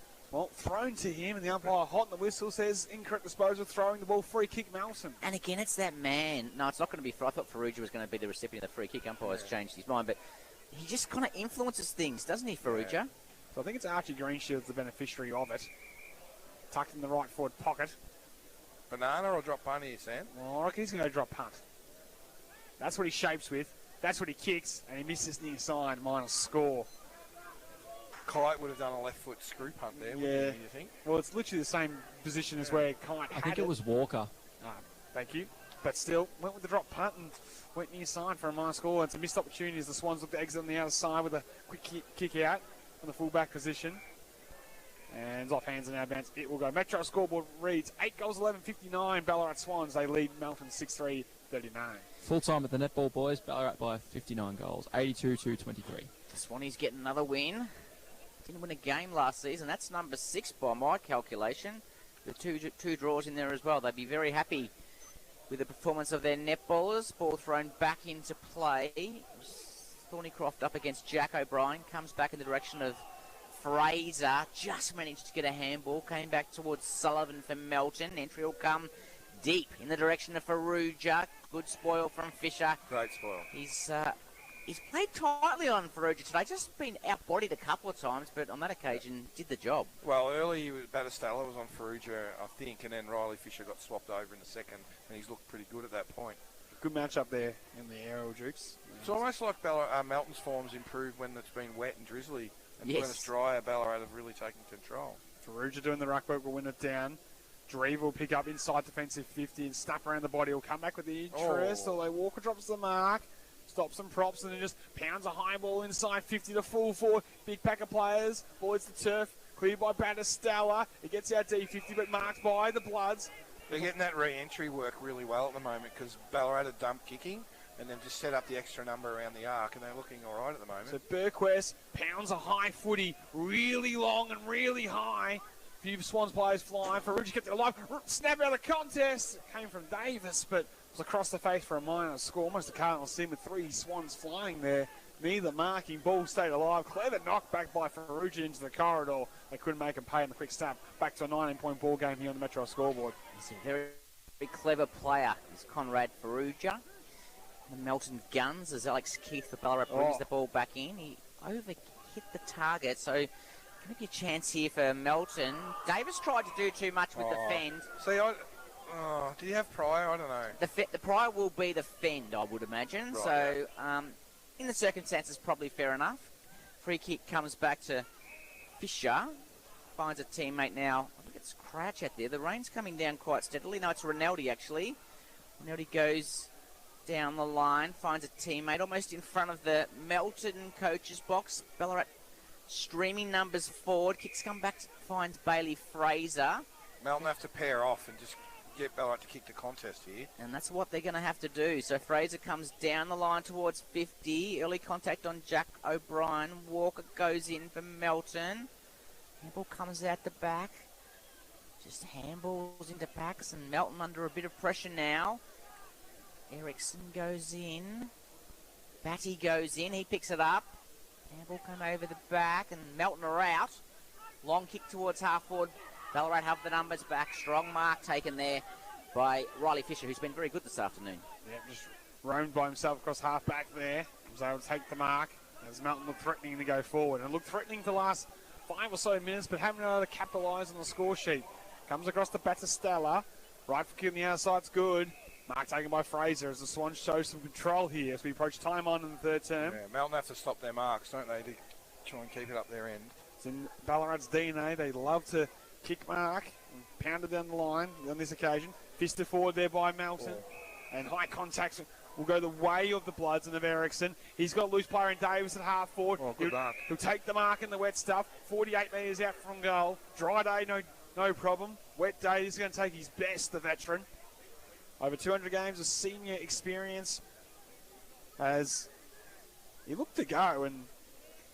thrown to him, and the umpire hot in the whistle says incorrect disposal, throwing the ball, free kick Melton. And again, it's that man. No, it's not going to be. I thought Ferrugia was going to be the recipient of the free kick. Umpire's changed his mind, but he just kind of influences things, doesn't he, Ferrugia? Yeah. So I think it's Archie Greenshield's the beneficiary of it. Tucked in the right forward pocket. Banana or drop punt here, Sam? Well, I reckon he's going to drop punt. That's what he shapes with. That's what he kicks, and he misses near side, minus score. Kite would have done a left foot screw punt there, wouldn't you think? Well, it's literally the same position as where Kite had I think it was Walker. Thank you. But still, went with the drop punt and went near side for a minus score. It's a missed opportunity as the Swans look to exit on the outer side with a quick kick out from the full-back position. And it's off hands and out of bounds. It will go. Metro scoreboard reads 8 goals, 11-59. Ballarat Swans, they lead Melton 6-3, 39. Full time at the netball, boys. Ballarat by 59 goals, 82-23. The Swannies get another win. Didn't win a game last season. That's number 6 by my calculation. The two draws in there as well. They'd be very happy with the performance of their netballers. Ball thrown back into play. Thornycroft up against Jack O'Brien. Comes back in the direction of Fraser. Just managed to get a handball. Came back towards Sullivan for Melton. Entry will come deep in the direction of Faruja. Good spoil from Fisher. Great spoil. He's played tightly on Faruja today. Just been outbodied a couple of times, but on that occasion did the job. Well, early Battistella was on Faruja, I think, and then Riley Fisher got swapped over in the second, and he's looked pretty good at that point. Good match-up there in the aerial Dukes. It's almost like Melton's form's improved when it's been wet and drizzly, and when it's drier, Ballarat have really taken control. Faruja doing the ruck work will win it down. Dreve will pick up inside defensive 50 and snap around the body. He'll come back with the interest, although Walker drops the mark. Stops and props and then just pounds a high ball inside 50 to full forward. Big pack of players. Voids the turf. Cleared by Battistella. It gets out D50 but marked by the Bloods. They're getting that re-entry work really well at the moment because Ballarat are dump kicking and then just set up the extra number around the arc and they're looking all right at the moment. So Burquest pounds a high footy really long and really high. Few Swans players flying. Faruja kept it alive. Snap out of the contest. Came from Davis but was across the face for a minor score. Almost a cardinal sin with 3 Swans flying there. Neither marking. Ball stayed alive. Clever knock back by Faruja into the corridor. They couldn't make him pay in the quick snap. Back to a 19-point ball game here on the Metro scoreboard. He's a very, very clever player. Is Conrad Faruja. The Melton Guns as Alex Keith for Ballarat brings the ball back in. He hit the target, so could be a chance here for Melton. Davis tried to do too much with the fend. See, did he have Pryor? I don't know. The Pryor will be the fend, I would imagine. Right, so, in the circumstances, probably fair enough. Free kick comes back to Fisher. Finds a teammate now. I think it's Crouch out there. The rain's coming down quite steadily. No, it's Rinaldi, actually. Rinaldi goes down the line, finds a teammate almost in front of the Melton coach's box. Ballarat streaming numbers forward. Kicks come back, finds Bailey Fraser. Melton have to pair off and just get Ballarat to kick the contest here. And that's what they're going to have to do. So Fraser comes down the line towards 50. Early contact on Jack O'Brien. Walker goes in for Melton. Handball comes out the back. Just handballs into packs and Melton under a bit of pressure now. Erickson goes in. Batty goes in. He picks it up. Handball come over the back and Melton are out. Long kick towards half forward. Ballarat have the numbers back. Strong mark taken there by Riley Fisher, who's been very good this afternoon. Yeah, just roamed by himself across half back there. Was able to take the mark as Melton looked threatening to go forward. And looked threatening for the last 5 or so minutes, but haven't been able to capitalise on the score sheet. Comes across to Battistella. Right for kick on the outside's good. Mark taken by Fraser as the Swans show some control here as we approach time on in the third term. Yeah, Melton have to stop their marks, don't they, to try and keep it up their end. It's in Ballarat's DNA. They love to kick mark and pound it down the line on this occasion. Fisted forward there by Melton. And high contacts will go the way of the Bloods and of Erickson. He's got a loose player in Davis at half forward. Good mark. He'll take the mark in the wet stuff. 48 metres out from goal. Dry day, no problem. Wet day, he's going to take his best, the veteran. Over 200 games of senior experience as he looked to go and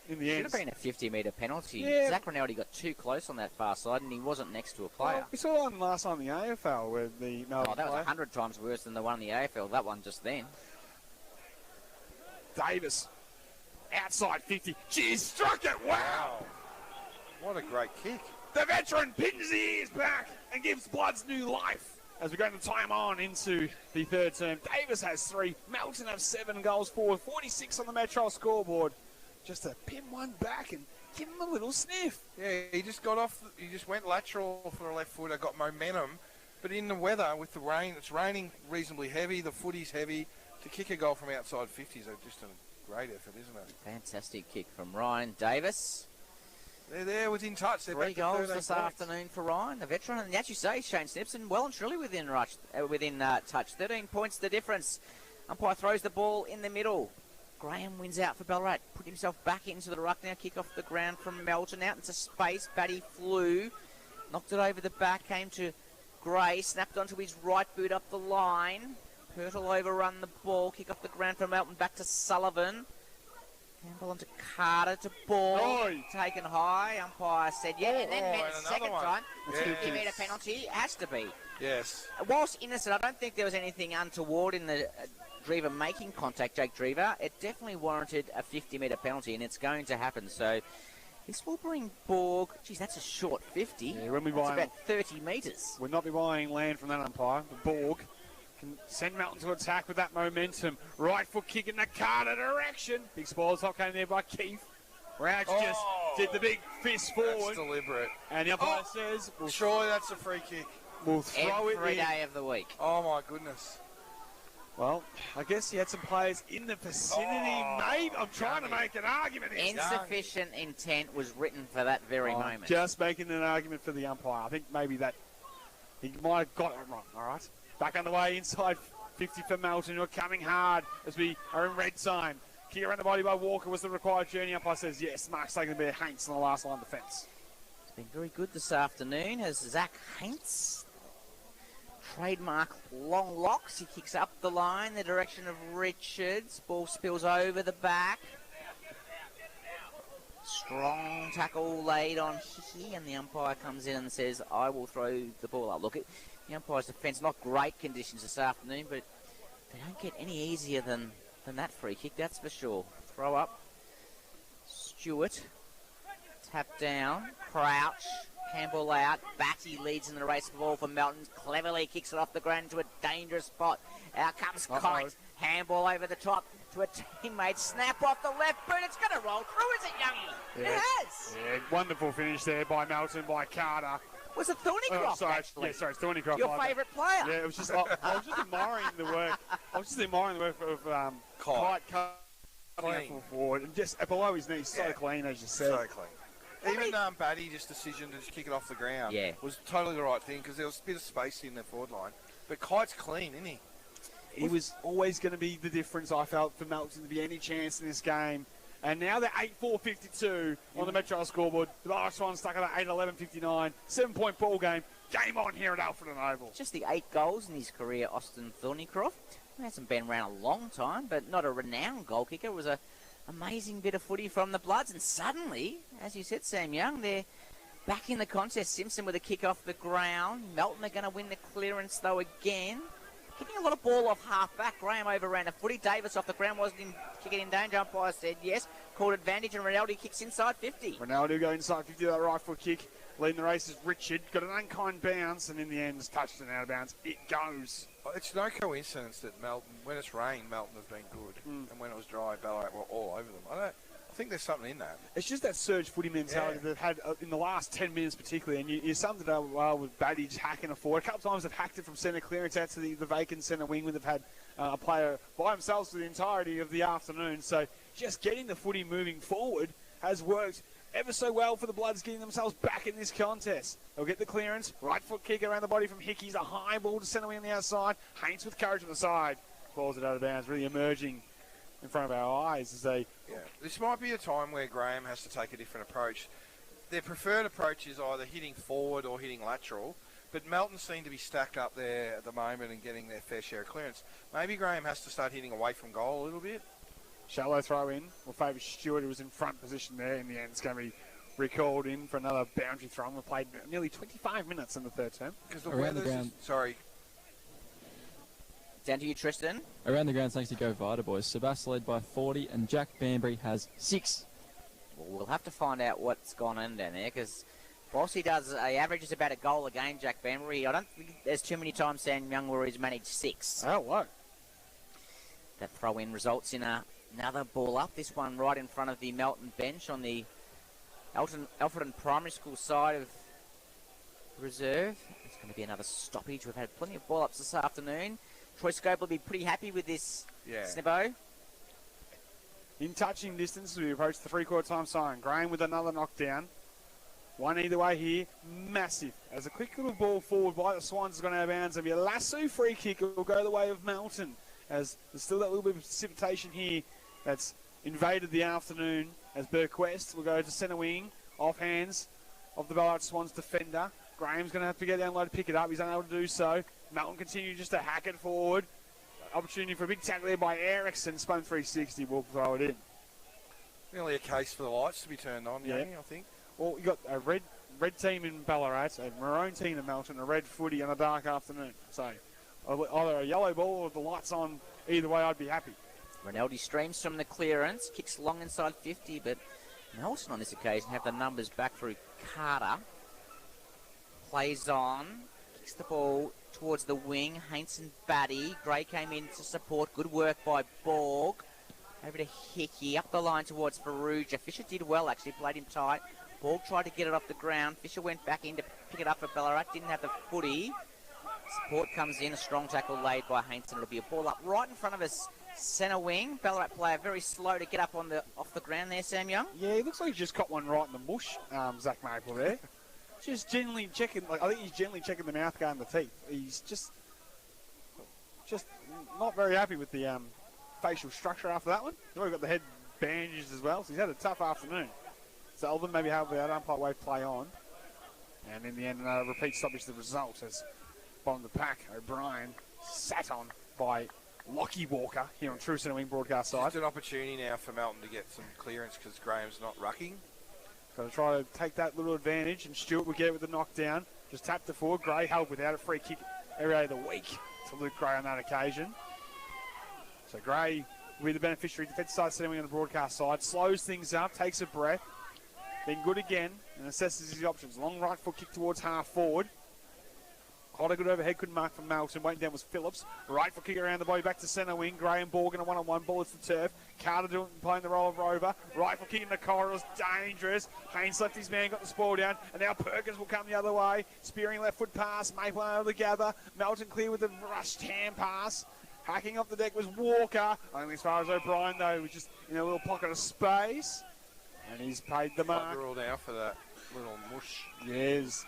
in the end. Should have been a 50-metre penalty. Yeah. Zach Rinaldi got too close on that far side and he wasn't next to a player. Well, we saw one last time in the AFL where the Melbourne that was 100 times worse than the one in the AFL. That one just then. Davis, outside 50. She's struck it. Wow. What a great kick. The veteran pins the ears back and gives Bloods new life. As we go into time on into the third term, Davis has 3. Melton have 7 goals forward. 46 on the Metro scoreboard. Just to pin one back and give him a little sniff. Yeah, he just got off. He just went lateral for a left footer, got momentum. But in the weather, with the rain, it's raining reasonably heavy. The footy's heavy. To kick a goal from outside 50 is just a great effort, isn't it? Fantastic kick from Ryan Davis. They're there within touch. They're 3 back to goals 13 this points. afternoon for Ryan, the veteran. And as you say, Shane Snipson, well and truly within touch. 13 points the difference. Umpire throws the ball in the middle. Graham wins out for Ballarat. Put himself back into the ruck now. Kick off the ground from Melton. Out into space. Batty flew. Knocked it over the back. Came to Gray. Snapped onto his right boot up the line. Pirtle overrun the ball. Kick off the ground from Melton. Back to Sullivan. Handball onto Carter to ball. Oi. Taken high. Umpire said yeah, and then meant and second another one. time. Yeah. 50-metre penalty. It has to be. Yes. Whilst innocent, I don't think there was anything untoward in the Drever making contact, Jake Drever. It definitely warranted a 50-metre penalty, and it's going to happen. So this will bring Borg. Geez, that's a short 50. Yeah, when we that's buy about 30 metres. We'll not be buying land from that umpire. The Borg can send Melton to attack with that momentum. Right foot kick in the Carter direction. Big spoils hop came there by Keith. Rouch just did the big fist forward. That's deliberate. And the umpire says, surely that's a free kick. We'll throw it Every in. day of the week. Oh, my goodness. Well, I guess he had some players in the vicinity. Maybe I'm trying to make an argument. Insufficient intent was written for that very moment. Just making an argument for the umpire. I think maybe that he might have got it wrong. All right. Back underway inside 50 for Melton, who are coming hard as we are in red time. Kick around the body by Walker was the required journey. Umpire says yes. Mark's taking a bit of Haints on the last line of defence. It's been very good this afternoon as Zach Haints, trademark long locks. He kicks up the line, the direction of Richards. Ball spills over the back. Strong tackle laid on Hickey, and the umpire comes in and says, I will throw the ball up. Look, the umpire's defence, not great conditions this afternoon, but they don't get any easier than that free kick, that's for sure. Throw up. Stewart. Tap down. Crouch. Handball out. Batty leads in the race for the ball for Melton. Cleverly kicks it off the ground to a dangerous spot. Out comes Kite. Handball over the top to a teammate. Snap off the left boot. It's going to roll through, is it, Youngie? Yeah. It has. Yeah, wonderful finish there by Melton, by Carter. Was it Thornycroft, actually? Yeah, sorry, it's Thornycroft. Your favourite player. Yeah, it was just, I was just admiring the work. Of Kite coming up forward and just below his knee, so clean, as you said. So clean. Even Batty, just decision to just kick it off the ground was totally the right thing because there was a bit of space in the forward line. But Kite's clean, isn't he? He was always going to be the difference, I felt, for Melton to be any chance in this game. And now they're 8-4-52 on the Metro scoreboard. The last one stuck at 8-11-59. 7-point ball game. Game on here at Alfred and Oval. Just the 8 goals in his career, Austin Thornycroft. He hasn't been around a long time, but not a renowned goal kicker. It was an amazing bit of footy from the Bloods. And suddenly, as you said, Sam Young, they're back in the contest. Simpson with a kick off the ground. Melton are going to win the clearance, though, again. Kicking a lot of ball off half-back. Graham overran a footy. Davis off the ground wasn't kicking in danger. Umpire said yes. Called advantage, and Ronaldo kicks inside 50. Ronaldo go inside 50 with that right foot kick. Leading the race is Richard. Got an unkind bounce, and in the end, touched it out of bounds. It goes. It's no coincidence that Melton, when it's rained, Melton have been good. And when it was dry, Ballarat were all over them. I think there's something in that. It's just that surge footy mentality they've had in the last 10 minutes particularly, and you summed it up well with Batty hacking it forward. A couple of times they've hacked it from centre clearance out to the vacant centre wing when they've had a player by themselves for the entirety of the afternoon. So just getting the footy moving forward has worked ever so well for the Bloods, getting themselves back in this contest. They'll get the clearance, right foot kick around the body from Hickey's, a high ball to centre wing on the outside. Haints with courage on the side, balls it out of bounds, really emerging in front of our eyes as they... Yeah. This might be a time where Graham has to take a different approach. Their preferred approach is either hitting forward or hitting lateral, but Melton seem to be stacked up there at the moment and getting their fair share of clearance. Maybe Graham has to start hitting away from goal a little bit. Shallow throw in. Will favour Stewart, who was in front position there. In the end, it's going to be recalled in for another boundary throw. We've played nearly 25 minutes in the third term. Because the weather's... Sorry. Down to you, Tristan. Around the ground, thanks to Go Vita, boys. Sebas led by 40, and Jack Banbury has 6. Well, we'll have to find out what's gone on down there, because whilst he averages about a goal a game, Jack Banbury, I don't think there's too many times Sam Young where he's managed 6. Oh, what? That throw-in results in another ball up. This one right in front of the Melton bench on the Alfredton Primary School side of reserve. It's going to be another stoppage. We've had plenty of ball-ups this afternoon. Troy Scope will be pretty happy with this, Snibbo. In touching distance, we approach the three-quarter time siren. Graham with another knockdown. One either way here, massive. As a quick little ball forward by the Swans has gone out of bounds. There'll be a lasso free kick. It will go the way of Melton. As there's still that little bit of precipitation here that's invaded the afternoon. As Burquest will go to centre wing, off hands of the Ballarat Swans defender. Graham's going to have to get down low to pick it up. He's unable to do so. Melton continue just to hack it forward. Opportunity for a big tackle there by Ericsson. Spun 360. Will throw it in. Really a case for the lights to be turned on, Yeah. Yanni, I think. Well, you got a red team in Ballarat, a maroon team in Melton, a red footy on a dark afternoon. So either a yellow ball or the lights on. Either way, I'd be happy. Rinaldi streams from the clearance, kicks long inside 50, but Melton on this occasion have the numbers back through Carter. Plays on, kicks the ball towards the wing. Hainson Batty. Gray came in to support. Good work by Borg. Over to Hickey, up the line towards Faruja. Fisher did well, actually, played him tight. Borg tried to get it off the ground. Fisher went back in to pick it up for Ballarat. Didn't have the footy. Support comes in, a strong tackle laid by Hainson. It'll be a ball up right in front of us. Centre wing. Ballarat player very slow to get up on off the ground there, Sam Young. Yeah, he looks like he just caught one right in the mush, Zach Maple there. Just generally checking, I think he's generally checking the mouth guard and the teeth. He's just not very happy with the facial structure after that one. He's already got the head bandaged as well, so he's had a tough afternoon. Sullivan maybe have the umpire wave play on. And in the end, another repeat stoppage the result as bottom of the pack, O'Brien sat on by Lockie Walker here on True Centre Wing broadcast side. Just an opportunity now for Melton to get some clearance because Graham's not rucking. Got to try to take that little advantage, and Stewart will get it with the knockdown. Just tap the forward. Gray held without a free kick every day of the week to Luke Gray on that occasion. So Gray will be the beneficiary. Defence side centre wing on the broadcast side. Slows things up, takes a breath. Then good again, and assesses his options. Long right foot kick towards half forward. Quite a good overhead, couldn't mark from Melton. Waiting down was Phillips. Right foot kick around the body back to centre wing. Gray and Borg in a one-on-one ball. It's the turf. Carter playing the role of Rover. Right foot kick in the corridors. Dangerous. Haynes left his man, got the spoil down. And now Perkins will come the other way. Spearing left foot pass. Maple able to gather. Melton clear with the rushed hand pass. Hacking off the deck was Walker. Only as far as O'Brien, though, was just in a little pocket of space. And he's paid the mark. Ruled out for that little mush. Yes.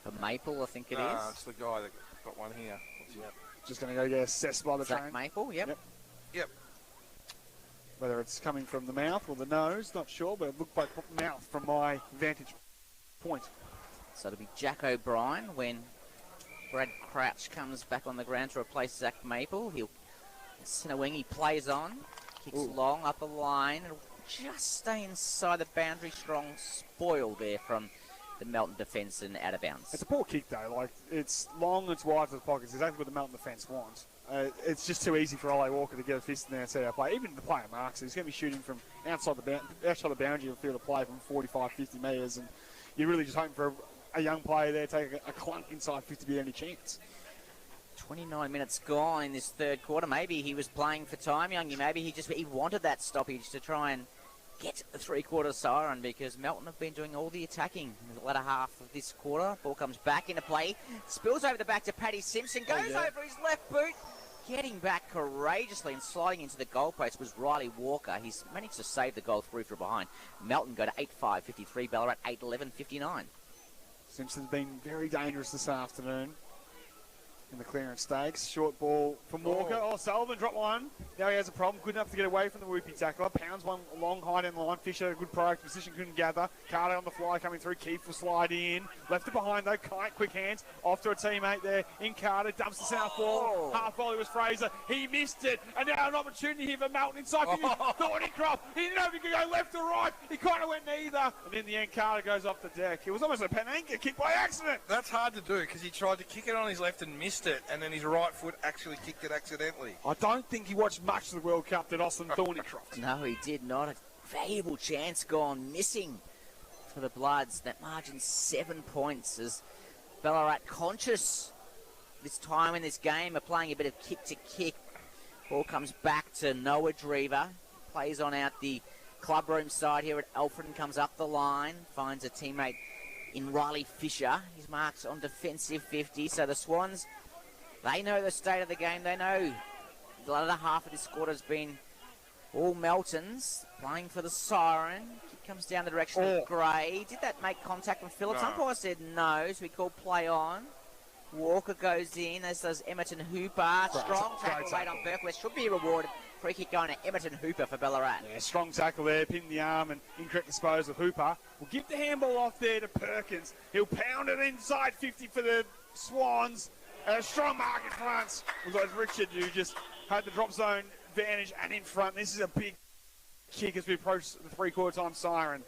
For Maple, I think it is. It's the guy that got one here. Yep. Just going to go get assessed by the Zach train. Maple, yep. Yep. Whether it's coming from the mouth or the nose, not sure, but it looked like mouth from my vantage point. So it'll be Jack O'Brien when Brad Crouch comes back on the ground to replace Zach Maple. He'll centre wing, he plays on, kicks long up a line, and just stay inside the boundary. Strong spoil there from the Melton defence and out of bounds. It's a poor kick though. Like, it's long, it's wide to the pocket. It's exactly what the Melton defence wants. It's just too easy for Ole Walker to get a fist in there and set out play. Even if the player marks it, he's going to be shooting from outside the boundary of the field of play from 45, 50 metres, and you're really just hoping for a young player there to take a clunk inside 50 to be any chance. 29 minutes gone in this third quarter. Maybe he was playing for time, Youngie. Maybe he wanted that stoppage to try and get the three-quarter siren, because Melton have been doing all the attacking in the latter half of this quarter. Ball comes back into play, spills over the back to Paddy Simpson, goes over his left boot. Getting back courageously and sliding into the goalpost was Riley Walker. He's managed to save the goal through from behind. Melton go to 8-5-53, Ballarat 8-11-59. Simpson's been very dangerous this afternoon in the clearance stakes. Short ball from Walker. Oh, Sullivan dropped one. Now he has a problem. Good enough to get away from the whoopie tackler. Pounds one long high in the line. Fisher, a good proactive position, couldn't gather. Carter on the fly coming through. Keefe will slide in. Left it behind though. Kite, quick hands. Off to a teammate there in Carter. Dumps the south ball. Half volley was Fraser. He missed it. And now an opportunity here for Melton inside. Thornycroft. He didn't know if he could go left or right. He kind of went neither. And in the end, Carter goes off the deck. It was almost a Panenka kick by accident. That's hard to do because he tried to kick it on his left and missed it, and then his right foot actually kicked it accidentally. I don't think he watched much of the World Cup, did Austin Thornycroft. No, he did not. A valuable chance gone missing for the Bloods. That margin 7 points as Ballarat conscious this time in this game are playing a bit of kick to kick. Ball comes back to Noah Drever. Plays on out the clubroom side here at Alfred, comes up the line. Finds a teammate in Riley Fisher. His marks on defensive 50. So the Swans, they know the state of the game. They know the other half of this quarter has been all Meltons playing for the siren. Kick comes down the direction of Gray. Did that make contact with Phillips? No. Umpire said no, so we called play on. Walker goes in, as does Emerton Hooper. Strong tackle laid on Berkwest. Should be rewarded. Free kick going to Emerton Hooper for Ballarat. Yeah, strong tackle there, pinned the arm and incorrect disposal of Hooper. We'll give the handball off there to Perkins. He'll pound it inside 50 for the Swans. And a strong mark in front. We've got Richard, who just had the drop zone advantage and in front. This is a big kick as we approach the three-quarter time siren.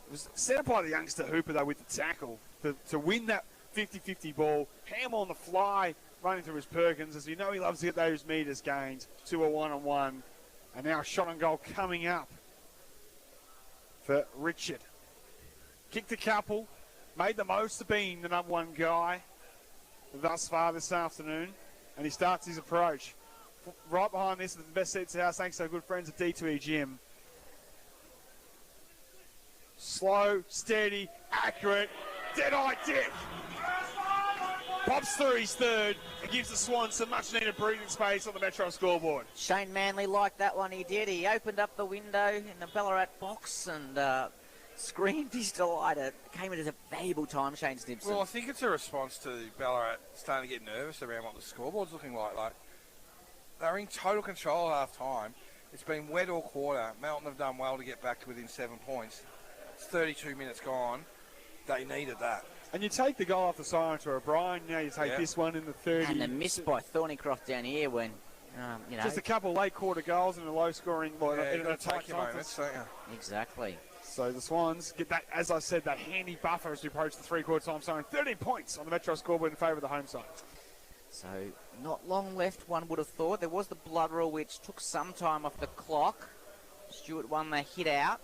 It was set up by the youngster Hooper, though, with the tackle to win that 50-50 ball. Ham on the fly, running through his Perkins, as you know he loves to get those metres gained to a one-on-one. And now a shot on goal coming up for Richard. Kicked a couple, made the most of being the number one guy thus far this afternoon, and he starts his approach. Right behind this, the best seats in the house, thanks to our good friends at D2E Gym. Slow, steady, accurate, dead-eye dip. Pops through his third and gives the Swans some much-needed breathing space on the Metro scoreboard. Shane Manley liked that one, he did. He opened up the window in the Ballarat box and screamed his delight. It came at a valuable time, Shane Stimson. Well, I think it's a response to Ballarat starting to get nervous around what the scoreboard's looking like. They're in total control at half-time. It's been wet all quarter. Melton have done well to get back to within 7 points. It's 32 minutes gone. They needed that. And you take the goal off the siren to O'Brien. Now you take this one in the 30. And the miss by Thornycroft down here when, you know. Just a couple of late quarter goals in a low-scoring, in a tight moments, don't you? Exactly. So the Swans get that, as I said, that handy buffer as we approach the three-quarter time siren. 13 points on the Metro scoreboard in favour of the home side. So not long left, one would have thought. There was the blood rule, which took some time off the clock. Stewart won the hit out.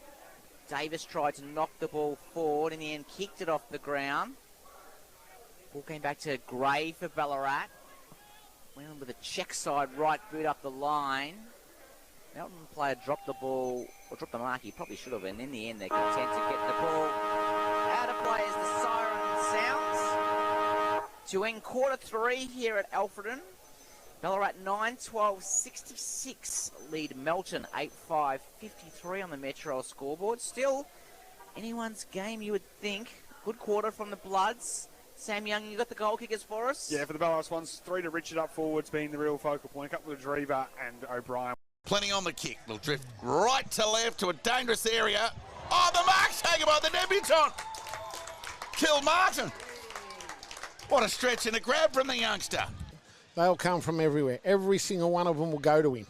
Davis tried to knock the ball forward. In the end, kicked it off the ground. Ball came back to Gray for Ballarat. Went on with a check side right boot up the line. Melton player dropped the ball, or dropped the mark. He probably should have. And in the end, they're content to get the ball out of play as the siren sounds. To end quarter three here at Alfredton. Ballarat 9-12-66 lead Melton 8-5-53 on the Metro scoreboard. Still anyone's game, you would think. Good quarter from the Bloods. Sam Young, you got the goal kickers for us? Yeah, for the Ballarat Swans, 3 to Richard up forwards being the real focal point. A couple to Drever and O'Brien. Plenty on the kick. They'll drift right to left to a dangerous area. Oh, the mark's taken by the debutant. Kill Martin. What a stretch and a grab from the youngster. They'll come from everywhere. Every single one of them will go to him.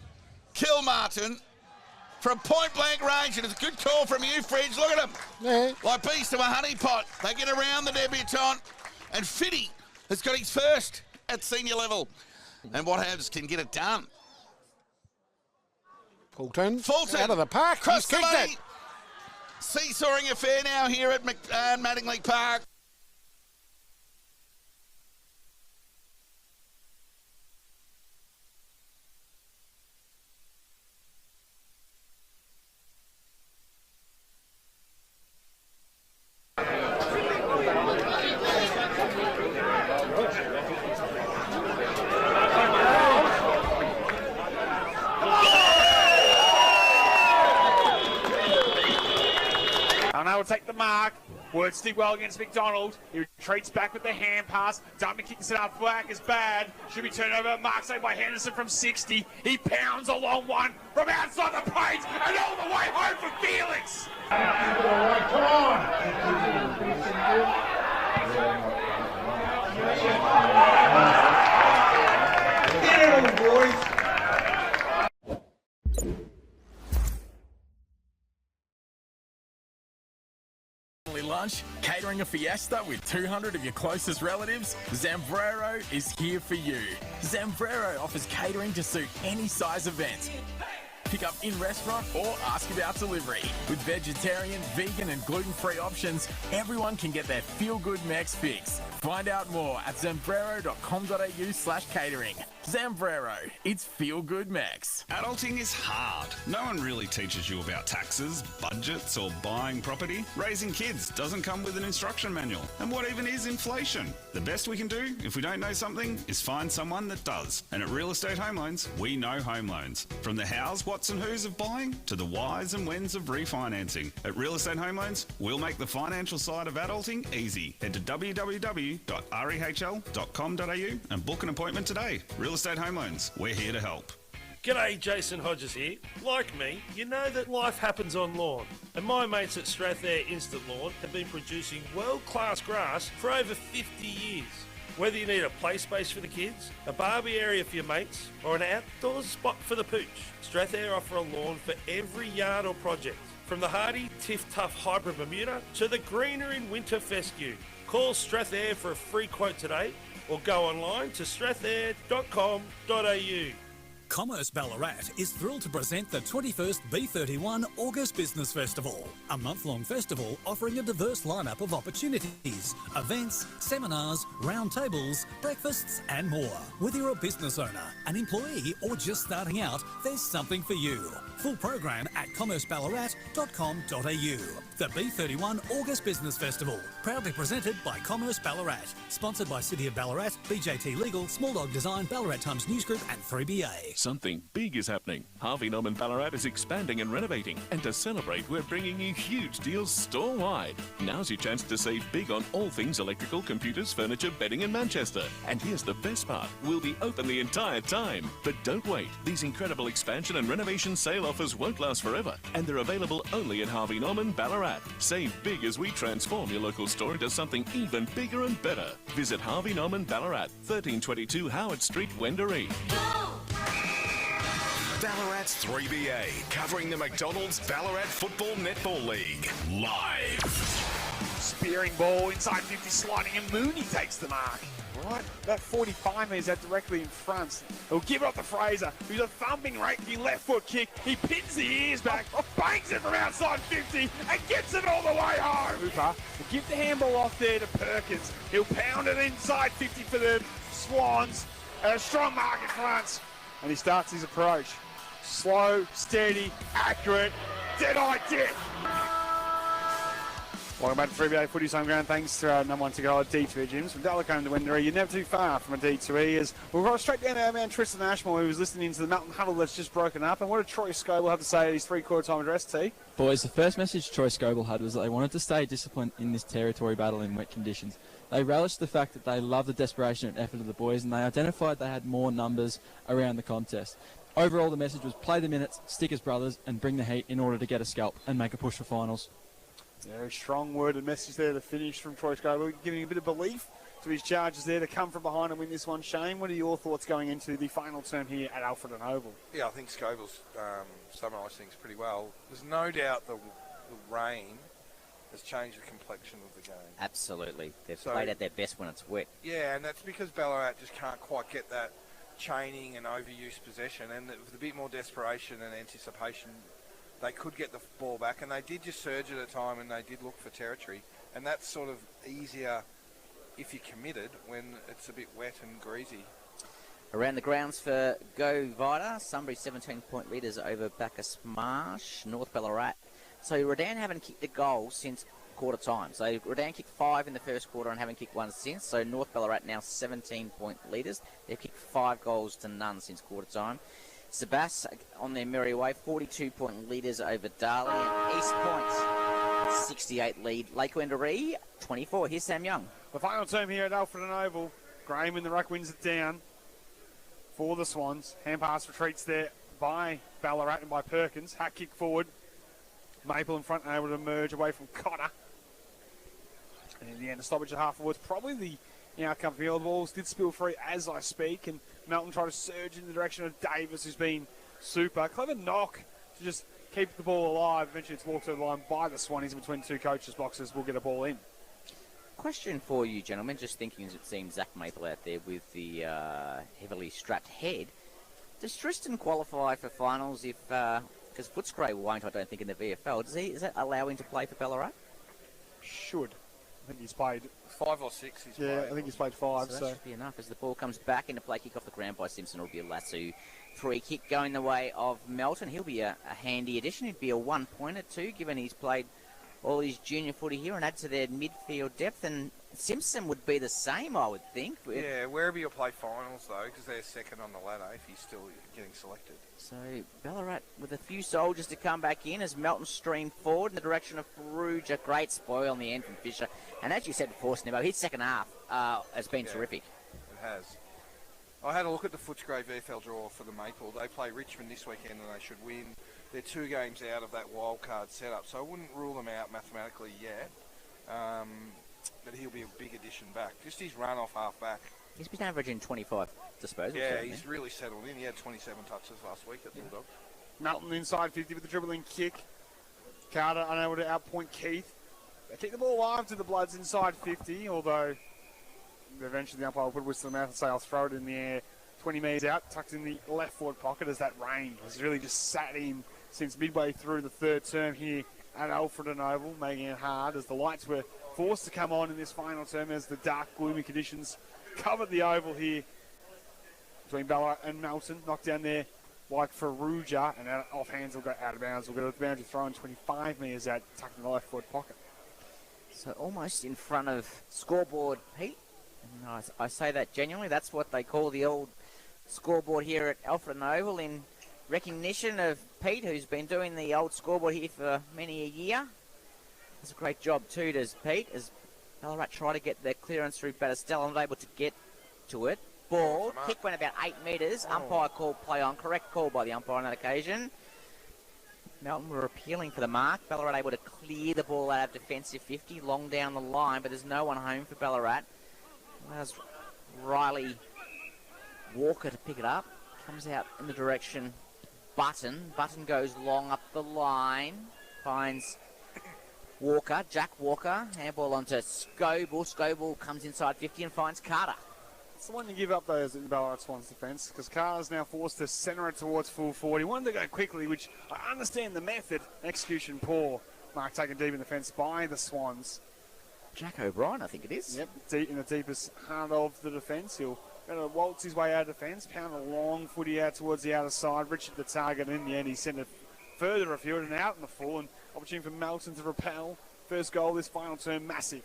Kill Martin from point-blank range, and it's a good call from you, Fridge. Look at him. Yeah. Like bees to a honey pot. They get around the debutant, and Fitty has got his first at senior level. And what happens can get it done. Fulton out of the park. Cross He's the kicked money. it. Seesawing affair now here at Mattingly Park. Will take the mark. Words did well against McDonald. He retreats back with the hand pass. Dummy kicks it up. Black is bad. Should be turned over. Mark saved by Henderson from 60. He pounds a long one from outside the paint and all the way home for Felix. Get it, boys. Lunch, catering a fiesta with 200 of your closest relatives? Zambrero is here for you. Zambrero offers catering to suit any size event. Pick up in restaurant or ask about delivery. With vegetarian, vegan and gluten-free options, everyone can get their feel-good Mex fix. Find out more at zambrero.com.au/catering. Zambrero, it's Feel Good Mex. Adulting is hard. No one really teaches you about taxes, budgets or buying property. Raising kids doesn't come with an instruction manual. And what even is inflation? The best we can do, if we don't know something, is find someone that does. And at Real Estate Home Loans, we know home loans. From the hows, whats and whos of buying to the whys and whens of refinancing. At Real Estate Home Loans, we'll make the financial side of adulting easy. Head to www.rehl.com.au and book an appointment today. Real Estate Home Loans, we're here to help. G'day, Jason Hodges here. Like me, you know that life happens on lawn. And my mates at Strathair Instant Lawn have been producing world-class grass for over 50 years. Whether you need a play space for the kids, a barbie area for your mates, or an outdoor spot for the pooch, Strathair offer a lawn for every yard or project. From the hardy Tiff Tough Hybrid Bermuda to the greener in winter fescue. Call Strathair for a free quote today or go online to strathair.com.au. Commerce Ballarat is thrilled to present the 21st B31 August Business Festival, a month-long festival offering a diverse lineup of opportunities, events, seminars, roundtables, breakfasts and more. Whether you're a business owner, an employee or just starting out, there's something for you. Full program at commerceballarat.com.au. The B31 August Business Festival, proudly presented by Commerce Ballarat, sponsored by City of Ballarat, BJT Legal, Small Dog Design, Ballarat Times News Group and 3BA. Something big is happening. Harvey Norman Ballarat is expanding and renovating. And to celebrate, we're bringing you huge deals store-wide. Now's your chance to save big on all things electrical, computers, furniture, bedding in Manchester. And here's the best part. We'll be open the entire time. But don't wait. These incredible expansion and renovation sale offers won't last forever. And they're available only at Harvey Norman Ballarat. Save big as we transform your local store into something even bigger and better. Visit Harvey Norman Ballarat, 1322 Howard Street, Wendouree. Ballarat's 3BA, covering the McDonald's Ballarat Football Netball League. Live. Spearing ball inside 50, sliding, and Mooney takes the mark. Right, that 45 metres out directly in front. He'll give it up to Fraser, who's a thumping, raking left foot kick. He pins the ears back, bangs it from outside 50, and gets it all the way home. Hooper will give the handball off there to Perkins. He'll pound it inside 50 for the Swans. A strong mark in front. And he starts his approach. Slow, steady, accurate, dead-eye dip. Welcome back to 3BA Footy's home ground. Thanks to our number one ticket holder, D2E Gyms. From Dallas to Wendouree, you're never too far from a D2E. As we'll go straight down to our man Tristan Ashmore, who was listening to the Melton huddle that's just broken up. And what did Troy Scoble have to say at his three-quarter time address, T? Boys, the first message Troy Scoble had was that they wanted to stay disciplined in this territory battle in wet conditions. They relished the fact that they love the desperation and effort of the boys, and they identified they had more numbers around the contest. Overall, the message was play the minutes, stick as brothers, and bring the heat in order to get a scalp and make a push for finals. Very strong worded message there to finish from Troy Scoble, giving a bit of belief to his charges there to come from behind and win this one. Shane, what are your thoughts going into the final term here at Alfred and Oval? Yeah, I think Scoble's summarised things pretty well. There's no doubt the rain has changed the complexion of the game. Absolutely. They've played at their best when it's wet. Yeah, and that's because Ballarat just can't quite get that chaining and overuse possession, and with a bit more desperation and anticipation, they could get the ball back, and they did just surge at a time, and they did look for territory, and that's sort of easier if you're committed when it's a bit wet and greasy. Around the grounds for Go Vida, Sunbury 17-point leaders over Bacchus Marsh, North Ballarat. So Redan haven't kicked a goal since quarter time. So Redan kicked 5 in the first quarter and haven't kicked one since. So North Ballarat now 17-point leaders. They've kicked 5 goals to none since quarter time. Sebas on their merry way, 42-point leaders over Darley. And East Point, 68 lead. Lake Wendouree, 24. Here's Sam Young. The final term here at Alfred and Oval. Graham in the ruck wins it down for the Swans. Hand pass retreats there by Ballarat and by Perkins. Hat kick forward. Maple in front and able to emerge away from Cotter. And in the end, the stoppage at half forwards, probably the outcome for the balls did spill free as I speak, and Melton tried to surge in the direction of Davis, who's been super. Clever knock to just keep the ball alive. Eventually it's walked over the line by the Swannies in between two coaches' boxes. We'll get a ball in. Question for you, gentlemen, just thinking as it seems Zach Maple out there with the heavily strapped head. Does Tristan qualify for finals if, because Footscray won't, I don't think, in the VFL. Does that allow him to play for Ballarat? Should. I think he's played 5 or 6. He's played. I think he's played 5. So that should be enough. As the ball comes back into play, kick off the ground by Simpson, it'll be a lasso free kick going the way of Melton. He'll be a handy addition. He'd be a 1-pointer too, given he's played all his junior footy here and add to their midfield depth. And Simpson would be the same, I would think. Yeah, wherever you'll play finals though, because they're second on the ladder if he's still getting selected. So Ballarat with a few soldiers to come back in as Melton stream forward in the direction of Farouj. A great spoil on the end from Fisher. And as you said before, Snibbo, his second half has been terrific. It has. I had a look at the Footscray VFL draw for the Maple. They play Richmond this weekend and they should win. They're 2 games out of that wild card setup, so I wouldn't rule them out mathematically yet. that he'll be a big addition back. Just his run off half back. He's been averaging 25 disposals. Yeah, he's really settled in. He had 27 touches last week at Bulldogs. Melton inside 50 with the dribbling kick. Carter unable to outpoint Keith. They kick the ball live to the Bloods inside 50, although eventually the umpire will put a whistle in the mouth and say, I'll throw it in the air 20 metres out, tucked in the left forward pocket as that rain has really just sat in since midway through the third term here at Alfred Oval, making it hard as the lights were forced to come on in this final term as the dark, gloomy conditions covered the oval here between Ballarat and Melton. Knocked down there like Faruja, and off hands will go out of bounds. We'll go to the boundary throw in 25 metres out, tucked in the left forward pocket. So almost in front of scoreboard, Pete. And I say that genuinely. That's what they call the old scoreboard here at Alfred Oval in recognition of Pete, who's been doing the old scoreboard here for many a year. Does a great job too, does Pete, as Ballarat try to get their clearance through Battistella, not able to get to it. Ball, kick went about 8 metres. Umpire called play on. Correct call by the umpire on that occasion. Melton were appealing for the mark. Ballarat able to clear the ball out of defensive 50, long down the line, but there's no one home for Ballarat. Allows Riley Walker to pick it up. Comes out in the direction Button. Button goes long up the line. Finds Walker, Jack Walker. Handball onto Scoble. Scoble comes inside 50 and finds Carter. It's the one you give up, though, is in Ballarat Swans defence, because Carter's now forced to centre it towards full forward. He wanted to go quickly, which I understand the method. Execution poor. Mark taken deep in defence by the Swans. Jack O'Brien, I think it is. Yep, deep in the deepest heart of the defence. He'll waltz his way out of defence, pound a long footy out towards the outer side. Richard the target, and in the end he sent it further afield and out in the full. And opportunity for Melton to repel. First goal this final term, massive.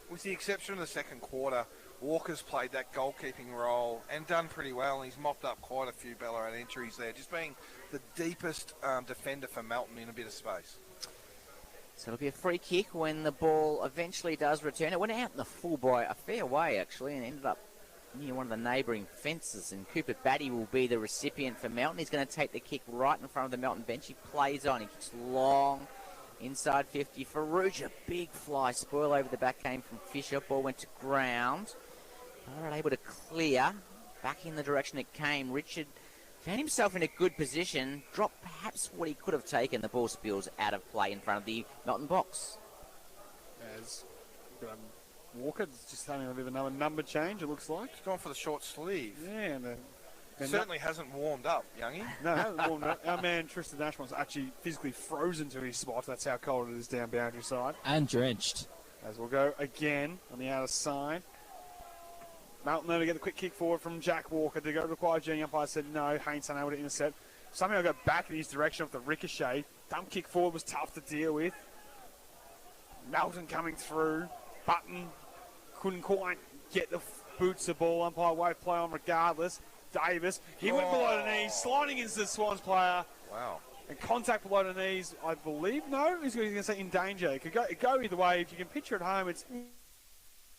With the exception of the second quarter, Walker's played that goalkeeping role and done pretty well. And he's mopped up quite a few Ballarat entries there, just being the deepest defender for Melton in a bit of space. So it'll be a free kick when the ball eventually does return. It went out in the full by a fair way, actually, and ended up near one of the neighbouring fences. And Cooper Batty will be the recipient for Melton. He's going to take the kick right in front of the Melton bench. He plays on. He kicks long inside 50. Faruja, big fly. Spoil over the back came from Fisher. Ball went to ground. Not able to clear. Back in the direction it came. Richard found himself in a good position. Dropped perhaps what he could have taken. The ball spills out of play in front of the Melton box. As Walker just having a bit of another number change, it looks like. He's gone for the short sleeve. Yeah, and certainly hasn't warmed up, Youngie. No, hasn't warmed up. Our man Tristan Ashmore's actually physically frozen to his spot. That's how cold it is down boundary side. And drenched. As we'll go again on the outer side. Melton there to get the quick kick forward from Jack Walker to go to the quiet journey. Umpire said no. Haynes unable to intercept. Somehow got back in his direction off the ricochet. Dump kick forward was tough to deal with. Melton coming through. Button couldn't quite get the boots of ball. Umpire won't play on regardless. Davis, he went below the knees, sliding into the Swans player. Wow. And contact below the knees, I believe. No, he's going to say in danger. It could go either way. If you can picture at home, it's...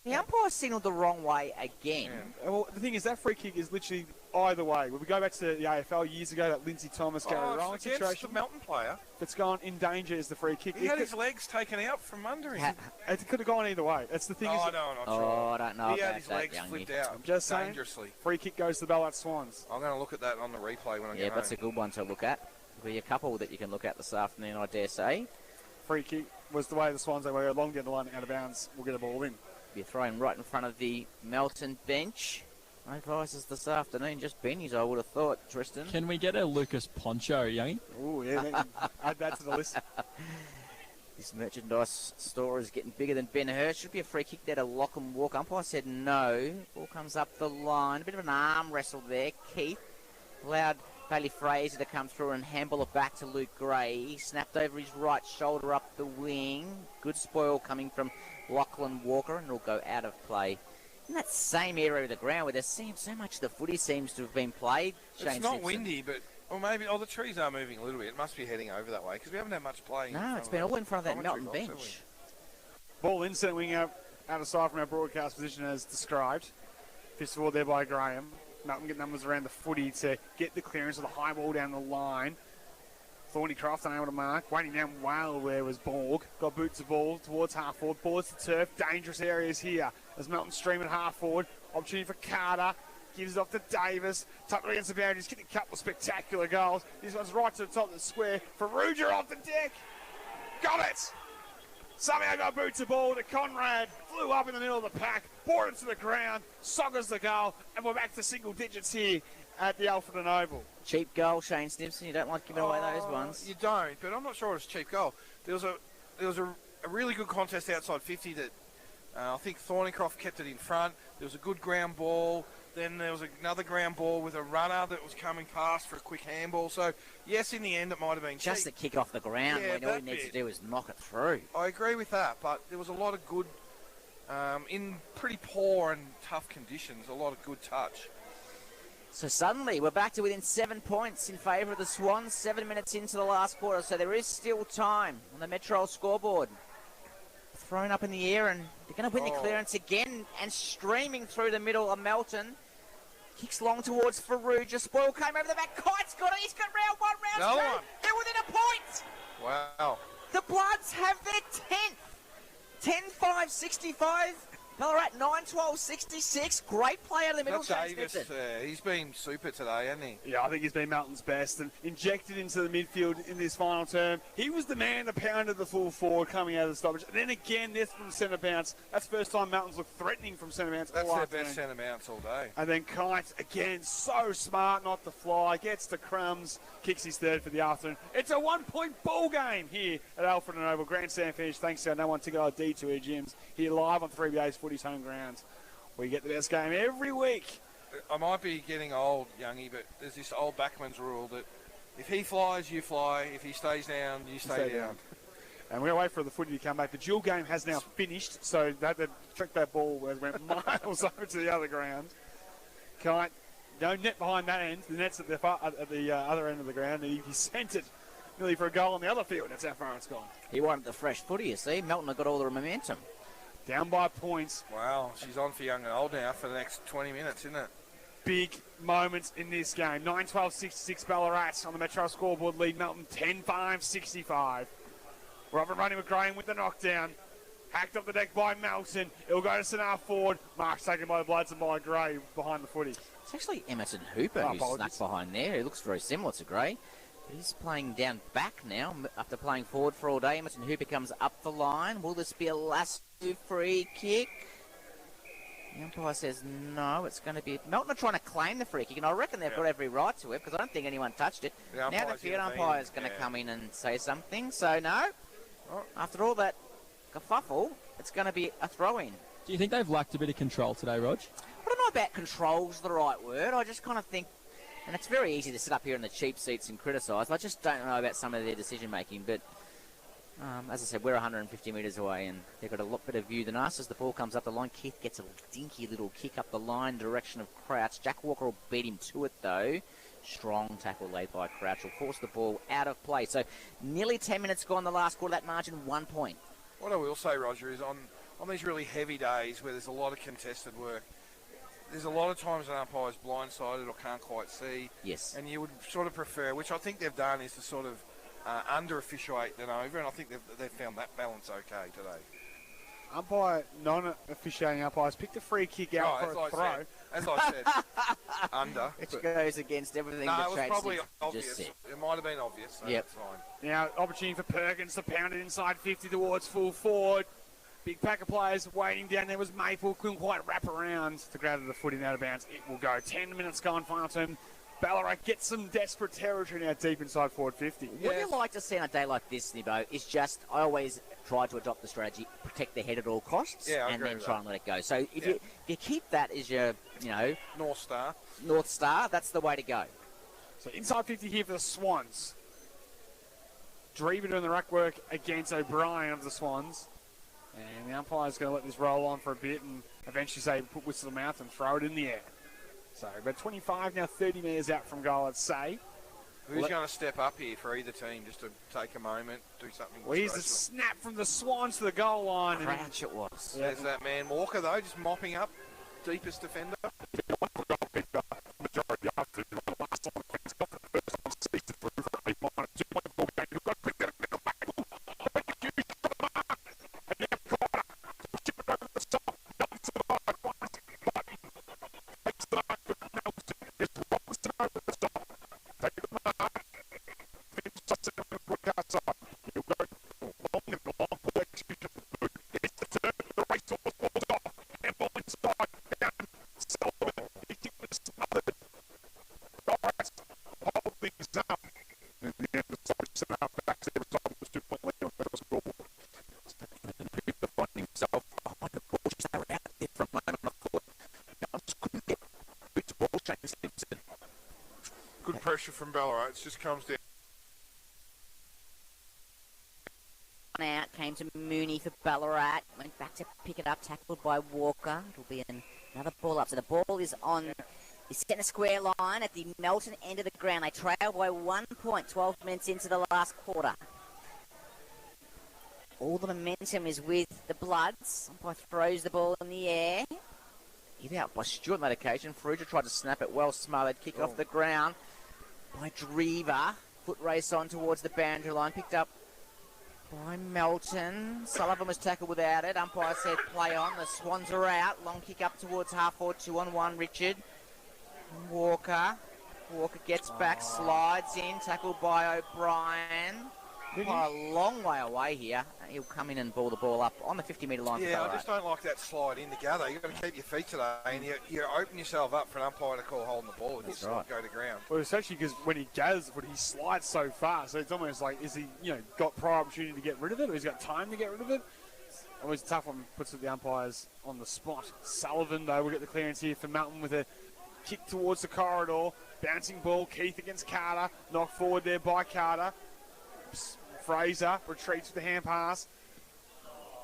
The umpire signalled the wrong way again. Yeah. Well, the thing is, that free kick is literally either way. When we go back to the AFL years ago, that Lindsay Thomas, Gary Ryan situation. The Melton player. If it's gone in danger is the free kick. He had his legs taken out from under him. It could have gone either way. That's the thing. No, I'm not sure. I don't know. He had his legs flipped out. I'm just saying. Dangerously. Free kick goes to the Ballarat Swans. I'm going to look at that on the replay when I get home. Yeah, that's a good one to look at. There'll be a couple that you can look at this afternoon, I dare say. Free kick was the way the Swans, they were long down the line out of bounds. We'll get a ball in. Be thrown right in front of the Melton bench. No prizes this afternoon, just bennies, I would have thought, Tristan. Can we get a Lucas Poncho, Youngie? Oh, yeah. Add that to the list. This merchandise store is getting bigger than Ben Hur. Should be a free kick there to Lockham Walk. Umpire said no. Ball comes up the line. A bit of an arm wrestle there. Keith allowed Bailey Fraser to come through and handball it back to Luke Gray. He snapped over his right shoulder up the wing. Good spoil coming from Lachlan Walker, and it'll go out of play. In that same area of the ground where there seems so much of the footy seems to have been played. It's Shane not Simpson. windy, but or maybe the trees are moving a little bit. It must be heading over that way because we haven't had much play. No, it's been all in front of that Melton bench. Ball in, centre wing out of sight from our broadcast position as described. Fist forward there by Graham. Melton get numbers around the footy to get the clearance of the high ball down the line. Thornycroft unable to mark. Waiting down well there was Borg. Got boots the ball towards half forward. Boards the turf. Dangerous areas here as Melton stream at half forward. Opportunity for Carter. Gives it off to Davis. Tucked against the boundaries. Getting a couple of spectacular goals. This one's right to the top of the square. Ferrugia off the deck. Got it! Somehow got boots the ball to Conrad. Flew up in the middle of the pack. Brought it to the ground. Soggers the goal. And we're back to single digits here at the Alfredton Oval. Cheap goal, Shane Stimson. You don't like giving away those ones. You don't, but I'm not sure it was a cheap goal. There was a really good contest outside 50 that I think Thornycroft kept it in front. There was a good ground ball. Then there was another ground ball with a runner that was coming past for a quick handball. So, yes, in the end, it might have been Just cheap. a kick off the ground when all you need to do is knock it through. I agree with that, but there was a lot of good, in pretty poor and tough conditions, a lot of good touch. So suddenly we're back to within 7 points in favour of the Swans, 7 minutes into the last quarter, so there is still time on the Metro scoreboard. Thrown up in the air, and they're going to win the clearance again, and streaming through the middle of Melton. Kicks long towards Ferrugia. Spoil came over the back. Kite's got it. He's got round one, round two. They're within a point. Wow. The Bloods have their 10th. 10-5-65. Ballarat 9-12-66. Great play out of the middle. Davis, he's been super today, hasn't he? Yeah, I think he's been Melton's best and injected into the midfield in this final term. He was the man that pounded the full forward coming out of the stoppage. And then again, this from centre bounce. That's the first time Melton's looked threatening from centre bounce. That's their best centre bounce all day. And then Kite, again, so smart not to fly. Gets the crumbs, kicks his third for the afternoon. It's a 1 point ball game here at Alfredton Oval. Grandstand finish thanks to our No One Ticket ID to our gyms here live on 3BA's Footy's home grounds. We get the best game every week. I might be getting old, Youngie, but there's this old backman's rule that if he flies, you fly. If he stays down, you stay down. And we're going to wait for the footy to come back. The dual game has now finished, so they tricked that ball went miles over to the other ground. Kite, no net behind that end. The net's at the other end of the ground, and he sent it nearly for a goal on the other field. That's how far it's gone. He wanted the fresh footy, you see. Melton have got all the momentum. Down by points. Wow, she's on for young and old now for the next 20 minutes, isn't it? Big moments in this game. 9-12-66 Ballarat on the Metro scoreboard lead Melton 10-5-65. We're up and running with Graham with the knockdown. Hacked up the deck by Melton. It'll go to centre forward. Mark's taken by the Bloods and by Gray behind the footy. It's actually Emerson Hooper who's snuck behind there. He looks very similar to Gray. He's playing down back now after playing forward for all day. Emerson Hooper comes up the line. Will this be a last free kick? The umpire says no. It's going to be... Melton are trying to claim the free kick, and I reckon they've got every right to it because I don't think anyone touched it. Now the field umpire is going to come in and say something. So no. After all that kerfuffle, it's going to be a throw-in. Do you think they've lacked a bit of control today, Rog? I don't know about control's the right word. I just kind of think... And it's very easy to sit up here in the cheap seats and criticise. I just don't know about some of their decision-making. But, as I said, we're 150 metres away and they've got a lot better view than us. As the ball comes up the line, Keith gets a dinky little kick up the line direction of Crouch. Jack Walker will beat him to it, though. Strong tackle laid by Crouch will force the ball out of play. So, nearly 10 minutes gone the last quarter. That margin, 1 point. What I will say, Roger, is on these really heavy days where there's a lot of contested work, there's a lot of times an umpire's blindsided or can't quite see. Yes. And you would sort of prefer, which I think they've done, is to sort of under-officiate than over, and I think they've found that balance okay today. Non-officiating umpires picked a free kick out for a throw. As I said, under. Which goes against everything that it was probably obvious. Just said. It might have been obvious, so Yep. that's fine. Now, opportunity for Perkins to pound it inside 50 towards full forward. Big pack of players waiting down there was Maple. Couldn't quite wrap around to grab the footy out of bounds. It will go. 10 minutes gone, final term. Ballarat gets some desperate territory now deep inside forward 50. What you like to see on a day like this, Nibbo, is just, I always try to adopt the strategy, protect the head at all costs, and then try and let it go. So if you keep that as your, North Star, that's the way to go. So inside 50 here for the Swans. Drever doing the ruck work against O'Brien of the Swans. And the umpire's going to let this roll on for a bit and eventually say put whistle to the mouth and throw it in the air. So about 25, now 30 metres out from goal, I'd say. Who's going to step up here for either team just to take a moment, do something? Well, here's the snap from the Swans to the goal line. Crouch it was. There's that man Walker, though, just mopping up. Deepest defender. from Ballarat. It just comes down. Out came to Mooney for Ballarat. Went back to pick it up, tackled by Walker. It'll be another ball up. So the ball is on the centre square line at the Melton end of the ground. They trail by 1 point, 12 minutes into the last quarter. All the momentum is with the Bloods. Umpire throws the ball in the air. Hit out by Stewart on that occasion. Ferrugia tried to snap it well smothered. Kick off the ground by Drever. Foot race on towards the boundary line. Picked up by Melton. Sullivan was tackled without it. Umpire said play on. The Swans are out. Long kick up towards half forward. 2-on-1. Richard. Walker. Walker gets back, slides in. Tackled by O'Brien. Quite a long way away here. He'll come in and ball the ball up on the 50-metre line. Yeah, I just don't like that slide in together. You've got to keep your feet today, and you open yourself up for an umpire to call holding the ball if you go to ground. Well, especially because when he gathers the foot, he slides so fast. So it's almost like, is he, got prior opportunity to get rid of it, or he's got time to get rid of it? Always a tough one. Puts the umpires on the spot. Sullivan, though, will get the clearance here for Melton with a kick towards the corridor. Bouncing ball. Keith against Carter. Knocked forward there by Carter. Fraser retreats with the hand pass.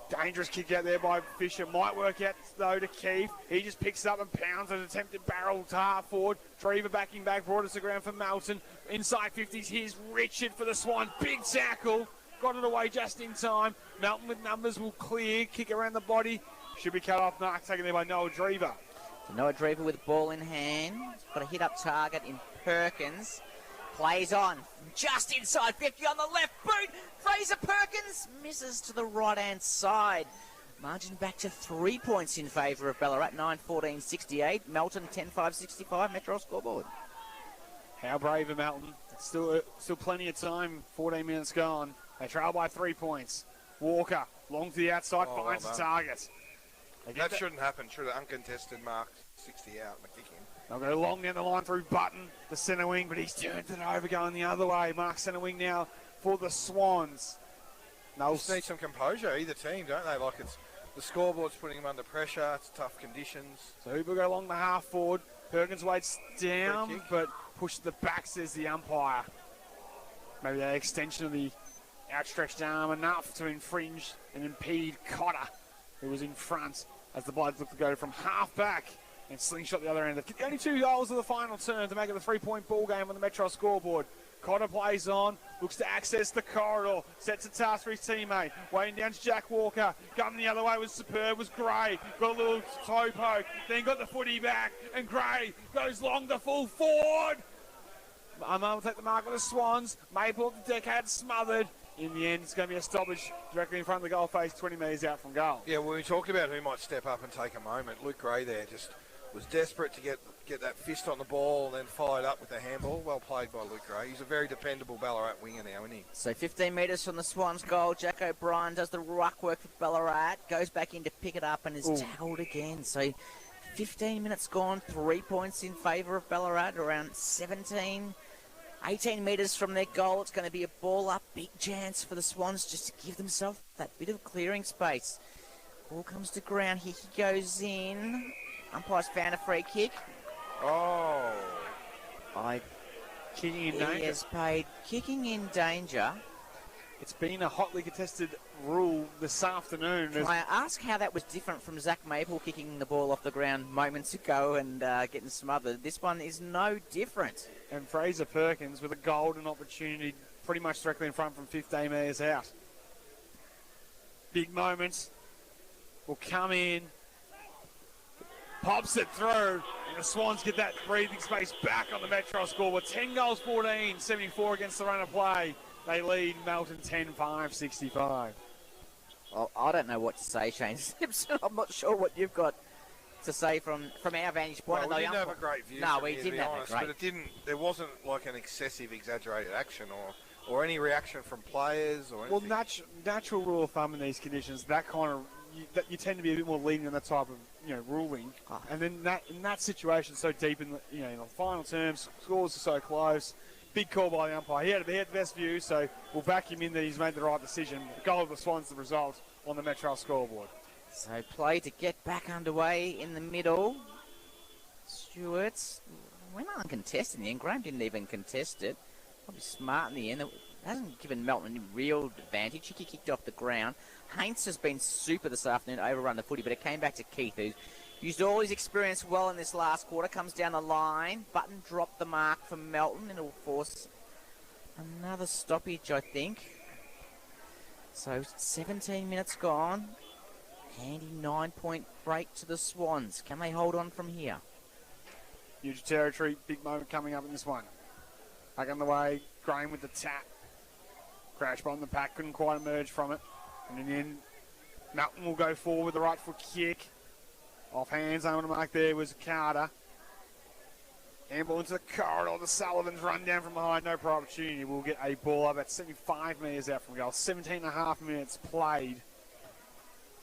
Dangerous kick out there by Fisher. Might work out, though, to Keith. He just picks it up and pounds an attempted barrel to half forward. Drever backing back, brought us to ground for Melton. Inside 50s, here's Richard for the Swan. Big tackle. Got it away just in time. Melton with numbers will clear. Kick around the body. Should be cut off. Mark taken there by Noah Drever. Noah Drever with the ball in hand. Got a hit-up target in Perkins. Plays on. Just inside 50 on the left boot. Fraser Perkins misses to the right-hand side. Margin back to 3 points in favour of Ballarat. 9-14-68. Melton 10-5-65. Metro scoreboard. How brave are Melton? Still plenty of time. 14 minutes gone. They trail by 3 points. Walker, long to the outside, finds the target. That shouldn't happen. Should have uncontested mark 60 out and kick in. They'll go long down the line through Button, the centre wing, but he's turned it over going the other way. Mark centre wing now for the Swans. Just need some composure, either team, don't they? Like the scoreboard's putting them under pressure. It's tough conditions. So Hooper go along the half forward. Perkins waits down, but pushed the back, says the umpire. Maybe that extension of the outstretched arm enough to infringe and impede Cotter, who was in front as the Bloods look to go from half back and slingshot the other end. The only 2 goals of the final turn to make it a 3-point ball game on the Metro scoreboard. Cotter plays on, looks to access the corridor, sets a task for his teammate. Waiting down to Jack Walker. Coming the other way was superb, was Gray. Got a little toe poke, then got the footy back, and Gray goes long to full forward. Will take the mark with the Swans. Maple of the decade smothered. In the end, it's going to be a stoppage directly in front of the goal face, 20 metres out from goal. Yeah, when we talked about who might step up and take a moment, Luke Gray there just was desperate to get that fist on the ball and then followed up with a handball. Well played by Luke Gray. He's a very dependable Ballarat winger now, isn't he? So 15 metres from the Swans' goal. Jack O'Brien does the ruck work for Ballarat. Goes back in to pick it up and is tackled again. So 15 minutes gone. 3 points in favour of Ballarat. Around 18 metres from their goal. It's going to be a ball up. Big chance for the Swans just to give themselves that bit of clearing space. Ball comes to ground. Here he goes in. Umpire's found a free kick. Kicking in danger. He has paid kicking in danger. It's been a hotly contested rule this afternoon. Can I ask how that was different from Zach Maple kicking the ball off the ground moments ago and getting smothered? This one is no different. And Fraser Perkins with a golden opportunity pretty much directly in front from 15 metres out. Big moments will come in. Pops it through, and the Swans get that breathing space back on the Metro scoreboard. 10 goals, 14, 74 against the run of play. They lead Melton 10-5-65. Well, I don't know what to say, Shane Simpson. I'm not sure what you've got to say from our vantage point. Well, we didn't have a great view. No, we didn't have a great. But it didn't. There wasn't like an excessive, exaggerated action or any reaction from players or anything. Well, natural rule of thumb in these conditions, that kind of you tend to be a bit more lenient on that type of ruling. And then in that situation, so deep in the in the final terms, scores are so close. Big call by the umpire. He had the best view, so we'll back him in that he's made the right decision. The goal of the Swans, the result on the Metro scoreboard. So play to get back underway in the middle. Stewart's went uncontested in the end. Graham didn't even contest it. Probably smart in the end. It hasn't given Melton any real advantage. He kicked off the ground. Haynes has been super this afternoon, overrun the footy, but it came back to Keith, who's used all his experience well in this last quarter. Comes down the line. Button dropped the mark for Melton. It'll force another stoppage, I think. So 17 minutes gone. Handy 9-point break to the Swans. Can they hold on from here? Huge territory. Big moment coming up in this one. Back on the way. Graham with the tap. Crash bomb the pack. Couldn't quite emerge from it. And in the end, Melton will go forward with the right foot kick. Off hands. On the mark there was Carter. Handball into the corridor. The Sullivans run down from behind. No prior opportunity. We'll get a ball up at 75 metres out from goal. 17.5 minutes played.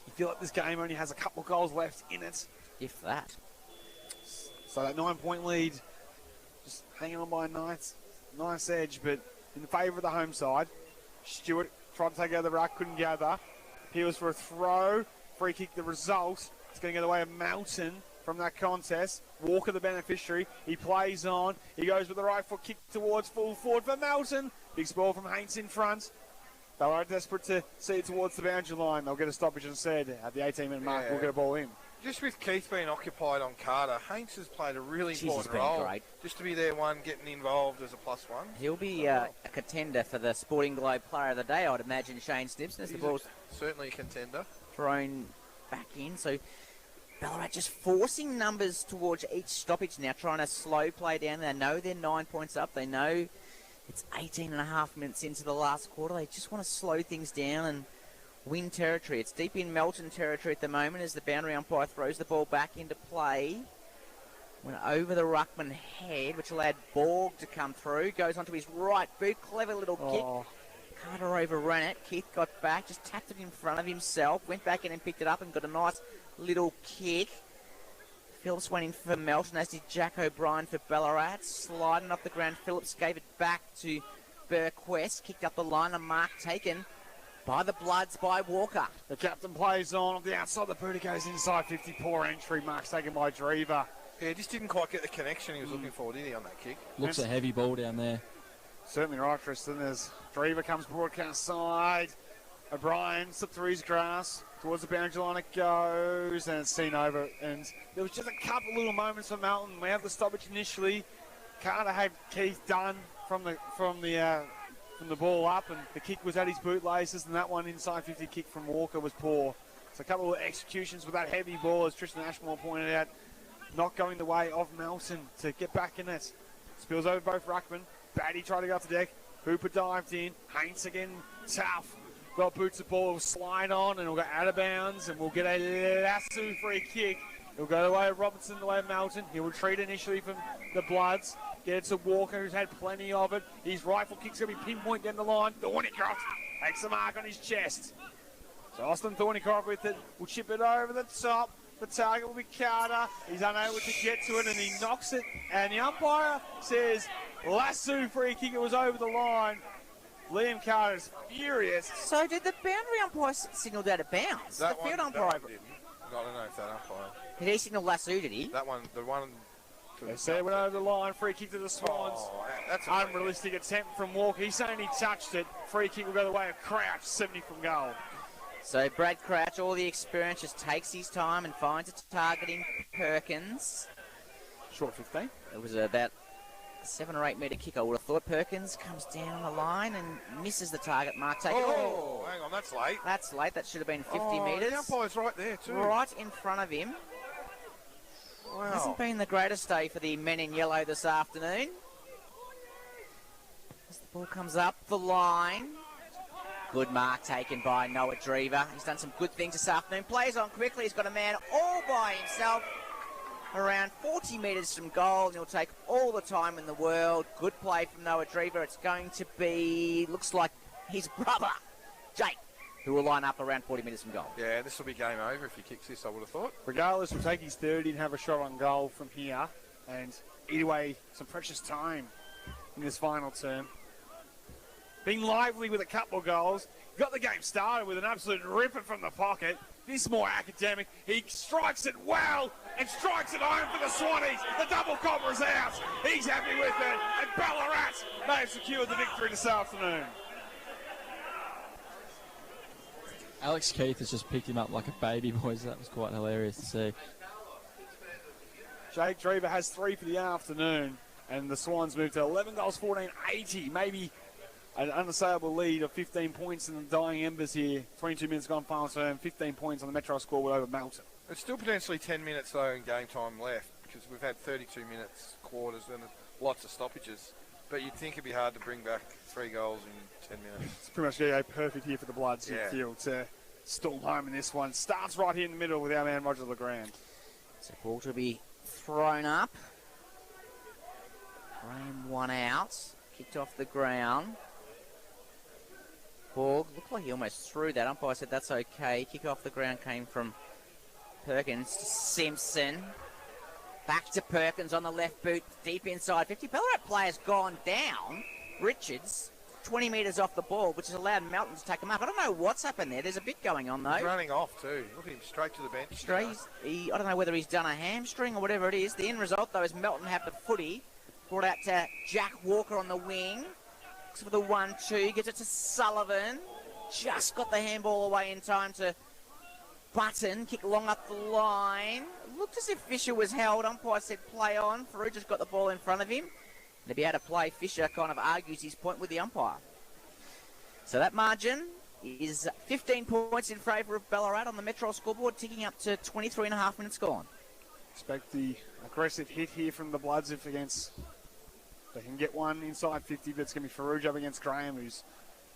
You feel like this game only has a couple of goals left in it. If that. So that 9-point lead, just hanging on by a nice edge, but in favour of the home side. Stewart tried to take out the ruck, couldn't gather. Appeals for a throw. Free kick, the result. It's going to go the way of Melton from that contest. Walker, the beneficiary. He plays on. He goes with the right foot kick towards full forward for Melton. Big spoil from Haynes in front. Ballarat desperate to see it towards the boundary line. They'll get a stoppage instead at the 18-minute mark. We'll get a ball in. Just with Keith being occupied on Carter, Haynes has played a really important role. Great. Just to be there, getting involved as a +1. He'll be a contender for the Sporting Globe Player of the Day, I'd imagine, Shane Snipson, as the ball's certainly a contender. Thrown back in. So Ballarat just forcing numbers towards each stoppage now, trying to slow play down. They know they're 9 points up. They know it's 18.5 minutes into the last quarter. They just want to slow things down and win territory. It's deep in Melton territory at the moment as the boundary umpire throws the ball back into play. Went over the ruckman head, which allowed Borg to come through. Goes onto his right boot. Clever little kick. Carter overran it. Keith got back, just tapped it in front of himself. Went back in and picked it up and got a nice little kick. Phillips went in for Melton, as did Jack O'Brien for Ballarat. Sliding up the ground, Phillips gave it back to Burke West. Kicked up the line, a mark taken by the Bloods, by Walker. The captain plays on the outside. The booty goes inside 50. Poor entry. Marks taken by Drever. Yeah, just didn't quite get the connection he was looking for, did he, on that kick? Looks a heavy ball down there. Certainly right, Tristan. As Drever comes broadcast side. O'Brien slipped through his grass. Towards the boundary line it goes, and it's seen over. And there was just a couple little moments for Melton. We have the stoppage initially. Carter had Keith done from the ball up, and the kick was at his bootlaces, and that one inside 50 kick from Walker was poor. So a couple of executions with that heavy ball, as Tristan Ashmore pointed out, not going the way of Melton to get back in it. Spills over both ruckmen. Batty tried to go off the deck. Hooper dived in. Haynes again, tough. Well, boots the ball, will slide on, and we'll go out of bounds, and we'll get a lasso free kick. It'll go the way of Robertson, the way of Melton. He'll retreat initially from the Bloods. Get it to Walker, who's had plenty of it. His rifle kick's going to be pinpoint down the line. Thornycroft takes the mark on his chest. So Austin Thornycroft with it. Will chip it over the top. The target will be Carter. He's unable to get to it, and he knocks it. And the umpire says, lasso free kick. It was over the line. Liam Carter's furious. So did the boundary umpire signal that out of bounds? The field umpire didn't. I don't know if that umpire. Did he signal lasso, did he? That one, the one... They said it went over the line. Free kick to the Swans. That's an unrealistic attempt from Walker. He's saying he touched it. Free kick will go the way of Crouch. 70 from goal. So Brad Crouch, all the experience, just takes his time and finds it targeting Perkins. Short 15. It was about a 7 or 8 metre kick, I would have thought. Perkins comes down on the line and misses the target mark. Taken. Oh, hang on, that's late. That's late. That should have been 50 metres. The umpire's right there too. Right in front of him. Wow. Hasn't been the greatest day for the men in yellow this afternoon. As the ball comes up the line. Good mark taken by Noah Drever. He's done some good things this afternoon. Plays on quickly. He's got a man all by himself. Around 40 metres from goal, and he'll take all the time in the world. Good play from Noah Drever. It's going to be, looks like his brother, Jake, who will line up around 40 metres from goal. Yeah, this will be game over if he kicks this, I would have thought. Regardless, we'll take his 30 and have a shot on goal from here and eat away some precious time in this final term. been lively with a couple of goals. Got the game started with an absolute ripper from the pocket. This more academic. He strikes it well and strikes it home for the Swannies. The double copper's out. He's happy with it. And Ballarat, they have secured the victory this afternoon. Alex Keith has just picked him up like a baby, boys. That was quite hilarious to see. Jake Drever has 3 for the afternoon, and the Swans move to 11 goals, 14-80. Maybe an unassailable lead of 15 points in the dying embers here. 22 minutes gone final term, 15 points on the Metro scoreboard over Melton. There's still potentially 10 minutes, though, in game time left, because we've had 32 minutes, quarters, and lots of stoppages. But you'd think it'd be hard to bring back 3 goals in 10 minutes. It's pretty much going to go perfect here for the Bloods. You feel to storm home in this one. Starts right here in the middle with our man Roger Legrand. So ball to be thrown up. Graham one out. Kicked off the ground. Ball looked like he almost threw that. Umpire said that's okay. Kick off the ground came from Perkins to Simpson. Back to Perkins on the left boot, deep inside 50. Ballarat player's gone down. Richards, 20 metres off the ball, which has allowed Melton to take him up. I don't know what's happened there. There's a bit going on, though. He's running off, too. Look at him, straight to the bench. I don't know whether he's done a hamstring or whatever it is. The end result, though, is Melton have the footy. Brought out to Jack Walker on the wing. Looks for the 1-2. Gets it to Sullivan. Just got the handball away in time to Button. Kick long up the line. Looked as if Fisher was held. Umpire said play on. Farouk just got the ball in front of him. To be able to play, Fisher kind of argues his point with the umpire. So that margin is 15 points in favour of Ballarat on the Metro scoreboard, ticking up to 23 and a half minutes gone. Expect the aggressive hit here from the Bloods if they can get one inside 50, but it's going to be Farouk up against Graham, who's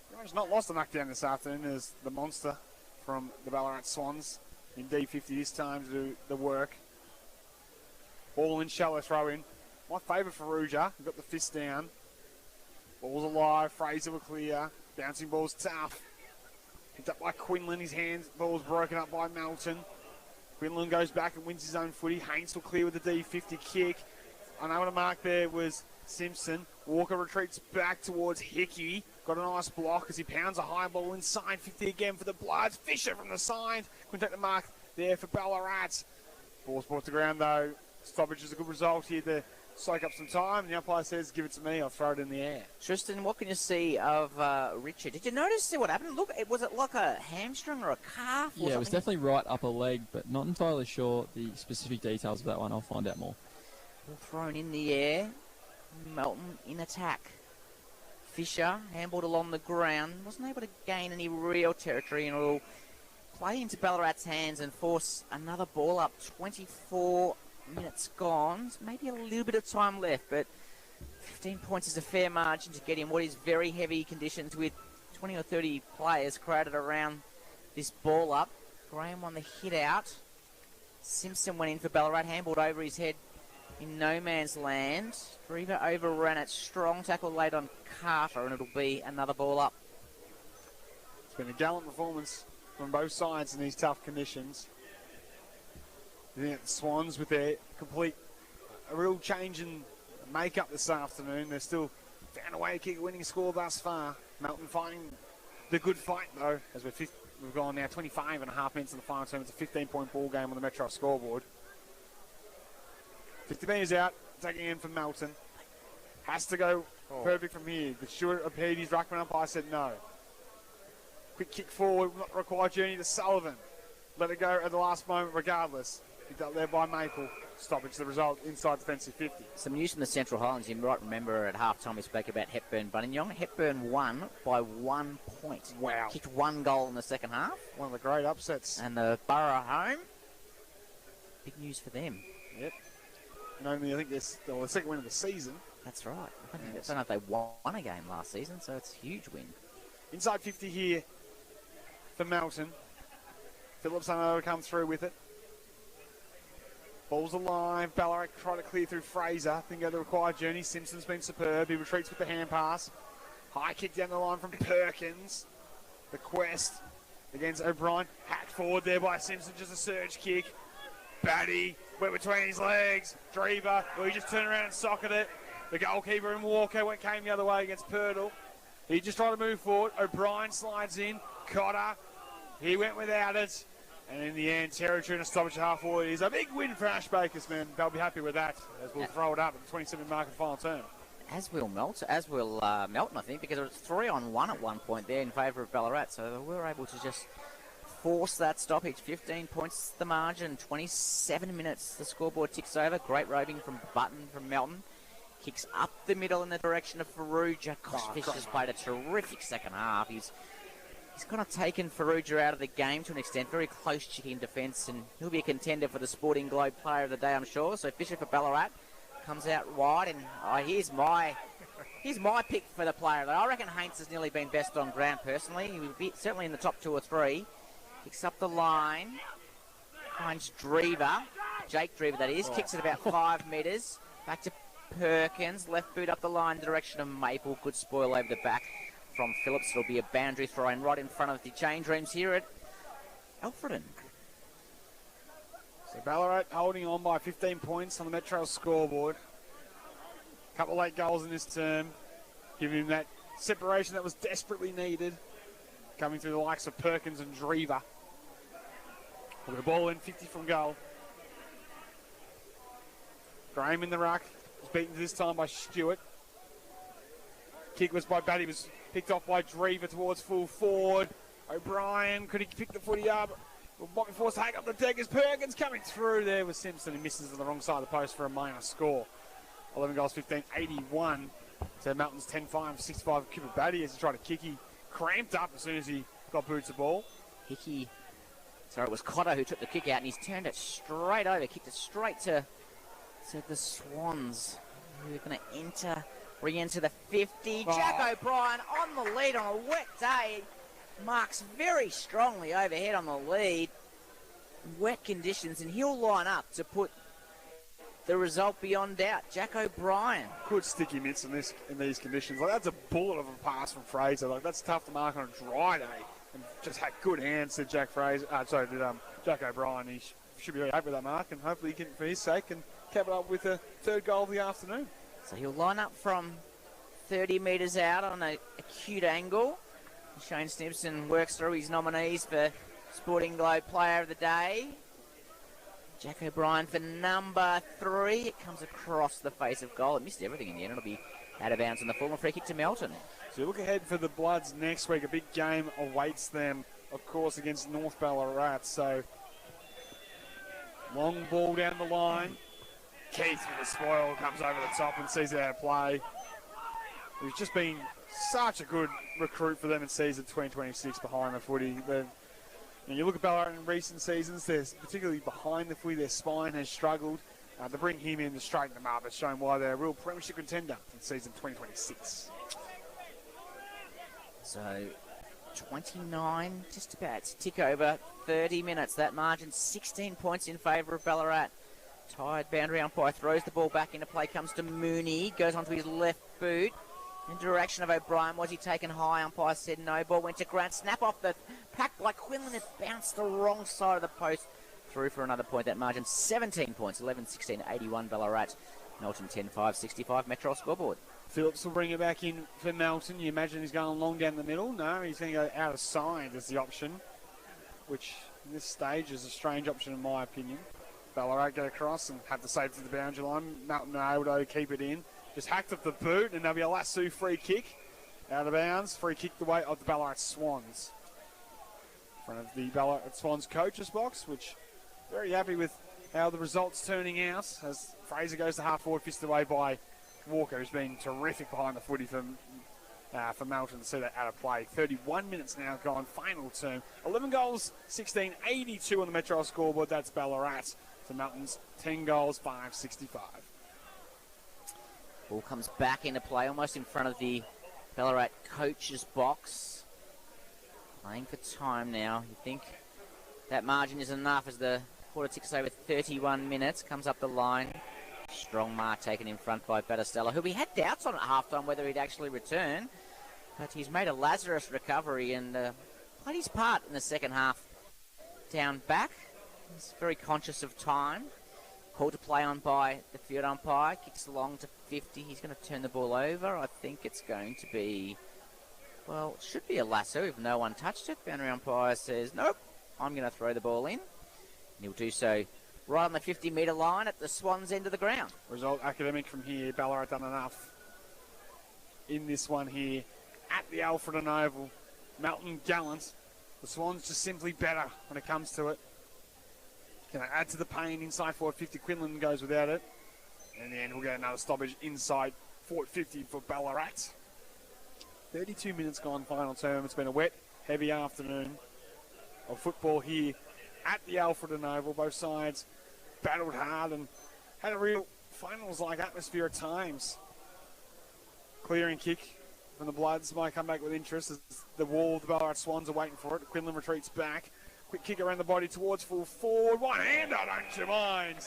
pretty much not lost a knockdown this afternoon as the monster from the Ballarat Swans in D50 this time to do the work. Ball in, shallow throw in. My favourite for Ruja. We've got the fist down. Ball's alive. Fraser will clear. Bouncing ball's tough. Picked up by Quinlan. His hands. Ball's broken up by Melton. Quinlan goes back and wins his own footy. Haynes will clear with the D50 kick. I know what a mark there was Simpson. Walker retreats back towards Hickey. Got a nice block as he pounds a high ball inside 50 again for the Bloods. Fisher from the side. Couldn't take the mark there for Ballarat. Ball's brought to ground though. Stoppage is a good result here to soak up some time. And the umpire says, give it to me, I'll throw it in the air. Tristan, what can you see of Richard? Did you notice what happened? Look, was it like a hamstring or a calf? Or Yeah, it was definitely right upper leg, but not entirely sure the specific details of that one. I'll find out more. Ball thrown in the air. Melton in attack. Fisher, handballed along the ground. Wasn't able to gain any real territory and will play into Ballarat's hands and force another ball up. 24 minutes gone. Maybe a little bit of time left, but 15 points is a fair margin to get in what is very heavy conditions with 20 or 30 players crowded around this ball up. Graham on the hit out. Simpson went in for Ballarat, handballed over his head in no man's land. Drever overran it. Strong tackle laid on Carter, and it'll be another ball up. It's been a gallant performance from both sides in these tough conditions. Looking at the Swans with their a real change in makeup this afternoon. They've still found a way to kick a winning score thus far. Melton finding the good fight though, as we've gone now 25 and a half minutes in the final term. It's a 15-point ball game on the Metro scoreboard. 50 metres out, taking in from Melton. Has to go perfect from here. But Stewart appeared his ruckman umpire said no. Quick kick forward, not required journey to Sullivan. Let it go at the last moment regardless. Picked up there by Maple. Stoppage the result inside defensive 50. Some news from the Central Highlands. You might remember at halftime we spoke about Hepburn-Buninyong. Hepburn won by 1 point. Wow. Kicked 1 goal in the second half. One of the great upsets. And the Borough home. Big news for them. Yep. And only, I think, the second win of the season. That's right. I don't know if they won a game last season, so it's a huge win. Inside 50 here for Melton. Phillips unable to come through with it. Ball's alive. Ballarat try to clear through Fraser. Then go the required journey. Simpson's been superb. He retreats with the hand pass. High kick down the line from Perkins. The quest against O'Brien. Hacked forward there by Simpson. Just a surge kick. Batty went between his legs. Drever, he just turned around and socketed it. The goalkeeper in Walker came the other way against Purtle. He just tried to move forward. O'Brien slides in. Cotter. He went without it. And in the end, territory and a stoppage at half forward is a big win for Ash Bakers, man. They'll be happy with that as we'll throw it up at the 27 mark of the final term. As will Melton, I think, because it was 3-on-1 at one point there in favour of Ballarat. So they were able to just force that stoppage. 15 points the margin, 27 minutes. The scoreboard ticks over. Great roving from Button from Melton. Kicks up the middle in the direction of Faruja. Gosh, Fish has played a terrific second half. He's kind of taken Faruja out of the game to an extent. Very close chicken defence, and he'll be a contender for the Sporting Globe Player of the Day, I'm sure. So Fisher for Ballarat comes out wide, and here's my pick for the player. I reckon Haynes has nearly been best on ground personally. He would be certainly in the top 2 or 3. Kicks up the line, finds Drever, Jake Drever that is, kicks it about 5 metres. Back to Perkins, left boot up the line, direction of Maple. Good spoil over the back from Phillips. It'll be a boundary throw in right in front of the Change Rooms here at Alfredton. So Ballarat holding on by 15 points on the Metro scoreboard. Couple of late goals in this term, giving him that separation that was desperately needed. Coming through the likes of Perkins and Drever. With the ball in, 50 from goal. Graham in the ruck. Was beaten this time by Stewart. Kick was by Batty, was picked off by Drever towards full forward. O'Brien, could he pick the footy up? Might be forced to hang up the deck as Perkins coming through there with Simpson. He misses on the wrong side of the post for a minor score. 11 goals, 15, 81. So Melton's 10-5, 65 Cooper Batty as he tried to kick. He cramped up as soon as he got boots the ball. It was Cotter who took the kick out, and he's turned it straight over, kicked it straight to the Swans, who are going to re-enter the 50. Jack O'Brien on the lead on a wet day. Marks very strongly overhead on the lead. Wet conditions, and he'll line up to put the result beyond doubt. Jack O'Brien. Good sticky mitts in these conditions. Like, that's a bullet of a pass from Fraser. Like, that's tough to mark on a dry day. And just had good hands to Jack O'Brien. He should be very happy with that mark, and hopefully he can, for his sake, and cap it up with a third goal of the afternoon. So he'll line up from 30 metres out on an acute angle. Shane Stimson works through his nominees for Sporting Globe Player of the Day. Jack O'Brien for number 3. It comes across the face of goal. It missed everything in the end. It'll be out of bounds on the full, and free kick to Melton. So you look ahead for the Bloods next week. A big game awaits them, of course, against North Ballarat. So long ball down the line. Keith with the spoil comes over the top and sees it out of play. He's just been such a good recruit for them in season 2026 behind the footy. You look at Ballarat in recent seasons, particularly behind the footy, their spine has struggled. To bring him in to straighten them up, it's shown why they're a real premiership contender in season 2026. So 29, just about to tick over 30 minutes. That margin, 16 points in favour of Ballarat. Tired boundary umpire throws the ball back into play, comes to Mooney, goes onto his left boot. In direction of O'Brien. Was he taken high? Umpire said no. Ball went to Grant. Snap off the pack by Quinlan. It bounced the wrong side of the post. Through for another point. That margin 17 points. 11-16, 81 Ballarat. Melton 10-5, 65 Metro scoreboard. Phillips will bring it back in for Melton. You imagine he's going long down the middle. No, he's going to go out of side as the option, which in this stage is a strange option in my opinion. Ballarat get across and have the safety of the boundary line. Melton are able to keep it in. Just hacked up the boot, and there'll be a lasso free kick out of bounds. Free kick the way of the Ballarat Swans. In front of the Ballarat Swans coach's box, which very happy with how the results turning out as Fraser goes to half forward, fisted away by Walker, who's been terrific behind the footy for Melton to see that out of play. 31 minutes now gone, final term. 11 goals, 16, 82 on the Metro scoreboard. That's Ballarat. So Melton's 10 goals, 565. Ball comes back into play, almost in front of the Ballarat coach's box. Playing for time now. You think that margin is enough as the quarter ticks over 31 minutes. Comes up the line. Strong mark taken in front by Battistella, who we had doubts on at halftime whether he'd actually return. But he's made a Lazarus recovery and played his part in the second half. Down back. He's very conscious of time. Called to play on by the field umpire. Kicks along to 50. He's going to turn the ball over. I think it's going to be Well, should be a lasso if no one touched it. Boundary umpire says, nope, I'm going to throw the ball in. And he'll do so right on the 50-metre line at the Swans' end of the ground. Result academic from here. Ballarat done enough in this one here at the Alfredton Oval. Melton gallant. The Swans just simply better when it comes to it. Can I add to the pain inside forward 50? Quinlan goes without it. And then we'll get another stoppage inside forward 50 for Ballarat. 32 minutes gone final term. It's been a wet, heavy afternoon of football here at the Alfredton Oval. Both sides battled hard and had a real finals-like atmosphere at times. Clearing kick from the Bloods might come back with interest as the wall of the Ballarat Swans are waiting for it. Quinlan retreats back. Quick kick around the body towards full forward. One-hander, don't you mind?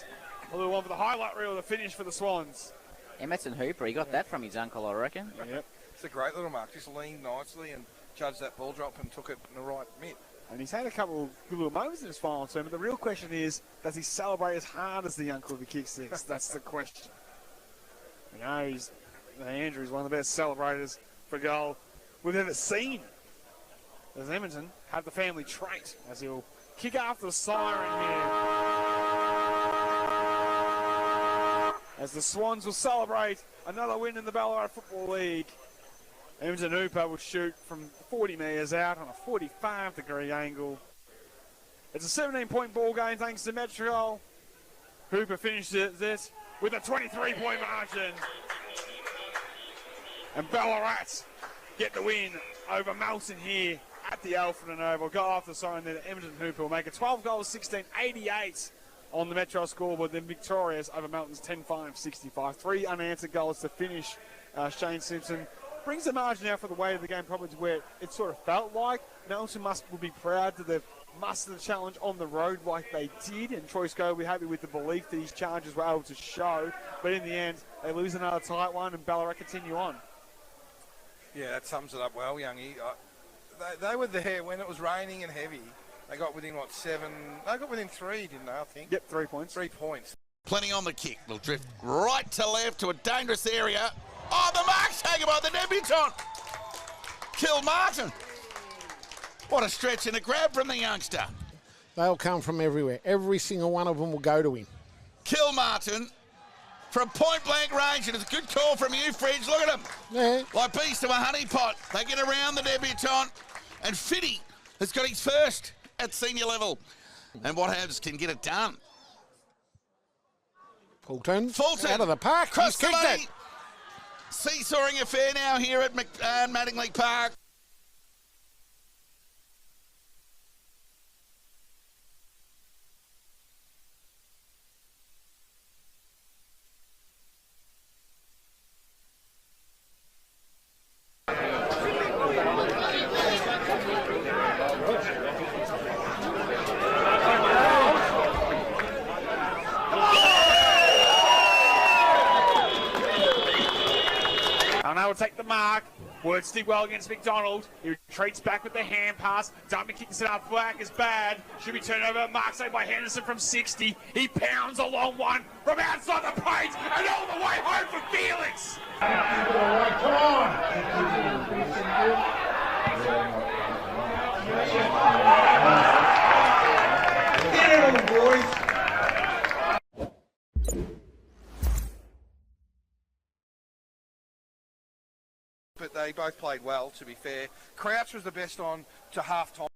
A little one for the highlight reel, the finish for the Swans. Emerson Hooper, he got that from his uncle, I reckon. Yep. It's a great little mark. Just leaned nicely and judged that ball drop and took it in the right mitt. And he's had a couple of good little moments in his final term, but the real question is, does he celebrate as hard as the uncle if he kicks this? That's the question. You know, Andrew is one of the best celebrators for a goal we've ever seen. As Edmonton have the family trait, as he'll kick after the siren here. As the Swans will celebrate another win in the Ballarat Football League. Edmonton Hooper will shoot from 40 metres out on a 45-degree angle. It's a 17-point ball game thanks to Metro. Hooper finishes it with a 23-point margin. And Ballarat get the win over Melton here at the Alfredton Oval. Go off the sign there. Edmonton Hooper will make it 12 goals, 16-88 on the Metro scoreboard. Then victorious over Melton's 10-5-65. 3 unanswered goals to finish. Shane Simpson brings the margin out for the way of the game, probably to where it sort of felt like. Melton will be proud that they've mustered the challenge on the road like they did, and Troy Scoe will be happy with the belief that his challenges were able to show. But in the end, they lose another tight one, and Ballarat continue on. Yeah, that sums it up well, Youngie. They were there when it was raining and heavy. They got within, 7? They got within 3, didn't they, I think? Yep, 3 points. 3 points. Plenty on the kick. They'll drift right to left to a dangerous area. Oh, the mark's taken by the debutant. Kill Martin. What a stretch and a grab from the youngster. They'll come from everywhere. Every single one of them will go to him. Kill Martin from point blank range, and it's a good call from you, Fridge. Look at him. Yeah. Like bees to a honey pot. They get around the debutant, and Fitty has got his first at senior level. And what happens can get it done. Fulton out of the park. Cross He's kicked it. Seesawing affair now here at Mattingly Park. Will take the mark. Words did well against McDonald. He retreats back with the hand pass. Dumpy kicks it up. Black is bad. Should be turned over. Mark saved by Henderson from 60. He pounds a long one from outside the plate and all the way home for Felix. Come on. Get him, boys. But they both played well, to be fair. Crouch was the best on to half-time.